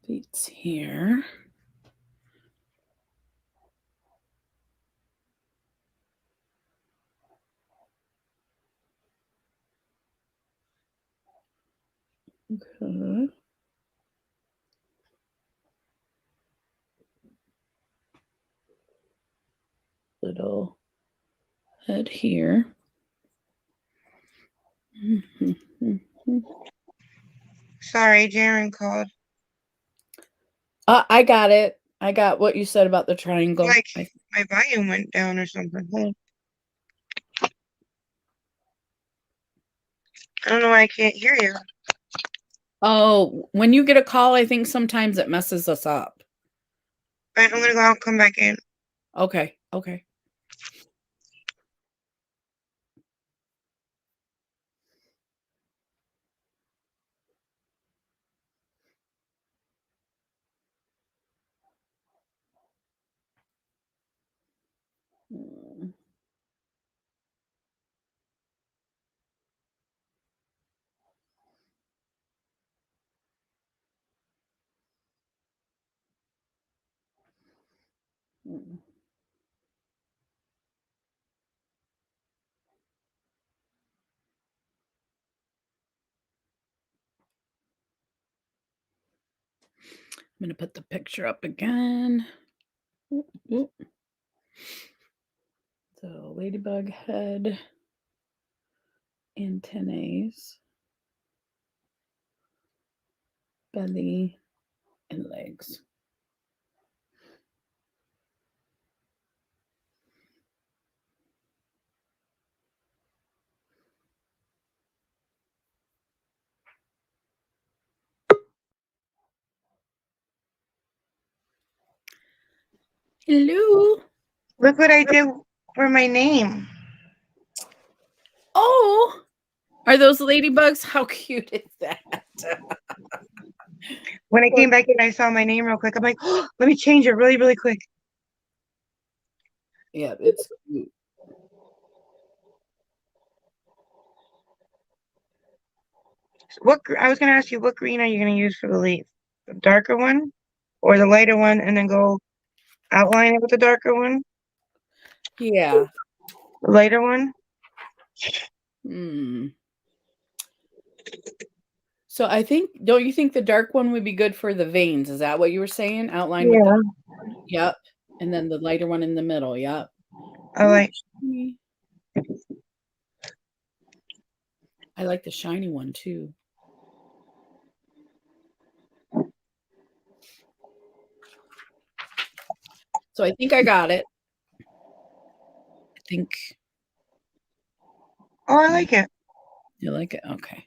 A: Feet's here. Okay. Little head here.
B: Sorry, Jaren called.
A: I got it. I got what you said about the triangle.
B: Like my volume went down or something. I don't know why I can't hear you.
A: Oh, when you get a call, I think sometimes it messes us up.
B: Right, I'm gonna go out and come back in.
A: Okay, okay. Mm, mm. I'm gonna put the picture up again. Oop, oop. So ladybug head, antennae, belly, and legs. Hello.
B: Look what I did for my name.
A: Oh, are those ladybugs? How cute is that?
B: When I came back in, I saw my name real quick. I'm like, oh, let me change it really, really quick.
A: Yeah, it's cute.
B: I was gonna ask you, what green are you gonna use for the leaf? The darker one or the lighter one, and then go. outline it with the darker one,
A: Yeah.
B: the lighter one.
A: Hmm. So I think, don't you think the dark one would be good for the veins? Is that what you were saying? Outline with the
B: Yeah,
A: one? Yep. And then the lighter one in the middle. Yep.
B: I
A: Ooh,
B: like.
A: shiny. I like the shiny one too. So I think I got it. I think
B: Oh, I like it.
A: you like it. Okay.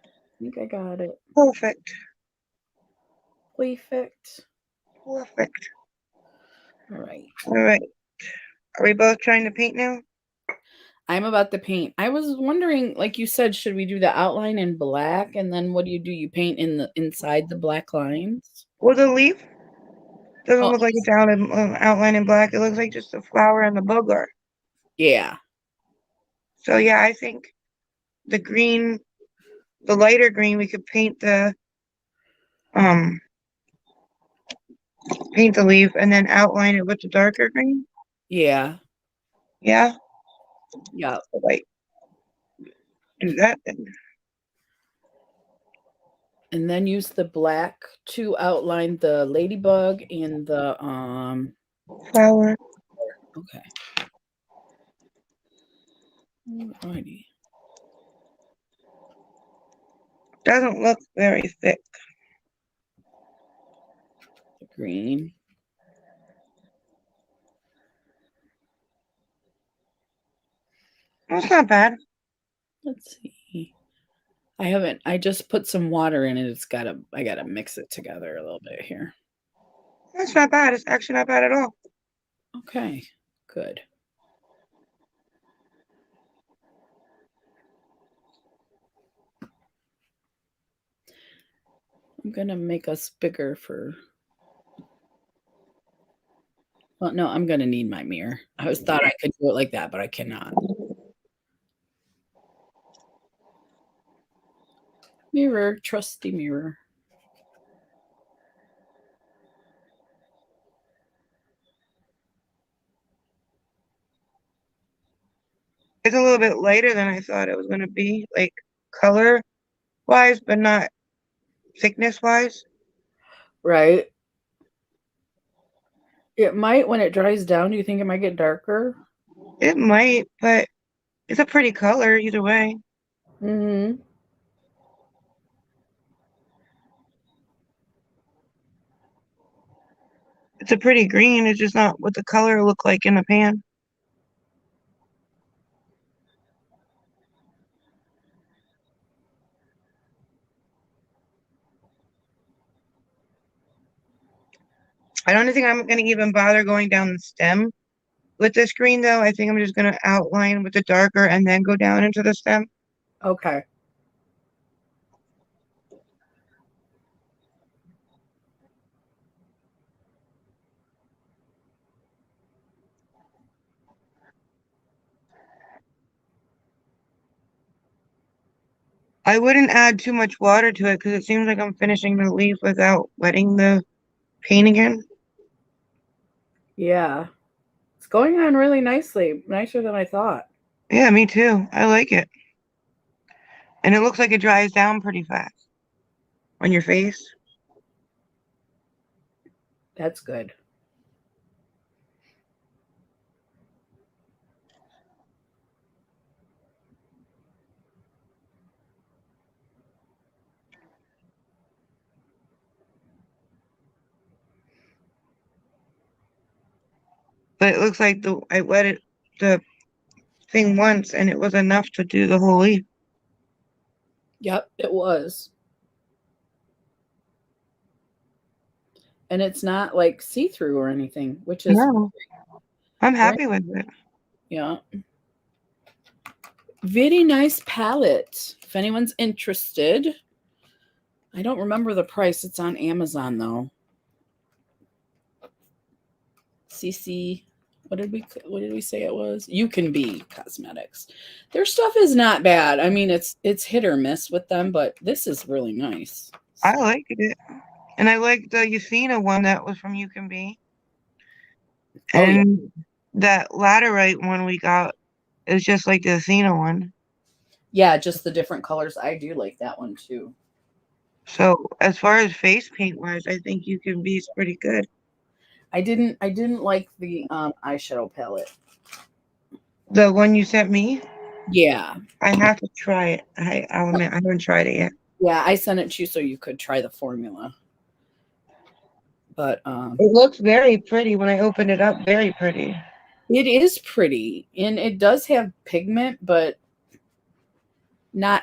A: I think I got it.
B: Perfect.
A: Perfect.
B: Perfect.
A: All right.
B: All right. Are we both trying to paint now?
A: I'm about to paint. I was wondering, like you said, should we do the outline in black? And then what do? You paint in the inside the black lines?
B: Well, the leaf doesn't
A: Oh,
B: look like it's out in, outline in black. It looks like just the flower and the booger.
A: yeah.
B: So yeah, I think the green, the lighter green, we could um paint the leaf and then outline it with the darker green.
A: Yeah.
B: Yeah,
A: Yeah.
B: so, like do that then.
A: And then use the black to outline the ladybug and the
B: Flower
A: okay. Alrighty.
B: doesn't look very thick.
A: The green.
B: Well, it's not bad.
A: Let's see. I just put some water in it. I gotta mix it together a little bit here.
B: That's not bad. It's actually not bad at all.
A: Okay, good. I'm gonna make us bigger for well, no, I'm gonna need my mirror. I was thought I could do it like that, but I cannot. Mirror, trusty mirror.
B: It's a little bit lighter than I thought it was going to be, like color wise, but not thickness wise.
A: Right. It might when it dries down. Do you think it might get darker?
B: It might, but it's a pretty color either way.
A: Mm-hmm.
B: It's a pretty green. It's just not what the color look like in the pan. I don't think I'm going to even bother going down the stem with this green though. I think I'm just going to outline with the darker and then go down into the stem.
A: Okay.
B: I wouldn't add too much water to it because it seems like I'm finishing the leaf without wetting the paint again.
A: Yeah. It's going on really nicely. Nicer than I thought.
B: Yeah, me too. I like it. And it looks like it dries down pretty fast on your face.
A: That's good.
B: But it looks like I wet it the thing once and it was enough to do the whole leaf.
A: Yep, it was. And it's not like see-through or anything, which is
B: No, I'm
A: very,
B: happy with it.
A: yeah. Very nice palette. If anyone's interested. I don't remember the price. It's on Amazon though. CC, what did we say it was? You Can Be Cosmetics. Their stuff is not bad. I mean, it's hit or miss with them, but this is really nice.
B: I
A: So,
B: liked it. And I liked the Eucena one that was from You Can Be.
A: Oh, yeah.
B: And that laterite one we got is just like the Athena one.
A: Yeah, just the different colors. I do like that one too.
B: So as far as face paint wise, I think you can be pretty good.
A: I didn't like the eyeshadow palette.
B: The one you sent me,
A: Yeah.
B: I have to try it. I'll admit I haven't tried it yet.
A: Yeah, I sent it to you so you could try the formula. But
B: It looks very pretty when I open it up. Very pretty.
A: it is pretty and it does have pigment, but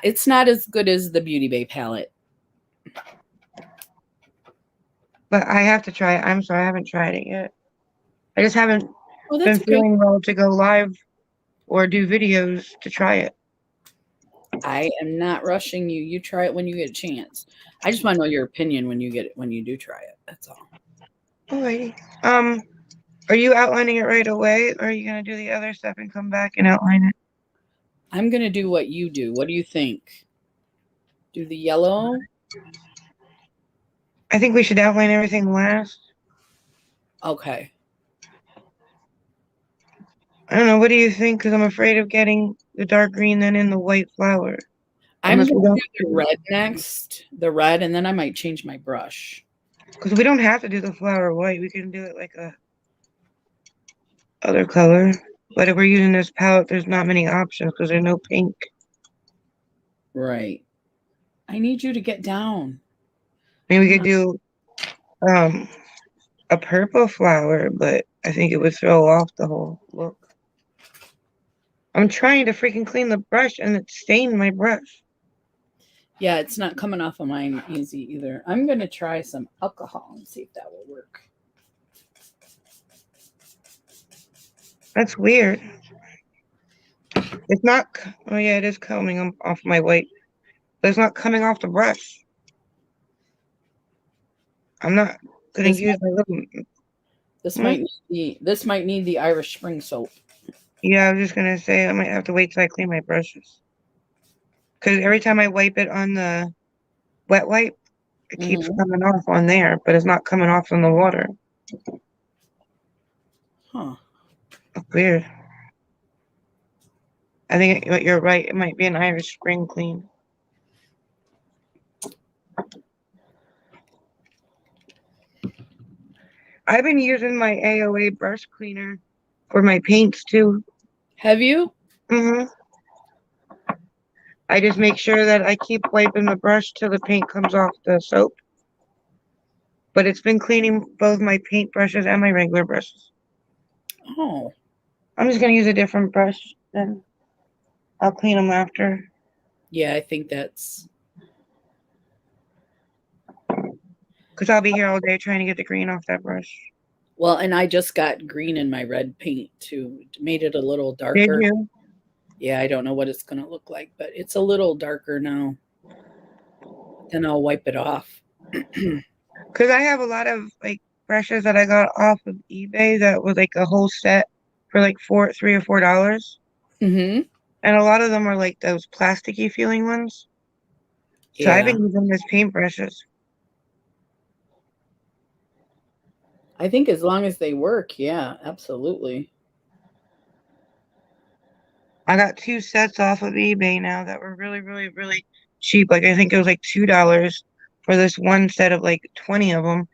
A: it's not as good as the Beauty Bay palette.
B: But I have to try it. I'm sorry, I haven't tried it yet. I just haven't
A: Oh,
B: been
A: that's okay.
B: feeling well to go live or do videos to try it.
A: I am not rushing you. You try it when you get a chance. I just want to know your opinion when you do try it. That's all.
B: Alrighty. Are you outlining it right away, or are you gonna do the other stuff and come back and outline it?
A: I'm gonna do what you do. What do you think? Do the yellow?
B: I think we should outline everything last.
A: Okay.
B: I don't know. What do you think? Because I'm afraid of getting the dark green then in the white flower.
A: I'm
B: Unless we
A: gonna
B: don't,
A: do the red next. The red, and then I might change my brush.
B: because we don't have to do the flower white. We can do it like a other color. But if we're using this palette, there's not many options because there's no pink.
A: Right. I need you to get down.
B: Maybe we
A: Come
B: could
A: on.
B: do um a purple flower, but I think it would throw off the whole look. I'm trying to freaking clean the brush and it's stained my brush.
A: Yeah, it's not coming off of mine easy either. I'm gonna try some alcohol and see if that will work.
B: That's weird. It's not. Oh yeah, it is coming off my white, but it's not coming off the brush. I'm not gonna
A: This
B: use my little.
A: this
B: Hmm?
A: might need the Irish Spring soap.
B: Yeah, I was just gonna say I might have to wait till I clean my brushes. Because every time I wipe it on the wet wipe, it keeps
A: Hmm.
B: coming off on there, but it's not coming off in the water.
A: Huh.
B: Weird. I think you're right. It might be an Irish Spring clean. I've been using my AOA brush cleaner for my paints too.
A: Have you?
B: Hmm I just make sure that I keep wiping the brush till the paint comes off the soap. But it's been cleaning both my paint brushes and my regular brushes.
A: Oh.
B: I'm just gonna use a different brush, then I'll clean them after.
A: Yeah, I think that's
B: Because I'll be here all day trying to get the green off that brush.
A: well, and I just got green in my red paint too. Made it a little
B: Did
A: darker.
B: you?
A: Yeah, I don't know what it's gonna look like, but it's a little darker now. Then I'll wipe it off.
B: Because I have a lot of like brushes that I got off of eBay that was like a whole set for like $3 or $4.
A: Hmm.
B: And a lot of them are like those plasticky feeling ones. So I've
A: Yeah.
B: been using those paintbrushes.
A: I think as long as they work, yeah, absolutely.
B: I got two sets off of eBay now that were really, really, really cheap. Like I think it was like $2 for this one set of like 20 of them.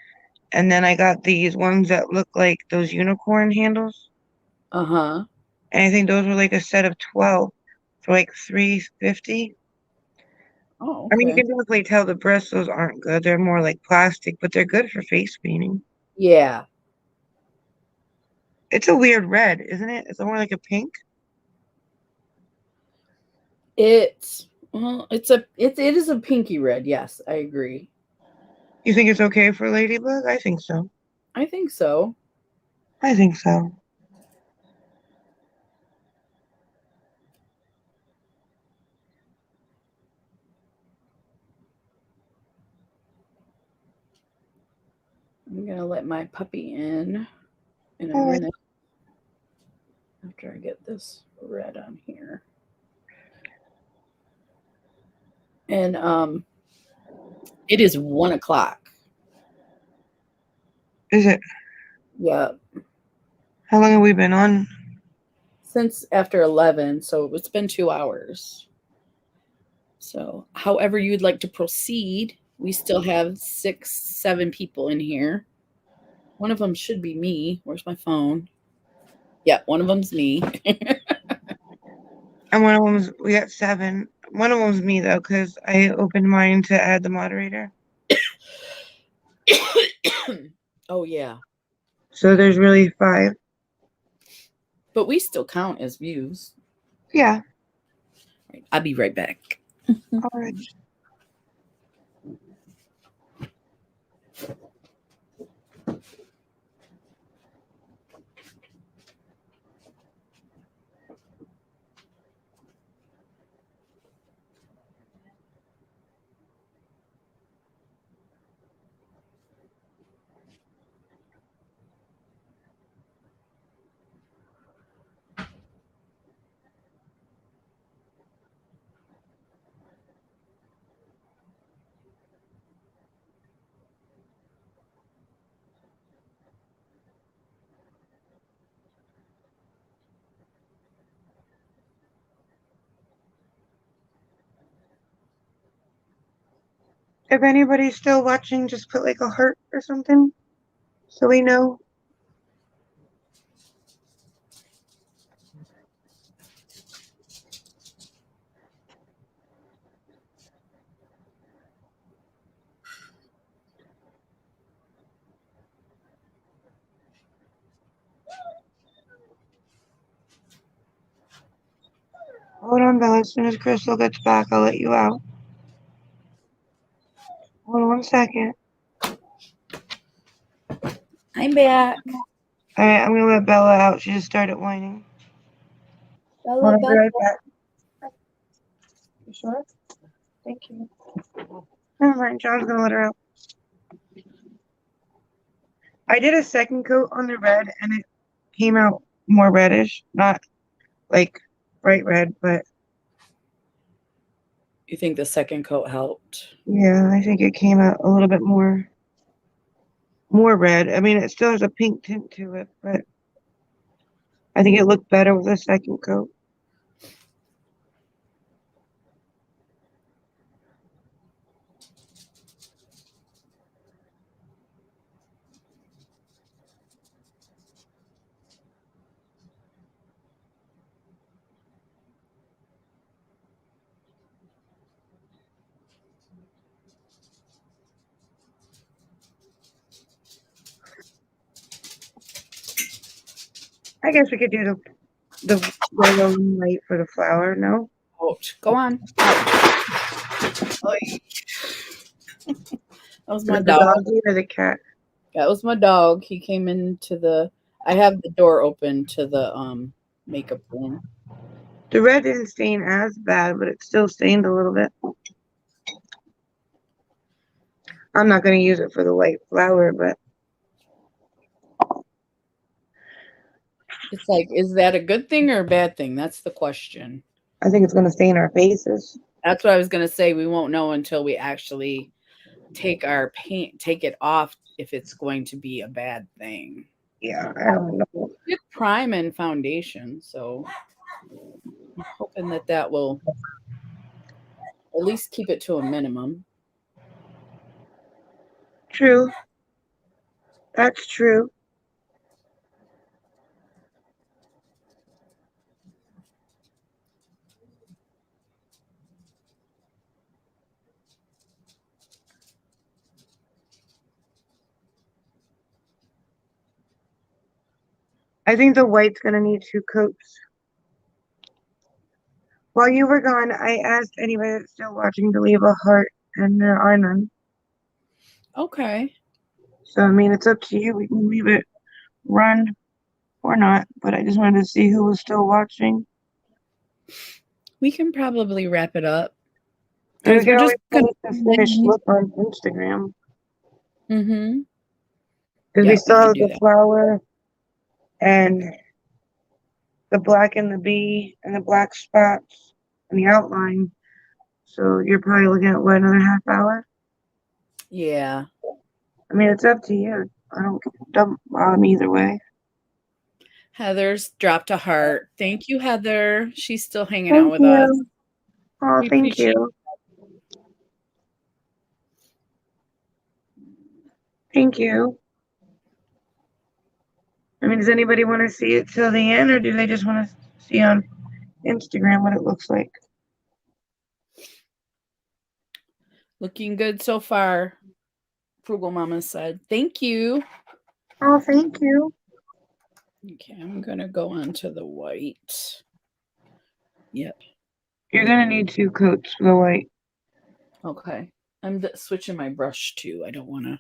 B: And then I got these ones that look like those unicorn handles.
A: Uh-huh.
B: And I think those were like a set of 12 for like 350.
A: Oh,
B: I mean, you
A: okay.
B: can definitely tell the bristles aren't good. They're more like plastic, but they're good for face painting.
A: Yeah.
B: It's a weird red, isn't it? It's more like a pink.
A: It is a pinky red, yes, I agree.
B: You think it's okay for Ladybug? I think so.
A: I think so.
B: I think so.
A: I'm gonna let my puppy in a
B: All right.
A: minute after I get this red on here. And it is 1 o'clock.
B: Is it?
A: Yeah.
B: How long have we been on?
A: Since after 11, so it's been 2 hours. So, however you'd like to proceed, we still have 6, 7 people in here. One of them should be me. Where's my phone? Yeah, one of them's me.
B: And one of them's, we got 7. One of them's me, though, because I opened mine to add the moderator.
A: Oh, yeah.
B: So there's really 5.
A: But we still count as views.
B: Yeah.
A: Right, I'll be right back.
B: All right. If anybody's still watching, just put like a heart or something so we know. Hold on, Bella. As soon as Crystal gets back, I'll let you out. Hold on 1 second.
A: I'm back.
B: All right, I'm gonna let Bella out. She just started whining. Hold
A: Bella,
B: on, be
A: Bella.
B: right back. You sure? Thank you. Never mind. John's gonna let her out. I did a second coat on the red, and it came out more reddish, not like bright red, but
A: You think the second coat helped?
B: yeah, I think it came out a little bit more red. I mean, it still has a pink tint to it, but I think it looked better with a second coat. I guess we could do the yellow and white for the flower. No,
A: Ouch. Go on. Oy. That was my
B: the
A: dog.
B: doggy or the cat.
A: That was my dog. He came into the. I have the door open to the makeup room.
B: The red didn't stain as bad, but it still stained a little bit. I'm not going to use it for the white flower, but
A: It's like, is that a good thing or a bad thing? That's the question.
B: I think it's going to stain our faces.
A: That's what I was gonna say. We won't know until we actually take our paint, take it off, if it's going to be a bad thing.
B: Yeah, I don't know.
A: It's prime and foundation, so I'm hoping that that will at least keep it to a minimum.
B: True. That's true. I think the white's going to need 2 coats. While you were gone, I asked anybody that's still watching to leave a heart, and there are none.
A: Okay.
B: So, I mean, it's up to you. We can leave it run or not, but I just wanted to see who was still watching.
A: We can probably wrap it up.
B: And we
A: Because
B: can
A: we're just
B: always
A: gonna.
B: post the finished look on Instagram.
A: Mm-hmm.
B: Because we
A: Yeah, we
B: still
A: could
B: have
A: do
B: the
A: that.
B: flower and the black and the bee and the black spots and the outline. So you're probably looking at what, another half hour?
A: Yeah.
B: I mean, it's up to you. I don't bother me either way.
A: Heather's dropped a heart. Thank you, Heather. She's still hanging out
B: Thank
A: with us.
B: you. Oh,
A: We
B: thank
A: appreciate
B: you. Thank you. I mean, does anybody want to see it till the end, or do they just want to see on Instagram what it looks like?
A: looking good so far. Frugal Mama said, "Thank you."
B: Oh, thank you.
A: Okay, I'm gonna go on to the white. Yep.
B: You're gonna need 2 coats for the white.
A: Okay. I'm switching my brush too. I don't want to.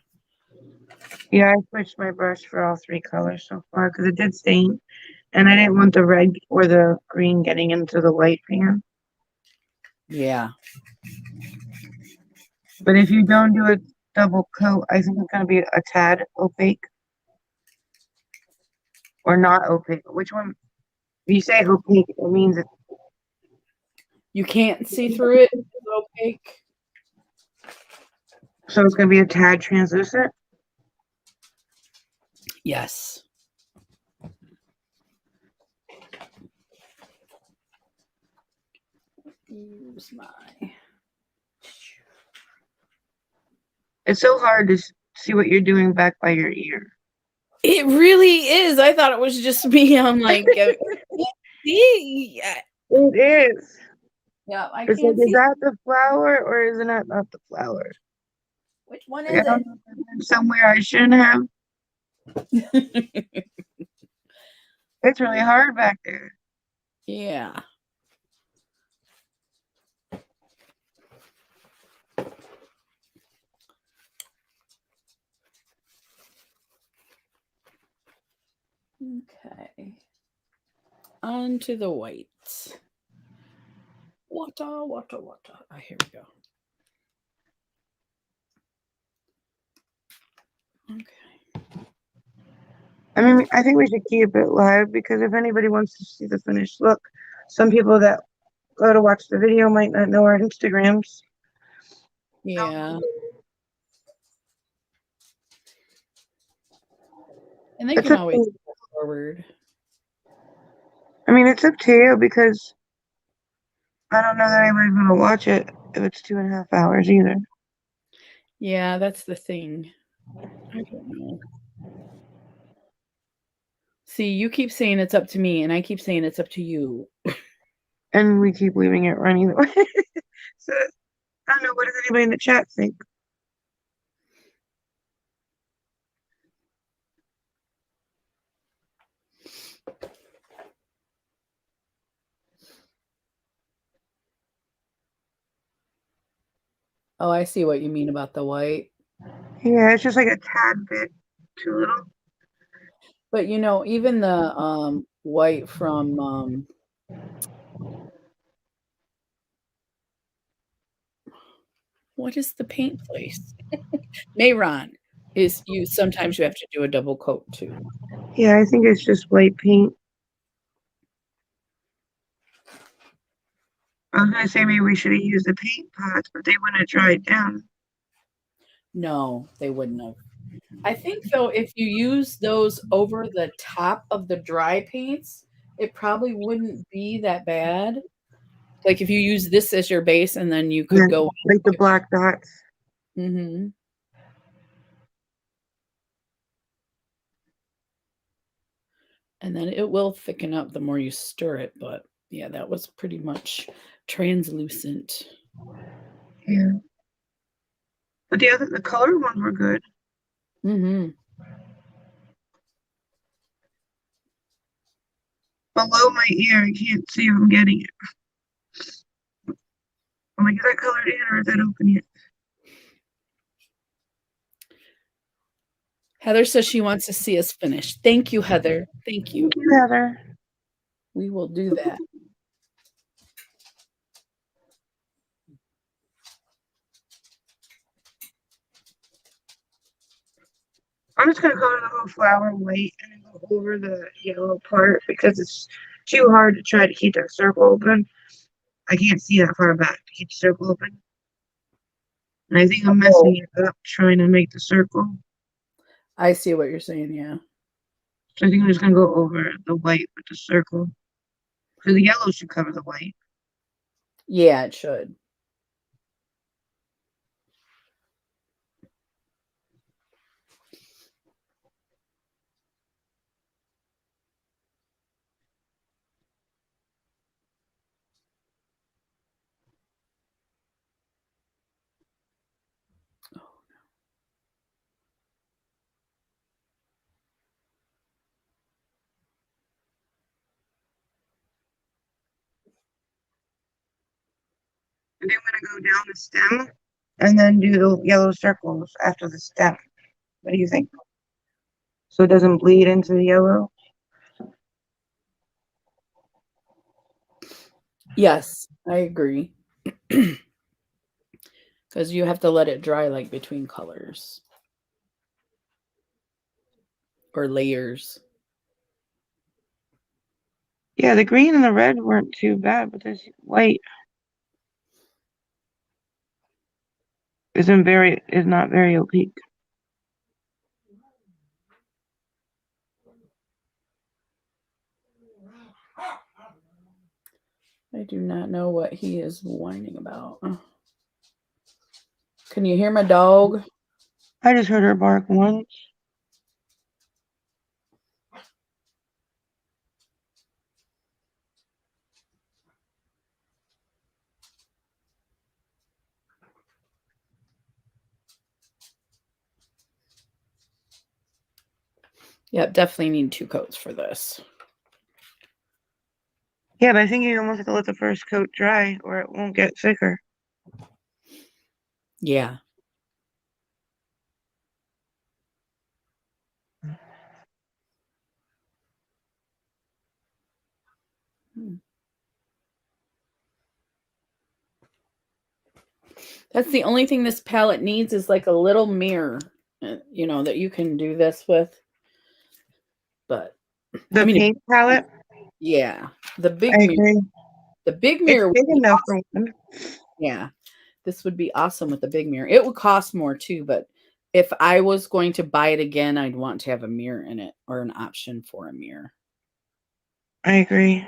B: Yeah, I switched my brush for all 3 colors so far because it did stain, and I didn't want the red or the green getting into the white pan.
A: Yeah.
B: But if you don't do a double coat, I think it's gonna be a tad opaque or not opaque. Which one? When you say opaque, it means it's
A: You can't see through it. It's opaque.
B: so it's gonna be a tad translucent.
A: Yes. Use my.
B: It's so hard to see what you're doing back by your ear.
A: It really is. I thought it was just me. I'm like, see.
B: It is.
A: Yeah, I
B: It's like,
A: can't
B: is
A: see.
B: that the flower or is it not the flower?
A: Which one
B: Like, I
A: is
B: don't know if I've been somewhere I shouldn't have.
A: it?
B: It's really hard back there.
A: Yeah. Okay. On to the whites. Water, water, water. Oh, here we go. Okay.
B: I mean, I think we should keep it live because if anybody wants to see the finished look, some people that go to watch the video might not know our Instagrams.
A: Yeah. And they
B: It's
A: can
B: up
A: always
B: to,
A: go forward.
B: I mean, it's up to you because I don't know that anybody's gonna watch it if it's 2.5 hours either.
A: Yeah, that's the thing. I don't know. See, you keep saying it's up to me, and I keep saying it's up to you.
B: And we keep leaving it running. So I don't know. What does anybody in the chat think?
A: Oh, I see what you mean about the white.
B: Yeah, it's just like a tad bit too little.
A: But you know, even the white from what is the paint place? Mayron is you sometimes you have to do a double coat too.
B: Yeah, I think it's just white paint. I was gonna say maybe we should have used the paint pots, but they wouldn't have dried down.
A: No, they wouldn't have. I think though, if you use those over the top of the dry paints, it probably wouldn't be that bad. Like if you use this as your base and then you
B: Yeah,
A: could go
B: like the black dots.
A: hmm and then it will thicken up the more you stir it, but yeah, that was pretty much translucent.
B: Yeah, but the colored ones were good.
A: hmm
B: Below my ear, I can't see if I'm getting it. I'm like, is that colored in or is that open yet?
A: Heather says she wants to see us finish. Thank you, Heather. Thank you.
B: Thank you, Heather.
A: We will do that.
B: I'm just gonna color the whole flower white and then go over the yellow part because it's too hard to try to keep that circle open. I can't see that far back to keep the circle open. And I think I'm
A: Oh,
B: messing it up trying to make the circle.
A: I see what you're saying. Yeah.
B: So I think I'm just gonna go over the white with the circle. So the yellow should cover the white.
A: Yeah, it should.
B: And then I'm gonna go down the stem and then do the yellow circles after the stem. What do you think? So it doesn't bleed into the yellow?
A: Yes, I agree. Because you have to let it dry like between colors or layers.
B: Yeah, the green and the red weren't too bad, but this white is not very opaque.
A: I do not know what he is whining about. Can you hear my dog?
B: I just heard her bark once.
A: Yep, definitely need 2 coats for this.
B: Yeah, but I think you almost have to let the first coat dry or it won't get thicker.
A: Yeah. That's the only thing this palette needs is like a little mirror, that you can do this with. But
B: The
A: I mean,
B: paint palette,
A: yeah, the
B: I
A: big mirror.
B: agree.
A: The big
B: It's
A: mirror would
B: big
A: be
B: enough
A: awesome.
B: for one.
A: Yeah, this would be awesome with the big mirror. It would cost more too, but if I was going to buy it again, I'd want to have a mirror in it or an option for a mirror.
B: I agree.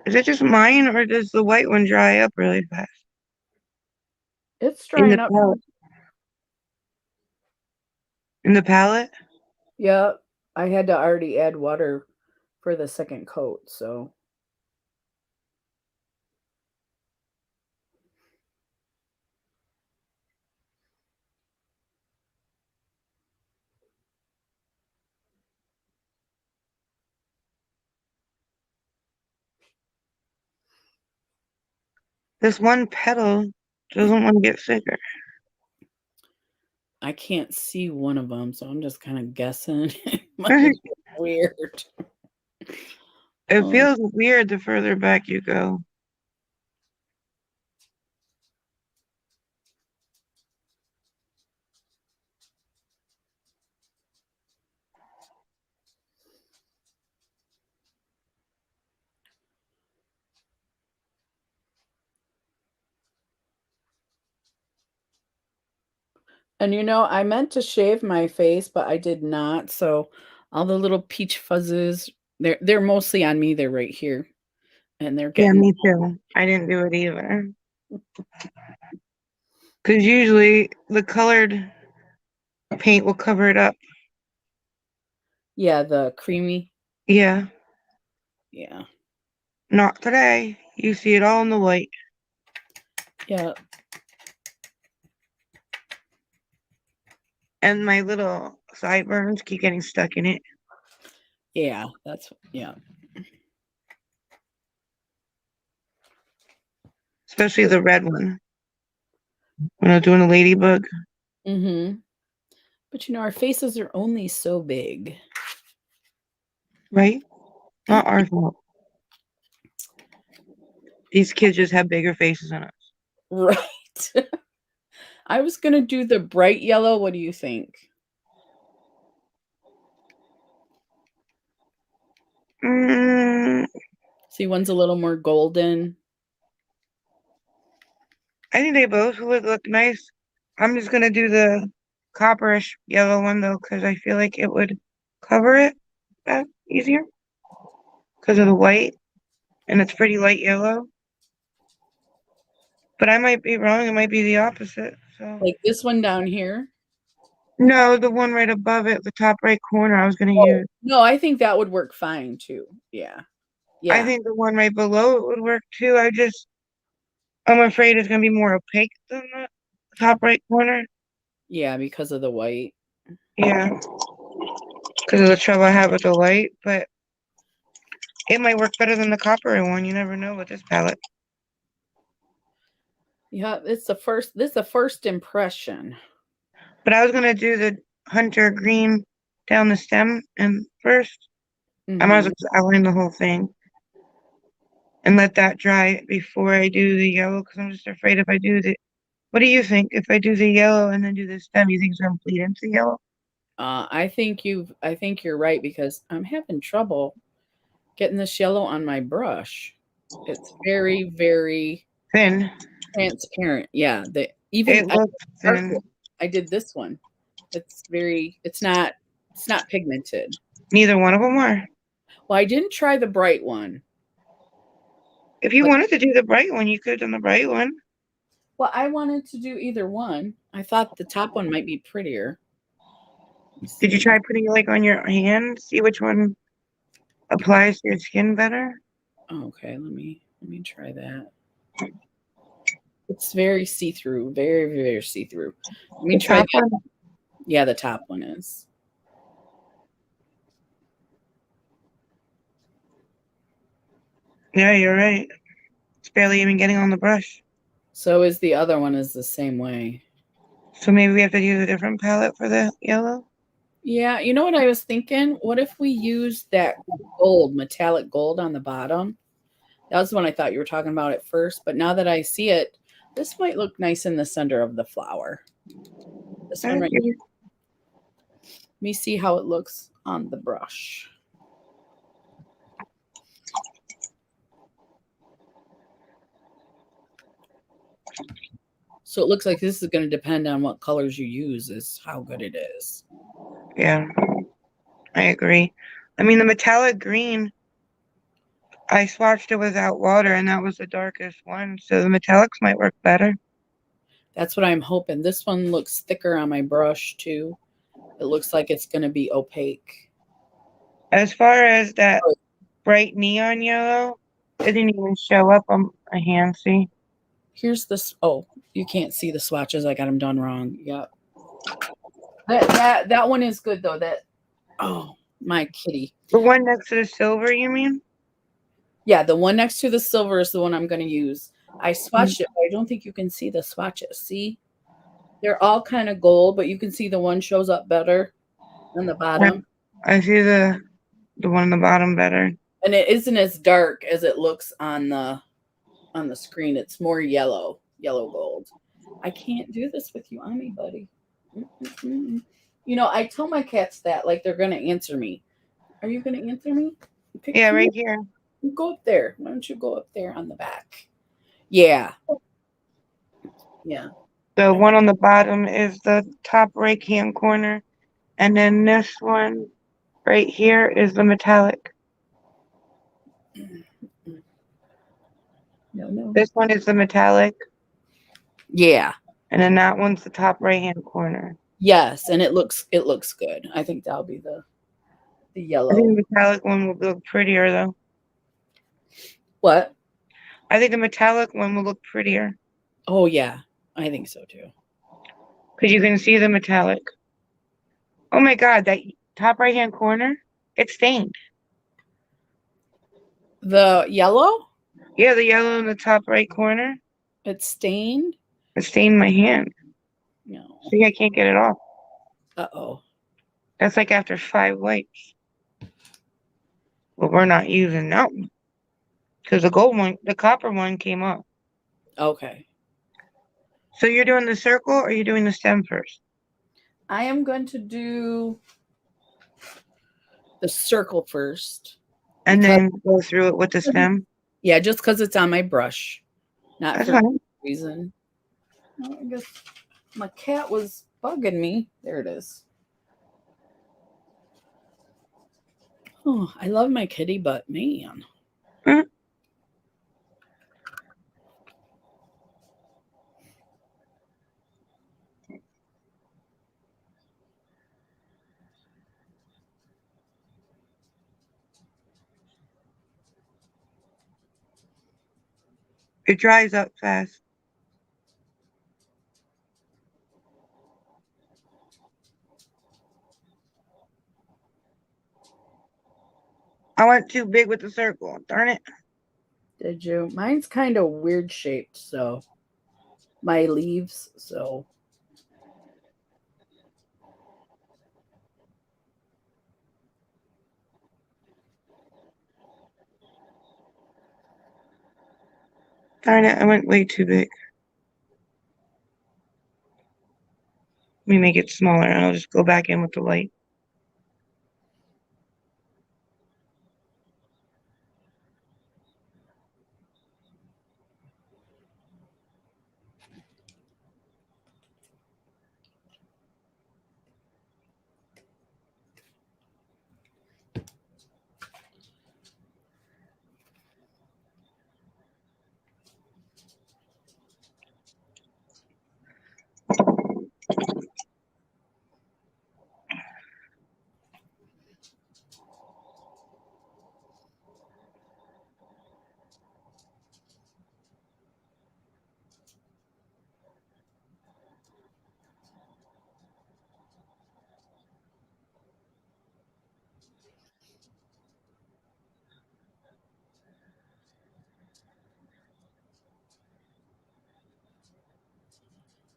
B: Is it just mine or does the white one dry up really fast?
A: It's
B: In the
A: drying up.
B: palette. In the palette?
A: Yeah, I had to already add water for the second coat, so
B: This one petal doesn't want to get thicker.
A: I can't see one of them, so I'm just kind of guessing. It might look weird.
B: It
A: Oh,
B: feels weird the further back you go.
A: and I meant to shave my face, but I did not. So all the little peach fuzzes, they're mostly on me. They're right here, and they're
B: Yeah,
A: getting
B: me too. I didn't do it either. Because usually the colored paint will cover it up.
A: yeah, the creamy.
B: Yeah,
A: Yeah,
B: not today. You see it all in the white.
A: yeah,
B: And my little sideburns keep getting stuck in it.
A: yeah. Yeah.
B: Especially the red one. When I was doing a ladybug.
A: Mm-hmm. But our faces are only so big.
B: Right? Not our fault. These kids just have bigger faces than us.
A: Right. I was gonna do the bright yellow. What do you think?
B: Mm,
A: See, one's a little more golden.
B: I think they both would look nice. I'm just gonna do the copperish yellow one though, because I feel like it would cover it easier because of the white, and it's pretty light yellow. But I might be wrong. It might be the opposite. So
A: Like this one down here.
B: no, the one right above it, the top right corner, I was gonna
A: Oh,
B: use.
A: no, I think that would work fine too. Yeah.
B: I
A: Yeah.
B: think the one right below it would work too. I'm afraid it's gonna be more opaque than the top right corner.
A: Yeah, because of the white.
B: Yeah, because of the trouble I have with the light, but it might work better than the copper one. You never know with this palette.
A: Yeah, it's the first this is the first impression.
B: But I was gonna do the hunter green down the stem and first. I might as well
A: Mhm.
B: just outline the whole thing and let that dry before I do the yellow because I'm just afraid if I do the. What do you think? If I do the yellow and then do the stem, you think it's gonna bleed into yellow?
A: I think you're right because I'm having trouble getting this yellow on my brush. It's very, very
B: Thin.
A: transparent. Yeah, the even
B: It
A: I
B: looks
A: dark
B: thin.
A: one, I did this one. It's not pigmented.
B: Neither one of them are.
A: Well, I didn't try the bright one,
B: If you
A: but
B: wanted to do the bright one, you could have done the bright one.
A: well, I wanted to do either one. I thought the top one might be prettier. Let me
B: Did you
A: see.
B: try putting it like on your hand? See which one applies to your skin better?
A: Okay, let me try that. It's very see-through, very, very see-through. Let me
B: The
A: try
B: top
A: that.
B: one?
A: Yeah, the top one is.
B: Yeah, you're right. It's barely even getting on the brush.
A: So is the other one is the same way.
B: So maybe we have to use a different palette for the yellow.
A: Yeah, you know what I was thinking? What if we use that gold, metallic gold on the bottom? That was the one I thought you were talking about at first, but now that I see it, this might look nice in the center of the flower. This one right here. Let me see how it looks on the brush. So it looks like this is going to depend on what colors you use, is how good it is.
B: Yeah, I agree. I mean, the metallic green, I swatched it without water, and that was the darkest one. So the metallics might work better.
A: That's what I'm hoping. This one looks thicker on my brush too. It looks like it's going to be opaque.
B: As far as that bright neon yellow, it didn't even show up on my hand. See,
A: Here's this. Oh, you can't see the swatches. I got them done wrong. Yep. That one is good though. That oh my kitty.
B: the one next to the silver, you mean?
A: Yeah, the one next to the silver is the one I'm going to use. I
B: Mm,
A: swatched it, but I don't think you can see the swatches. See, they're all kind of gold, but you can see the one shows up better on the
B: yeah,
A: bottom,
B: I see the one on the bottom better.
A: and it isn't as dark as it looks on the screen. It's more yellow gold. I can't do this with you on me, buddy. Mm-mm-mm. You know, I tell my cats that like they're going to answer me. Are you going to answer me?
B: Yeah,
A: Come
B: right
A: here.
B: here.
A: Go up there. Why don't you go up there on the back? Yeah. Yeah.
B: The one on the bottom is the top right hand corner, and then this one right here is the metallic.
A: No, no.
B: This one is the metallic,
A: Yeah.
B: and then that one's the top right hand corner.
A: Yes, and it looks good. I think that'll be the
B: I think
A: yellow.
B: the metallic one will look prettier though.
A: What?
B: I think the metallic one will look prettier
A: Oh yeah. I think so too.
B: because you can see the metallic. Oh my God, that top right hand corner, it's stained.
A: The yellow?
B: Yeah, the yellow in the top right corner,
A: It's stained?
B: it stained my hand.
A: No.
B: See, I can't get it off.
A: Uh-oh.
B: That's like after 5 wipes. But we're not using that one. because the gold one, the copper one came up.
A: Okay.
B: So you're doing the circle or you're doing the stem first?
A: I am going to do the circle first
B: And
A: because
B: then go through it with the stem?
A: yeah, just because it's on my brush, not
B: That's
A: for any
B: fine.
A: reason. Well, I guess my cat was bugging me. There it is. Oh, I love my kitty, but man.
B: Mm. It dries up fast. I went too big with the circle. Darn it.
A: Did you? Mine's kind of weird shaped, so my leaves, so
B: Darn it. I went way too big. Let me make it smaller and I'll just go back in with the light.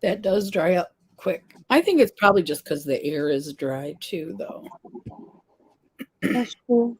A: that does dry up quick. I think it's probably just because the air is dry too, though.
B: That's cool.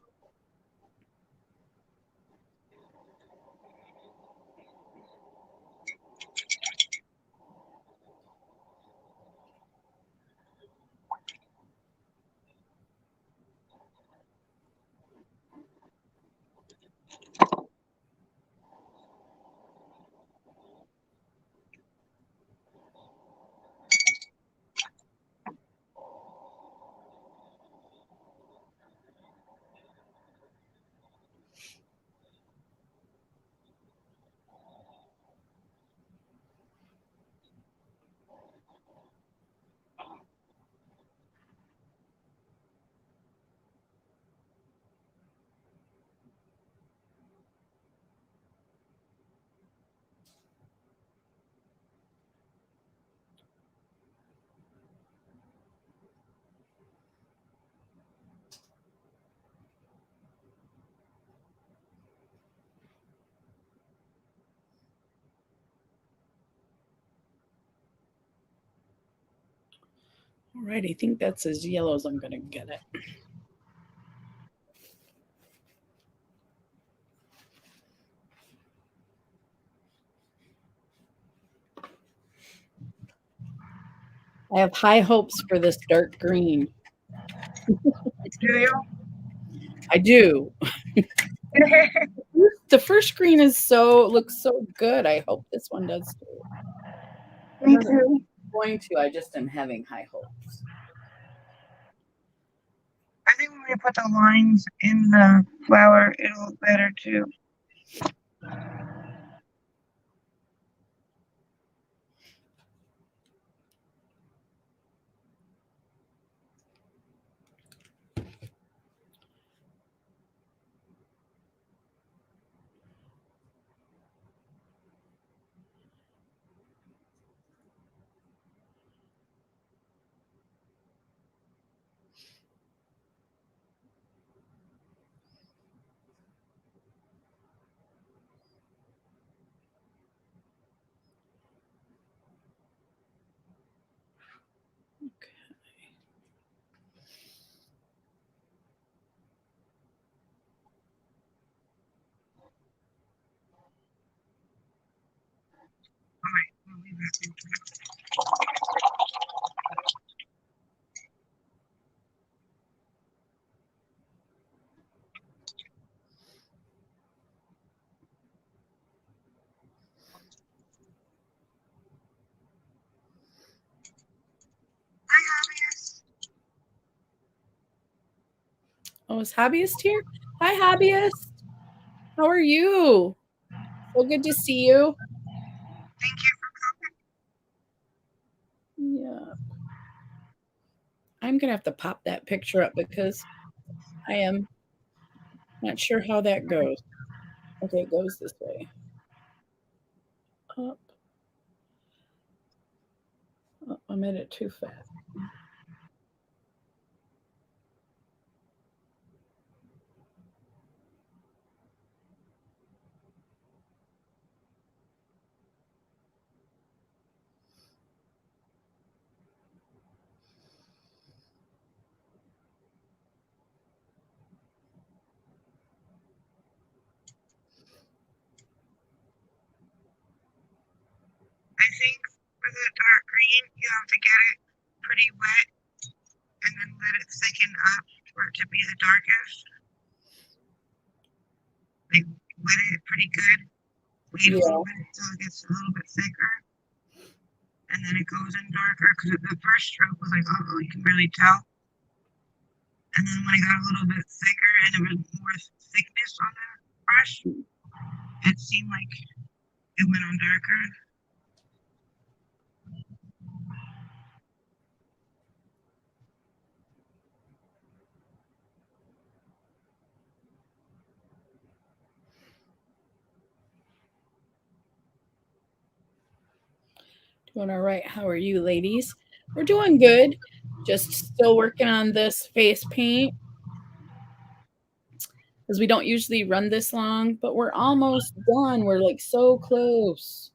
A: All right, I think that's as yellow as I'm going to get it. I have high hopes for this dark green.
B: Do you?
A: I do. The first green is looks so good. I hope this one does too. I
B: Me
A: wasn't
B: too.
A: going to. I just am having high hopes.
B: I think when we put the lines in the flower, it'll look better too.
A: Oh, is Hobbyist here? Hi, Hobbyist. How are you? So good to see you. Yeah. I'm going to have to pop that picture up because I am not sure how that goes. Okay, it goes this way. Up. Oh, I made it too fast.
B: I think with a dark green, you have to get it pretty wet and then let it thicken up for it to be the darkest. Like wet it pretty good, wait a little bit until it gets a little bit thicker, and then it goes in darker because the first stroke was like, oh, you can really tell. And then when it got a little bit thicker and there was more thickness on the brush, it seemed like it went on darker.
A: Doing all right. How are you, ladies? We're doing good. Just still working on this face paint because we don't usually run this long, but we're almost done. We're like so close.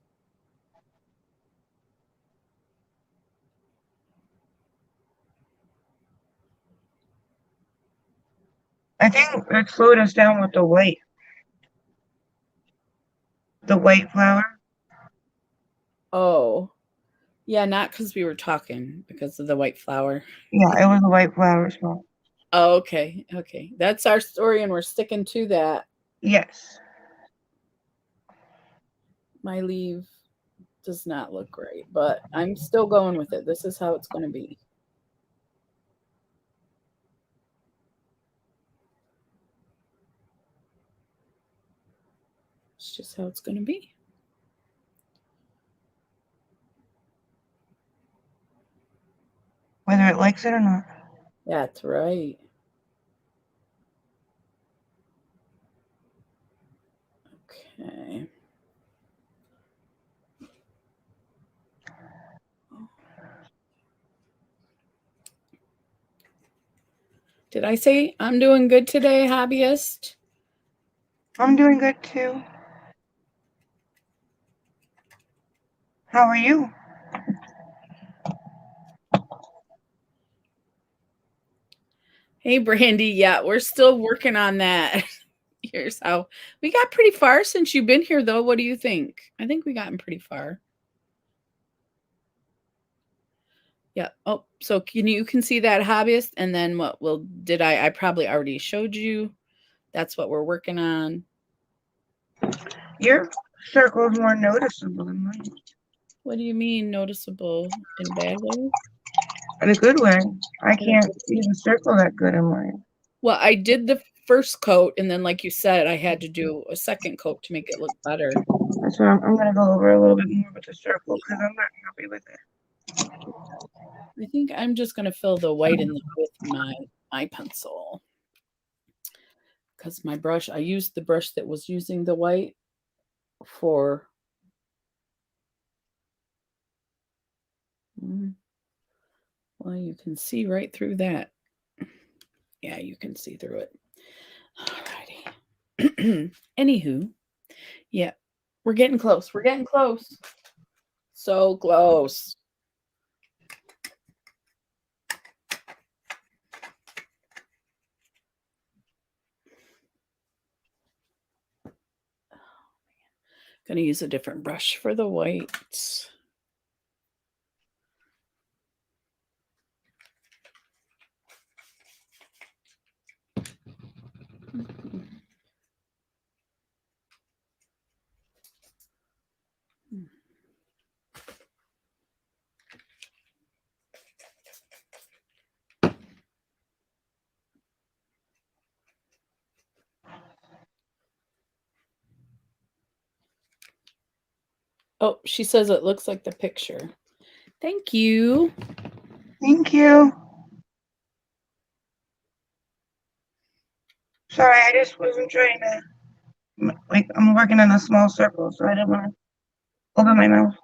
B: I think it slowed us down with the white flour.
A: Oh, yeah, not because we were talking, because of the white flour.
B: Yeah, it was the white flour smell.
A: Oh, okay. Okay. That's our story, and we're sticking to that.
B: Yes.
A: My leave does not look great, but I'm still going with it. This is how it's going to be. It's just how it's going to be.
B: Whether it likes it or not.
A: That's right. Okay. Did I say I'm doing good today, hobbyist?
B: I'm doing good too. How are you?
A: Hey, Brandy. Yeah, we're still working on that. Here's how we got pretty far since you've been here, though. What do you think? I think we gotten pretty far. Yeah. Oh, so you can see that, hobbyist, and then what will did I probably already showed you. That's what we're working on.
B: Your circle is more noticeable than mine.
A: What do you mean noticeable in a bad way?
B: In a good way. I can't see the circle that good in mine.
A: Well, I did the first coat, and then, like you said, I had to do a second coat to make it look better.
B: That's why I'm going to go over a little bit more with the circle because I'm not happy with it.
A: I think I'm just going to fill the white in with my pencil because my brush, I used the brush that was using the white for. Well, you can see right through that. Yeah, you can see through it. Alrighty. Anywho, yeah, we're getting close. We're getting close. So close. Gonna use a different brush for the whites. Oh, she says it looks like the picture. Thank you.
B: Thank you. Sorry, I just wasn't trying to, like, I'm working in a small circle, so I didn't want to open my mouth.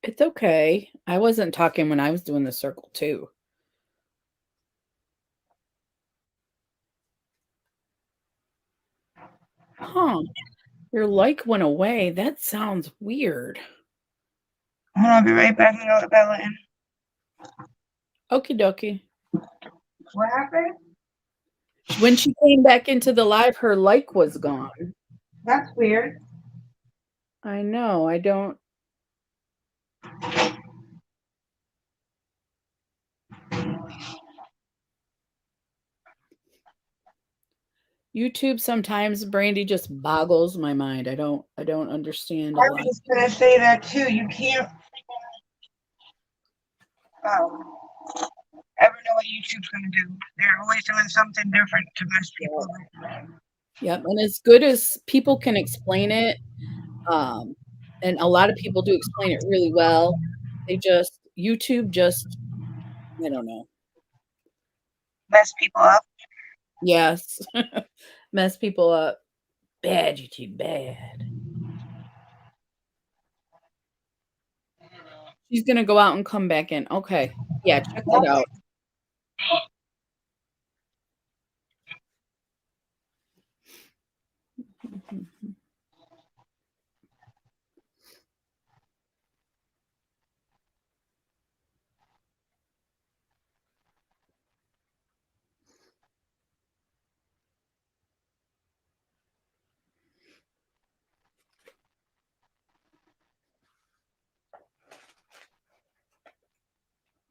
A: It's okay. I wasn't talking when I was doing the circle too. Huh. Your like went away. That sounds weird.
B: I'll be right back. I'm gonna let Bella in.
A: Okie dokie.
B: What happened?
A: When she came back into the live, her like was gone.
B: That's weird.
A: I know. I don't. YouTube sometimes, Brandy, just boggles my mind. I don't understand a
B: I was
A: lot.
B: just gonna say that too. You can't um, ever know what YouTube's gonna do. They're always doing something different to mess people up.
A: Yep. And as good as people can explain it, and a lot of people do explain it really well, YouTube just, I don't know.
B: Mess people up.
A: Yes. Mess people up. Bad YouTube, bad. She's gonna go out and come back in. Okay. Yeah, check that out.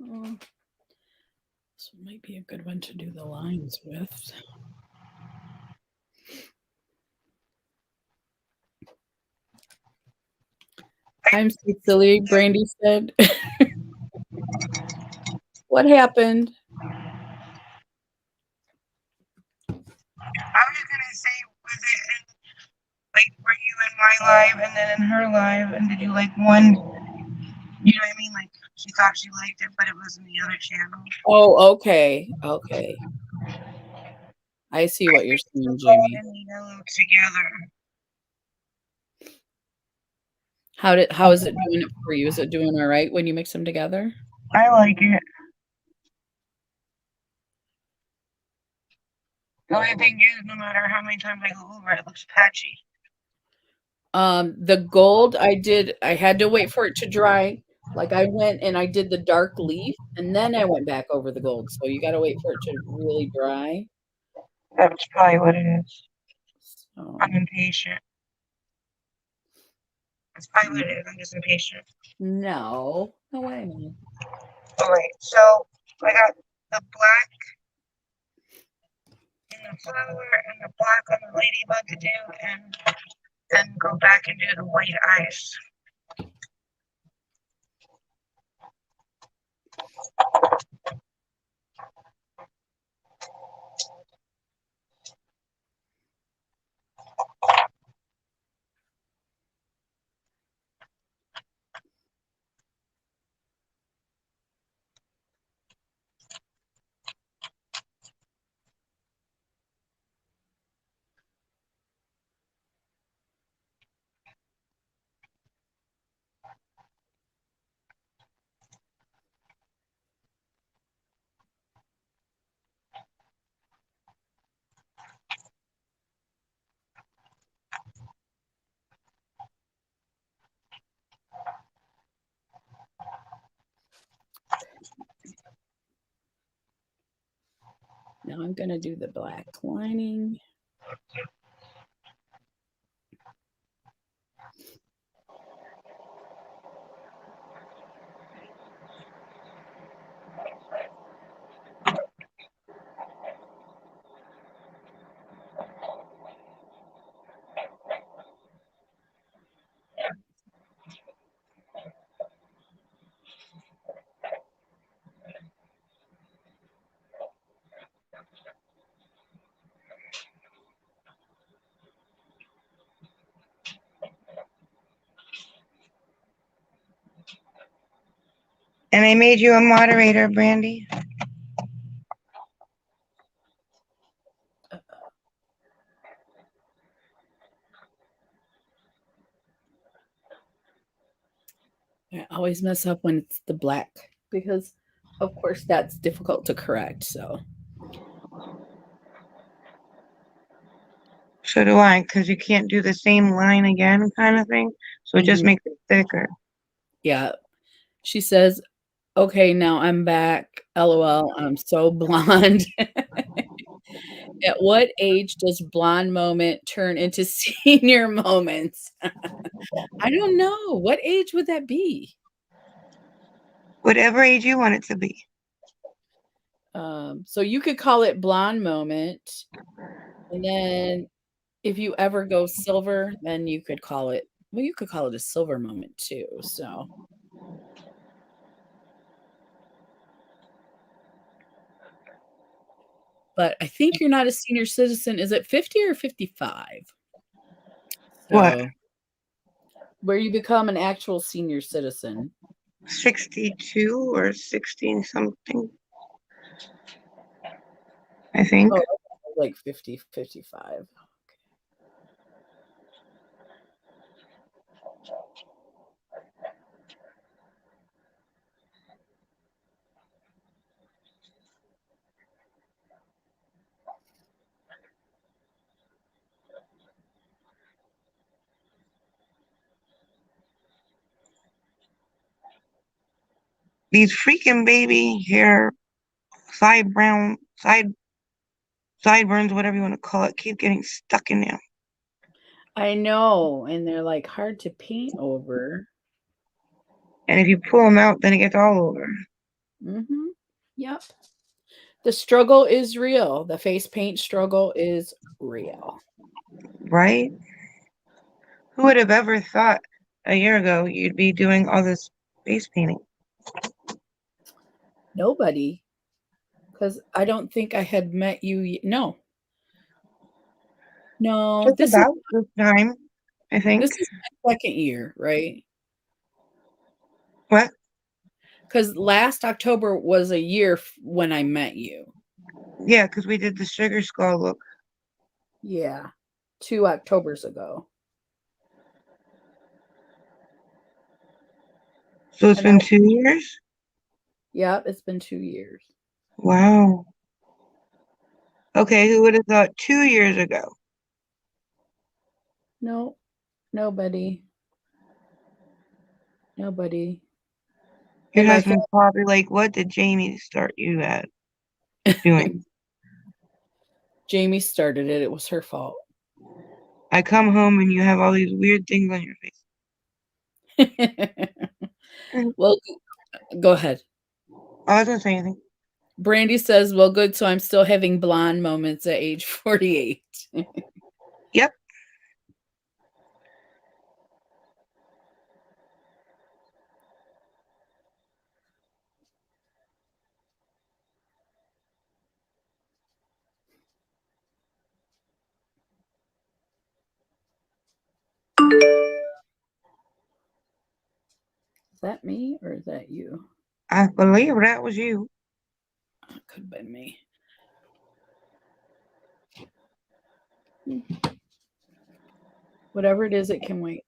A: Oh, this might be a good one to do the lines with. I'm so silly, Brandy said. What happened?
B: I was just gonna say, was it in, like, were you in my live and then in her live, and did you like one? You know what I mean? Like, she thought she liked it, but it was in the other channel.
A: Oh, okay. Okay. I see what you're saying,
B: The gold
A: Jamie.
B: and the yellow together.
A: How is it doing it for you? Is it doing all right when you mix them together?
B: I like it. The only thing is, no matter how many times I go over it, it looks patchy.
A: The gold I had to wait for it to dry. Like I went and I did the dark leaf and then I went back over the gold. So you gotta wait for it to really dry.
B: That's probably what it is. I'm
A: So
B: impatient. That's probably what it is. I'm just impatient.
A: no. No way.
B: All right, so I got the black and the flower and the black on the ladybug to do, and then go back and do the white eyes.
A: Now I'm gonna do the black lining.
B: And I made you a moderator, Brandy.
A: I always mess up when it's the black because, of course, that's difficult to correct. So,
B: So do I, because you can't do the same line again, kind of thing. So it just
A: mhm.
B: makes it thicker.
A: Yeah. She says, okay, now I'm back. LOL. I'm so blonde. At what age does blonde moment turn into senior moments? I don't know. What age would that be?
B: Whatever age you want it to be.
A: So you could call it blonde moment. And then if you ever go silver, then you could call it, well, you could call it a silver moment too. So, but I think you're not a senior citizen. Is it 50 or 55?
B: What?
A: So, where you become an actual senior citizen.
B: 62 or 16 something, I think.
A: Oh, like 50, 55.
B: These freaking baby hair side brown sideburns, whatever you want to call it, keep getting stuck in there.
A: I know, and they're like hard to paint over.
B: And if you pull them out, then it gets all over.
A: Mhm. Yep. The struggle is real. The face paint struggle is real.
B: Right? Who would have ever thought a year ago you'd be doing all this face painting?
A: Nobody, because I don't think I had met you. No, no.
B: Just about this time, I think.
A: This is my second year, right?
B: What?
A: Because last October was a year when I met you.
B: Yeah, because we did the sugar skull look.
A: Yeah, 2 Octobers ago.
B: So it's
A: And I,
B: been 2 years?
A: yeah, it's been 2 years.
B: Wow. Okay, who would have thought 2 years ago?
A: No, nobody, nobody.
B: Your
A: And my
B: husband's probably like, what did Jamie start you at
A: family,
B: doing?
A: Jamie started it. It was her fault.
B: I come home and you have all these weird things on your face.
A: Well, go ahead.
B: I wasn't saying anything.
A: Brandy says, well, good. So I'm still having blonde moments at age 48.
B: Yep.
A: Is that me or is that you?
B: I believe that was you.
A: It could have been me. Whatever it is, it can wait.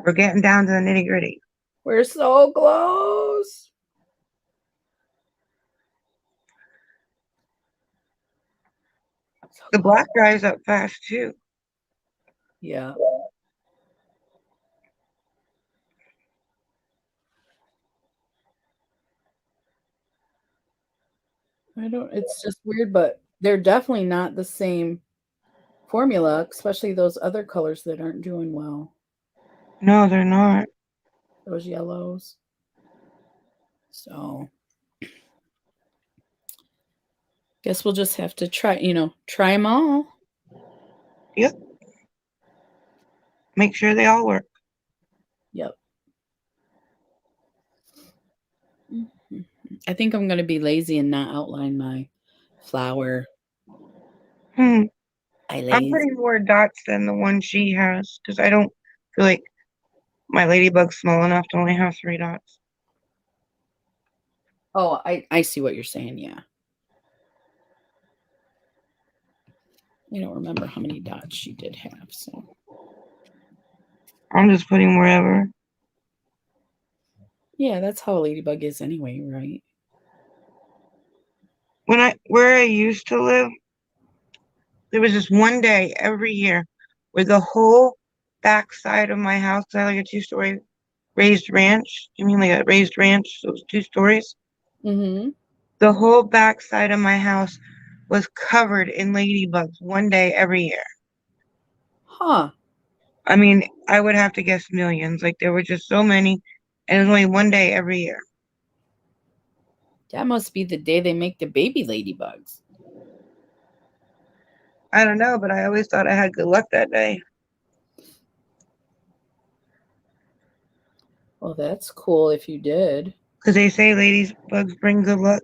B: We're getting down to the nitty gritty.
A: We're so close. So
B: The
A: close.
B: black dries up fast too.
A: Yeah. I don't, it's just weird, but they're definitely not the same formula, especially those other colors that aren't doing well.
B: No, they're not.
A: Those yellows. So guess we'll just have to try them all.
B: Yep. Make sure they all work.
A: Yep. I think I'm going to be lazy and not outline my flower.
B: Hmm.
A: I
B: I'm
A: lazy.
B: putting more dots than the one she has because I don't feel like my ladybug's small enough to only have 3 dots.
A: Oh, I see what you're saying. Yeah. I don't remember how many dots she did have. So
B: I'm just putting wherever.
A: yeah, that's how a ladybug is anyway, right?
B: Where I used to live, there was just one day every year where the whole back side of my house, I had like a 2-story raised ranch. You mean like a raised ranch? So it was 2 stories.
A: Mm-hmm.
B: The whole back side of my house was covered in ladybugs one day every year.
A: Huh.
B: I mean, I would have to guess millions. Like there were just so many, and it was only one day every year.
A: That must be the day they make the baby ladybugs.
B: I don't know, but I always thought I had good luck that day.
A: Well, that's cool if you did.
B: Because they say ladybugs bring good luck.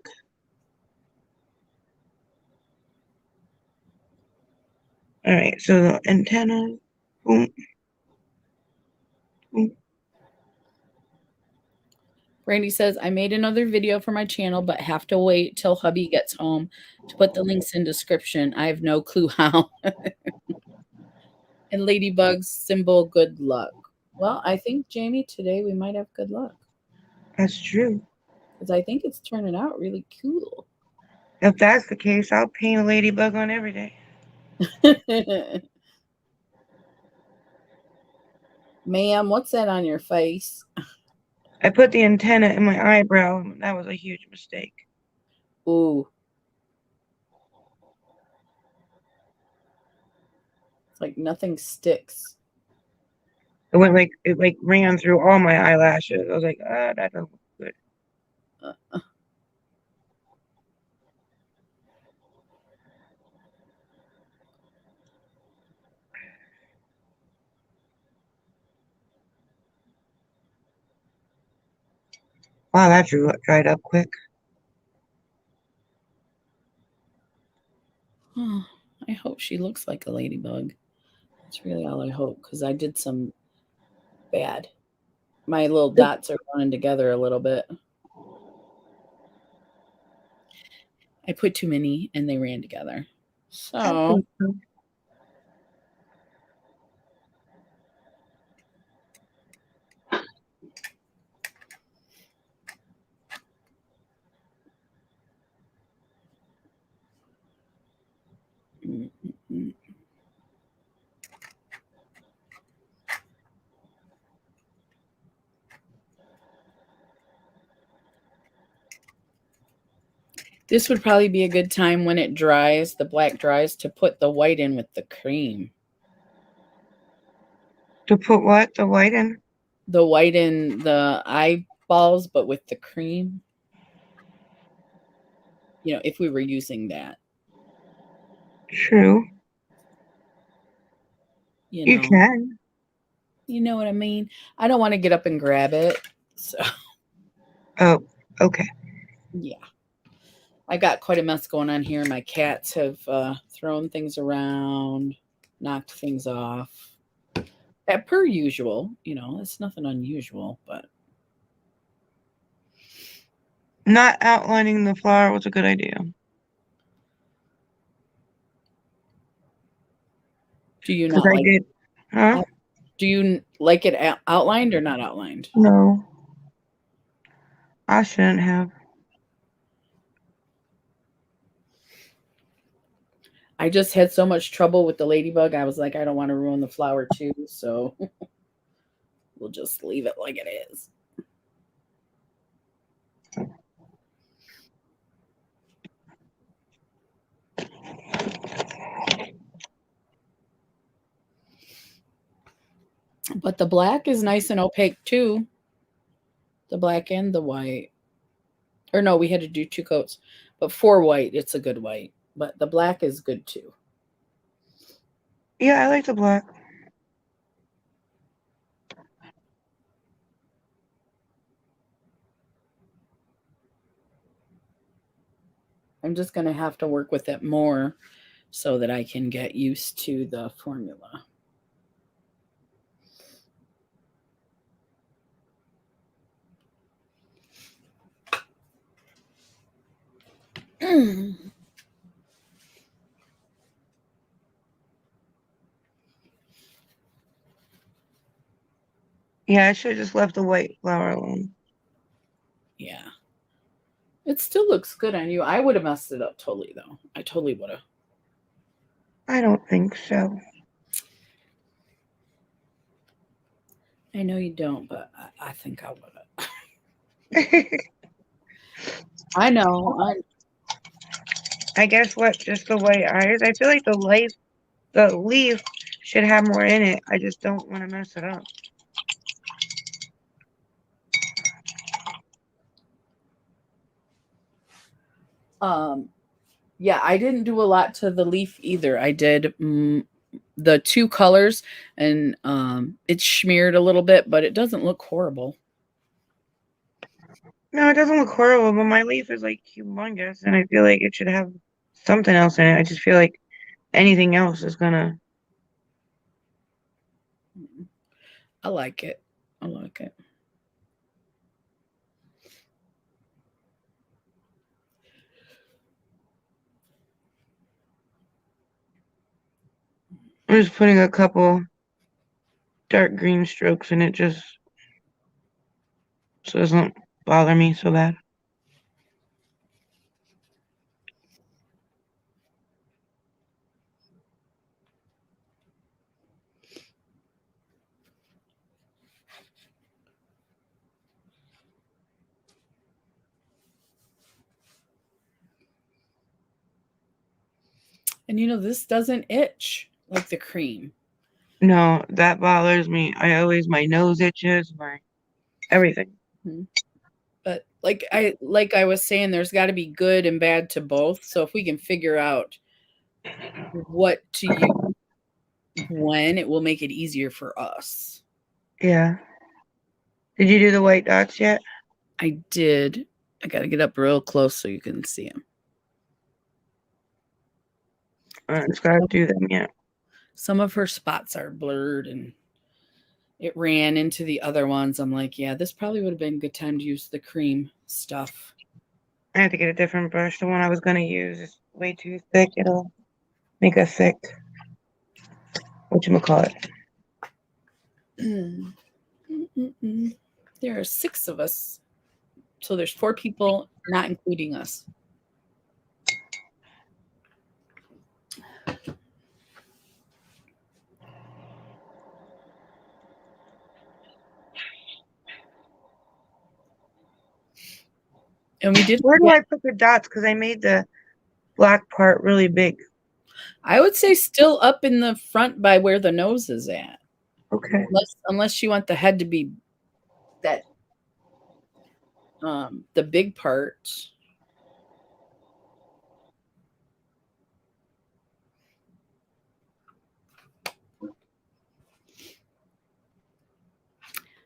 B: All right, so the antenna, boom, boom.
A: Brandy says, I made another video for my channel, but have to wait till hubby gets home to put the links in description. I have no clue how. And Ladybug's symbol, good luck. Well, I think, Jamie, today we might have good luck.
B: That's true.
A: Because I think it's turning out really cool.
B: If that's the case, I'll paint a ladybug on every day.
A: Ma'am, what's that on your face?
B: I put the antenna in my eyebrow. That was a huge mistake.
A: Ooh. It's like nothing sticks.
B: It ran through all my eyelashes. I was like, that doesn't look good. Wow, that dried up quick.
A: Oh, I hope she looks like a ladybug. That's really all I hope, because I did some bad. My little dots are running together a little bit. I put too many and they ran together. So this would probably be a good time when it dries, the black dries, to put the white in with the cream.
B: To put what? The white in?
A: The white in the eyeballs, but with the cream. You know, if we were using that.
B: True. You
A: You
B: can.
A: know what I mean? I don't want to get up and grab it. So
B: Oh, okay.
A: yeah. I got quite a mess going on here. My cats have thrown things around, knocked things off. Per usual, it's nothing unusual, but
B: Not outlining the flower was a good idea.
A: do you
B: Because
A: not
B: I
A: like
B: did. Huh?
A: do you like it outlined or not outlined?
B: No. I shouldn't have.
A: I just had so much trouble with the ladybug. I was like, I don't want to ruin the flower too, so we'll just leave it like it is. But the black is nice and opaque too. The black and the white. Or no, we had to do 2 coats. But for white, it's a good white. But the black is good too.
B: Yeah, I like the black.
A: I'm just going to have to work with it more so that I can get used to the formula.
B: Yeah, I should have just left the white flower alone.
A: Yeah. It still looks good on you. I would have messed it up totally, though. I totally would have.
B: I don't think so.
A: I know you don't, but I think I would have. I know.
B: I guess what? Just the white eyes. I feel like the leaf should have more in it. I just don't want to mess it up.
A: Yeah, I didn't do a lot to the leaf either. I did the two colors, and it smeared a little bit, but it doesn't look horrible.
B: No, it doesn't look horrible, but my leaf is like humongous, and I feel like it should have something else in it. I just feel like anything else is gonna.
A: I like it. I like it.
B: I'm just putting a couple dark green strokes in it just so it doesn't bother me so bad.
A: And this doesn't itch like the cream.
B: No, that bothers me. My nose itches, my everything.
A: Mhm. But like I was saying, there's got to be good and bad to both. So if we can figure out what to use when, it will make it easier for us.
B: Yeah. Did you do the white dots yet?
A: I did. I got to get up real close so you can see them.
B: I just gotta do them yet.
A: Some of her spots are blurred and it ran into the other ones. I'm like, yeah, this probably would have been a good time to use the cream stuff.
B: I have to get a different brush. The one I was gonna use is way too thick. It'll make a thick whatchamacallit.
A: There are 6 of us. So there's 4 people, not including us. And we did.
B: Where do I put the dots? Because I made the black part really big.
A: I would say still up in the front by where the nose is at.
B: Okay.
A: Unless you want the head to be that the big part.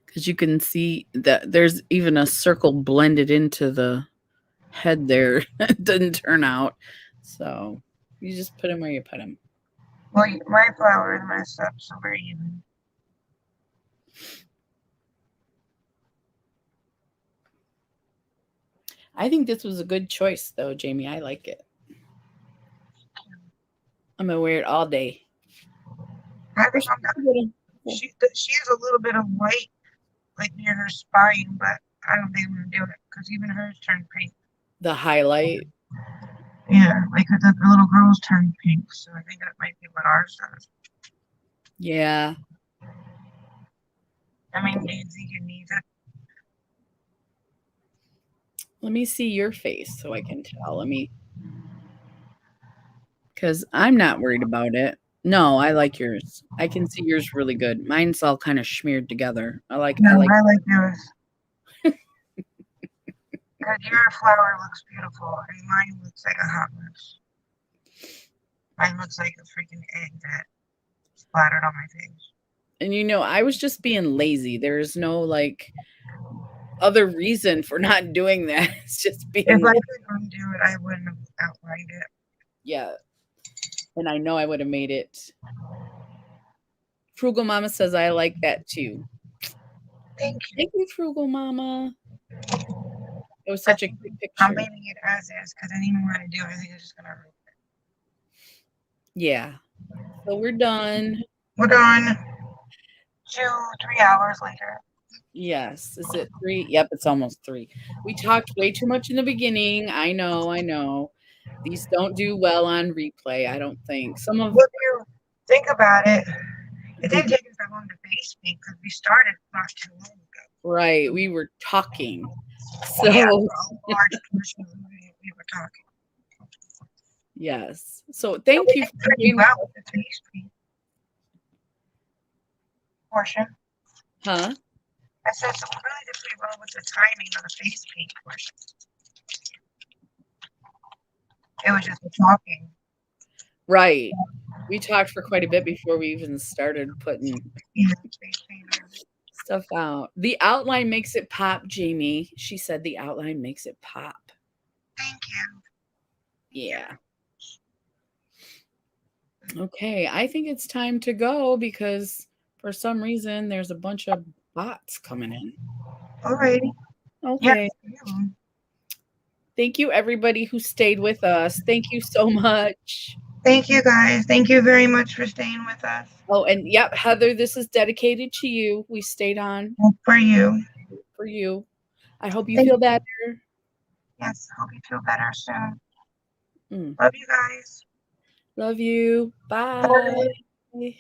A: Because you can see that there's even a circle blended into the head there. It didn't turn out. So you just put them where you put them.
B: Well, my flower is messed up, so we're even.
A: I think this was a good choice, though, Jamie. I like it. I'm gonna wear it all day.
B: I think she has a little bit of white like near her spine, but I don't think I'm gonna do it because even hers turned pink.
A: The highlight.
B: Yeah, like the little girls turned pink, so I think that might be what ours does.
A: Yeah.
B: I mean, do you think it needs it?
A: Let me see your face so I can tell. Because I'm not worried about it. No, I like yours. I can see yours really good. Mine's all kind of smeared together.
B: No, I like yours. Because your flower looks beautiful, and mine looks like a hot mess. Mine looks like a freaking egg that splattered on my face.
A: And I was just being lazy. There's no other reason for not doing that. It's just being
B: If I could undo it, I wouldn't have outlined it.
A: Yeah. And I know I would have made it. Frugal Mama says I like that too.
B: Thank you.
A: Thank you, Frugal Mama. It was
B: I
A: such a
B: think
A: cute
B: I'm
A: picture.
B: leaving it as is because I didn't even want to do it. I think it's just gonna.
A: Yeah. So we're done.
B: We're done. 2, 3 hours later.
A: Yes. Is it 3? Yep, it's almost 3. We talked way too much in the beginning. I know, I know. These don't do well on replay, I don't think. Some of
B: Well, if you think about it, it
A: we
B: didn't take us that long to face paint because we started not too long ago.
A: right, we were talking.
B: Yeah,
A: So,
B: for a large portion of it, we were talking.
A: yes. So
B: So
A: thank
B: we
A: you
B: did
A: for
B: pretty
A: being
B: well with the face paint portion.
A: huh?
B: I said, so we really did pretty well with the timing of the face paint portion. It was just the talking.
A: Right. We talked for quite a bit before we even started putting
B: Yeah, face paint.
A: stuff out. The outline makes it pop, Jamie. She said the outline makes it pop.
B: Thank you.
A: Yeah. Okay, I think it's time to go because for some reason there's a bunch of bots coming in.
B: Alrighty. Yes.
A: Okay. Thank you everybody who stayed with us. Thank you so much.
B: Thank you guys. Thank you very much for staying with us.
A: Oh, and yep, Heather, this is dedicated to you. We stayed on
B: And for you.
A: for you. I hope you
B: Thank
A: feel
B: you.
A: better.
B: Yes. Hope you feel better soon.
A: Mm.
B: Love you guys.
A: Love you. Bye.
B: Bye.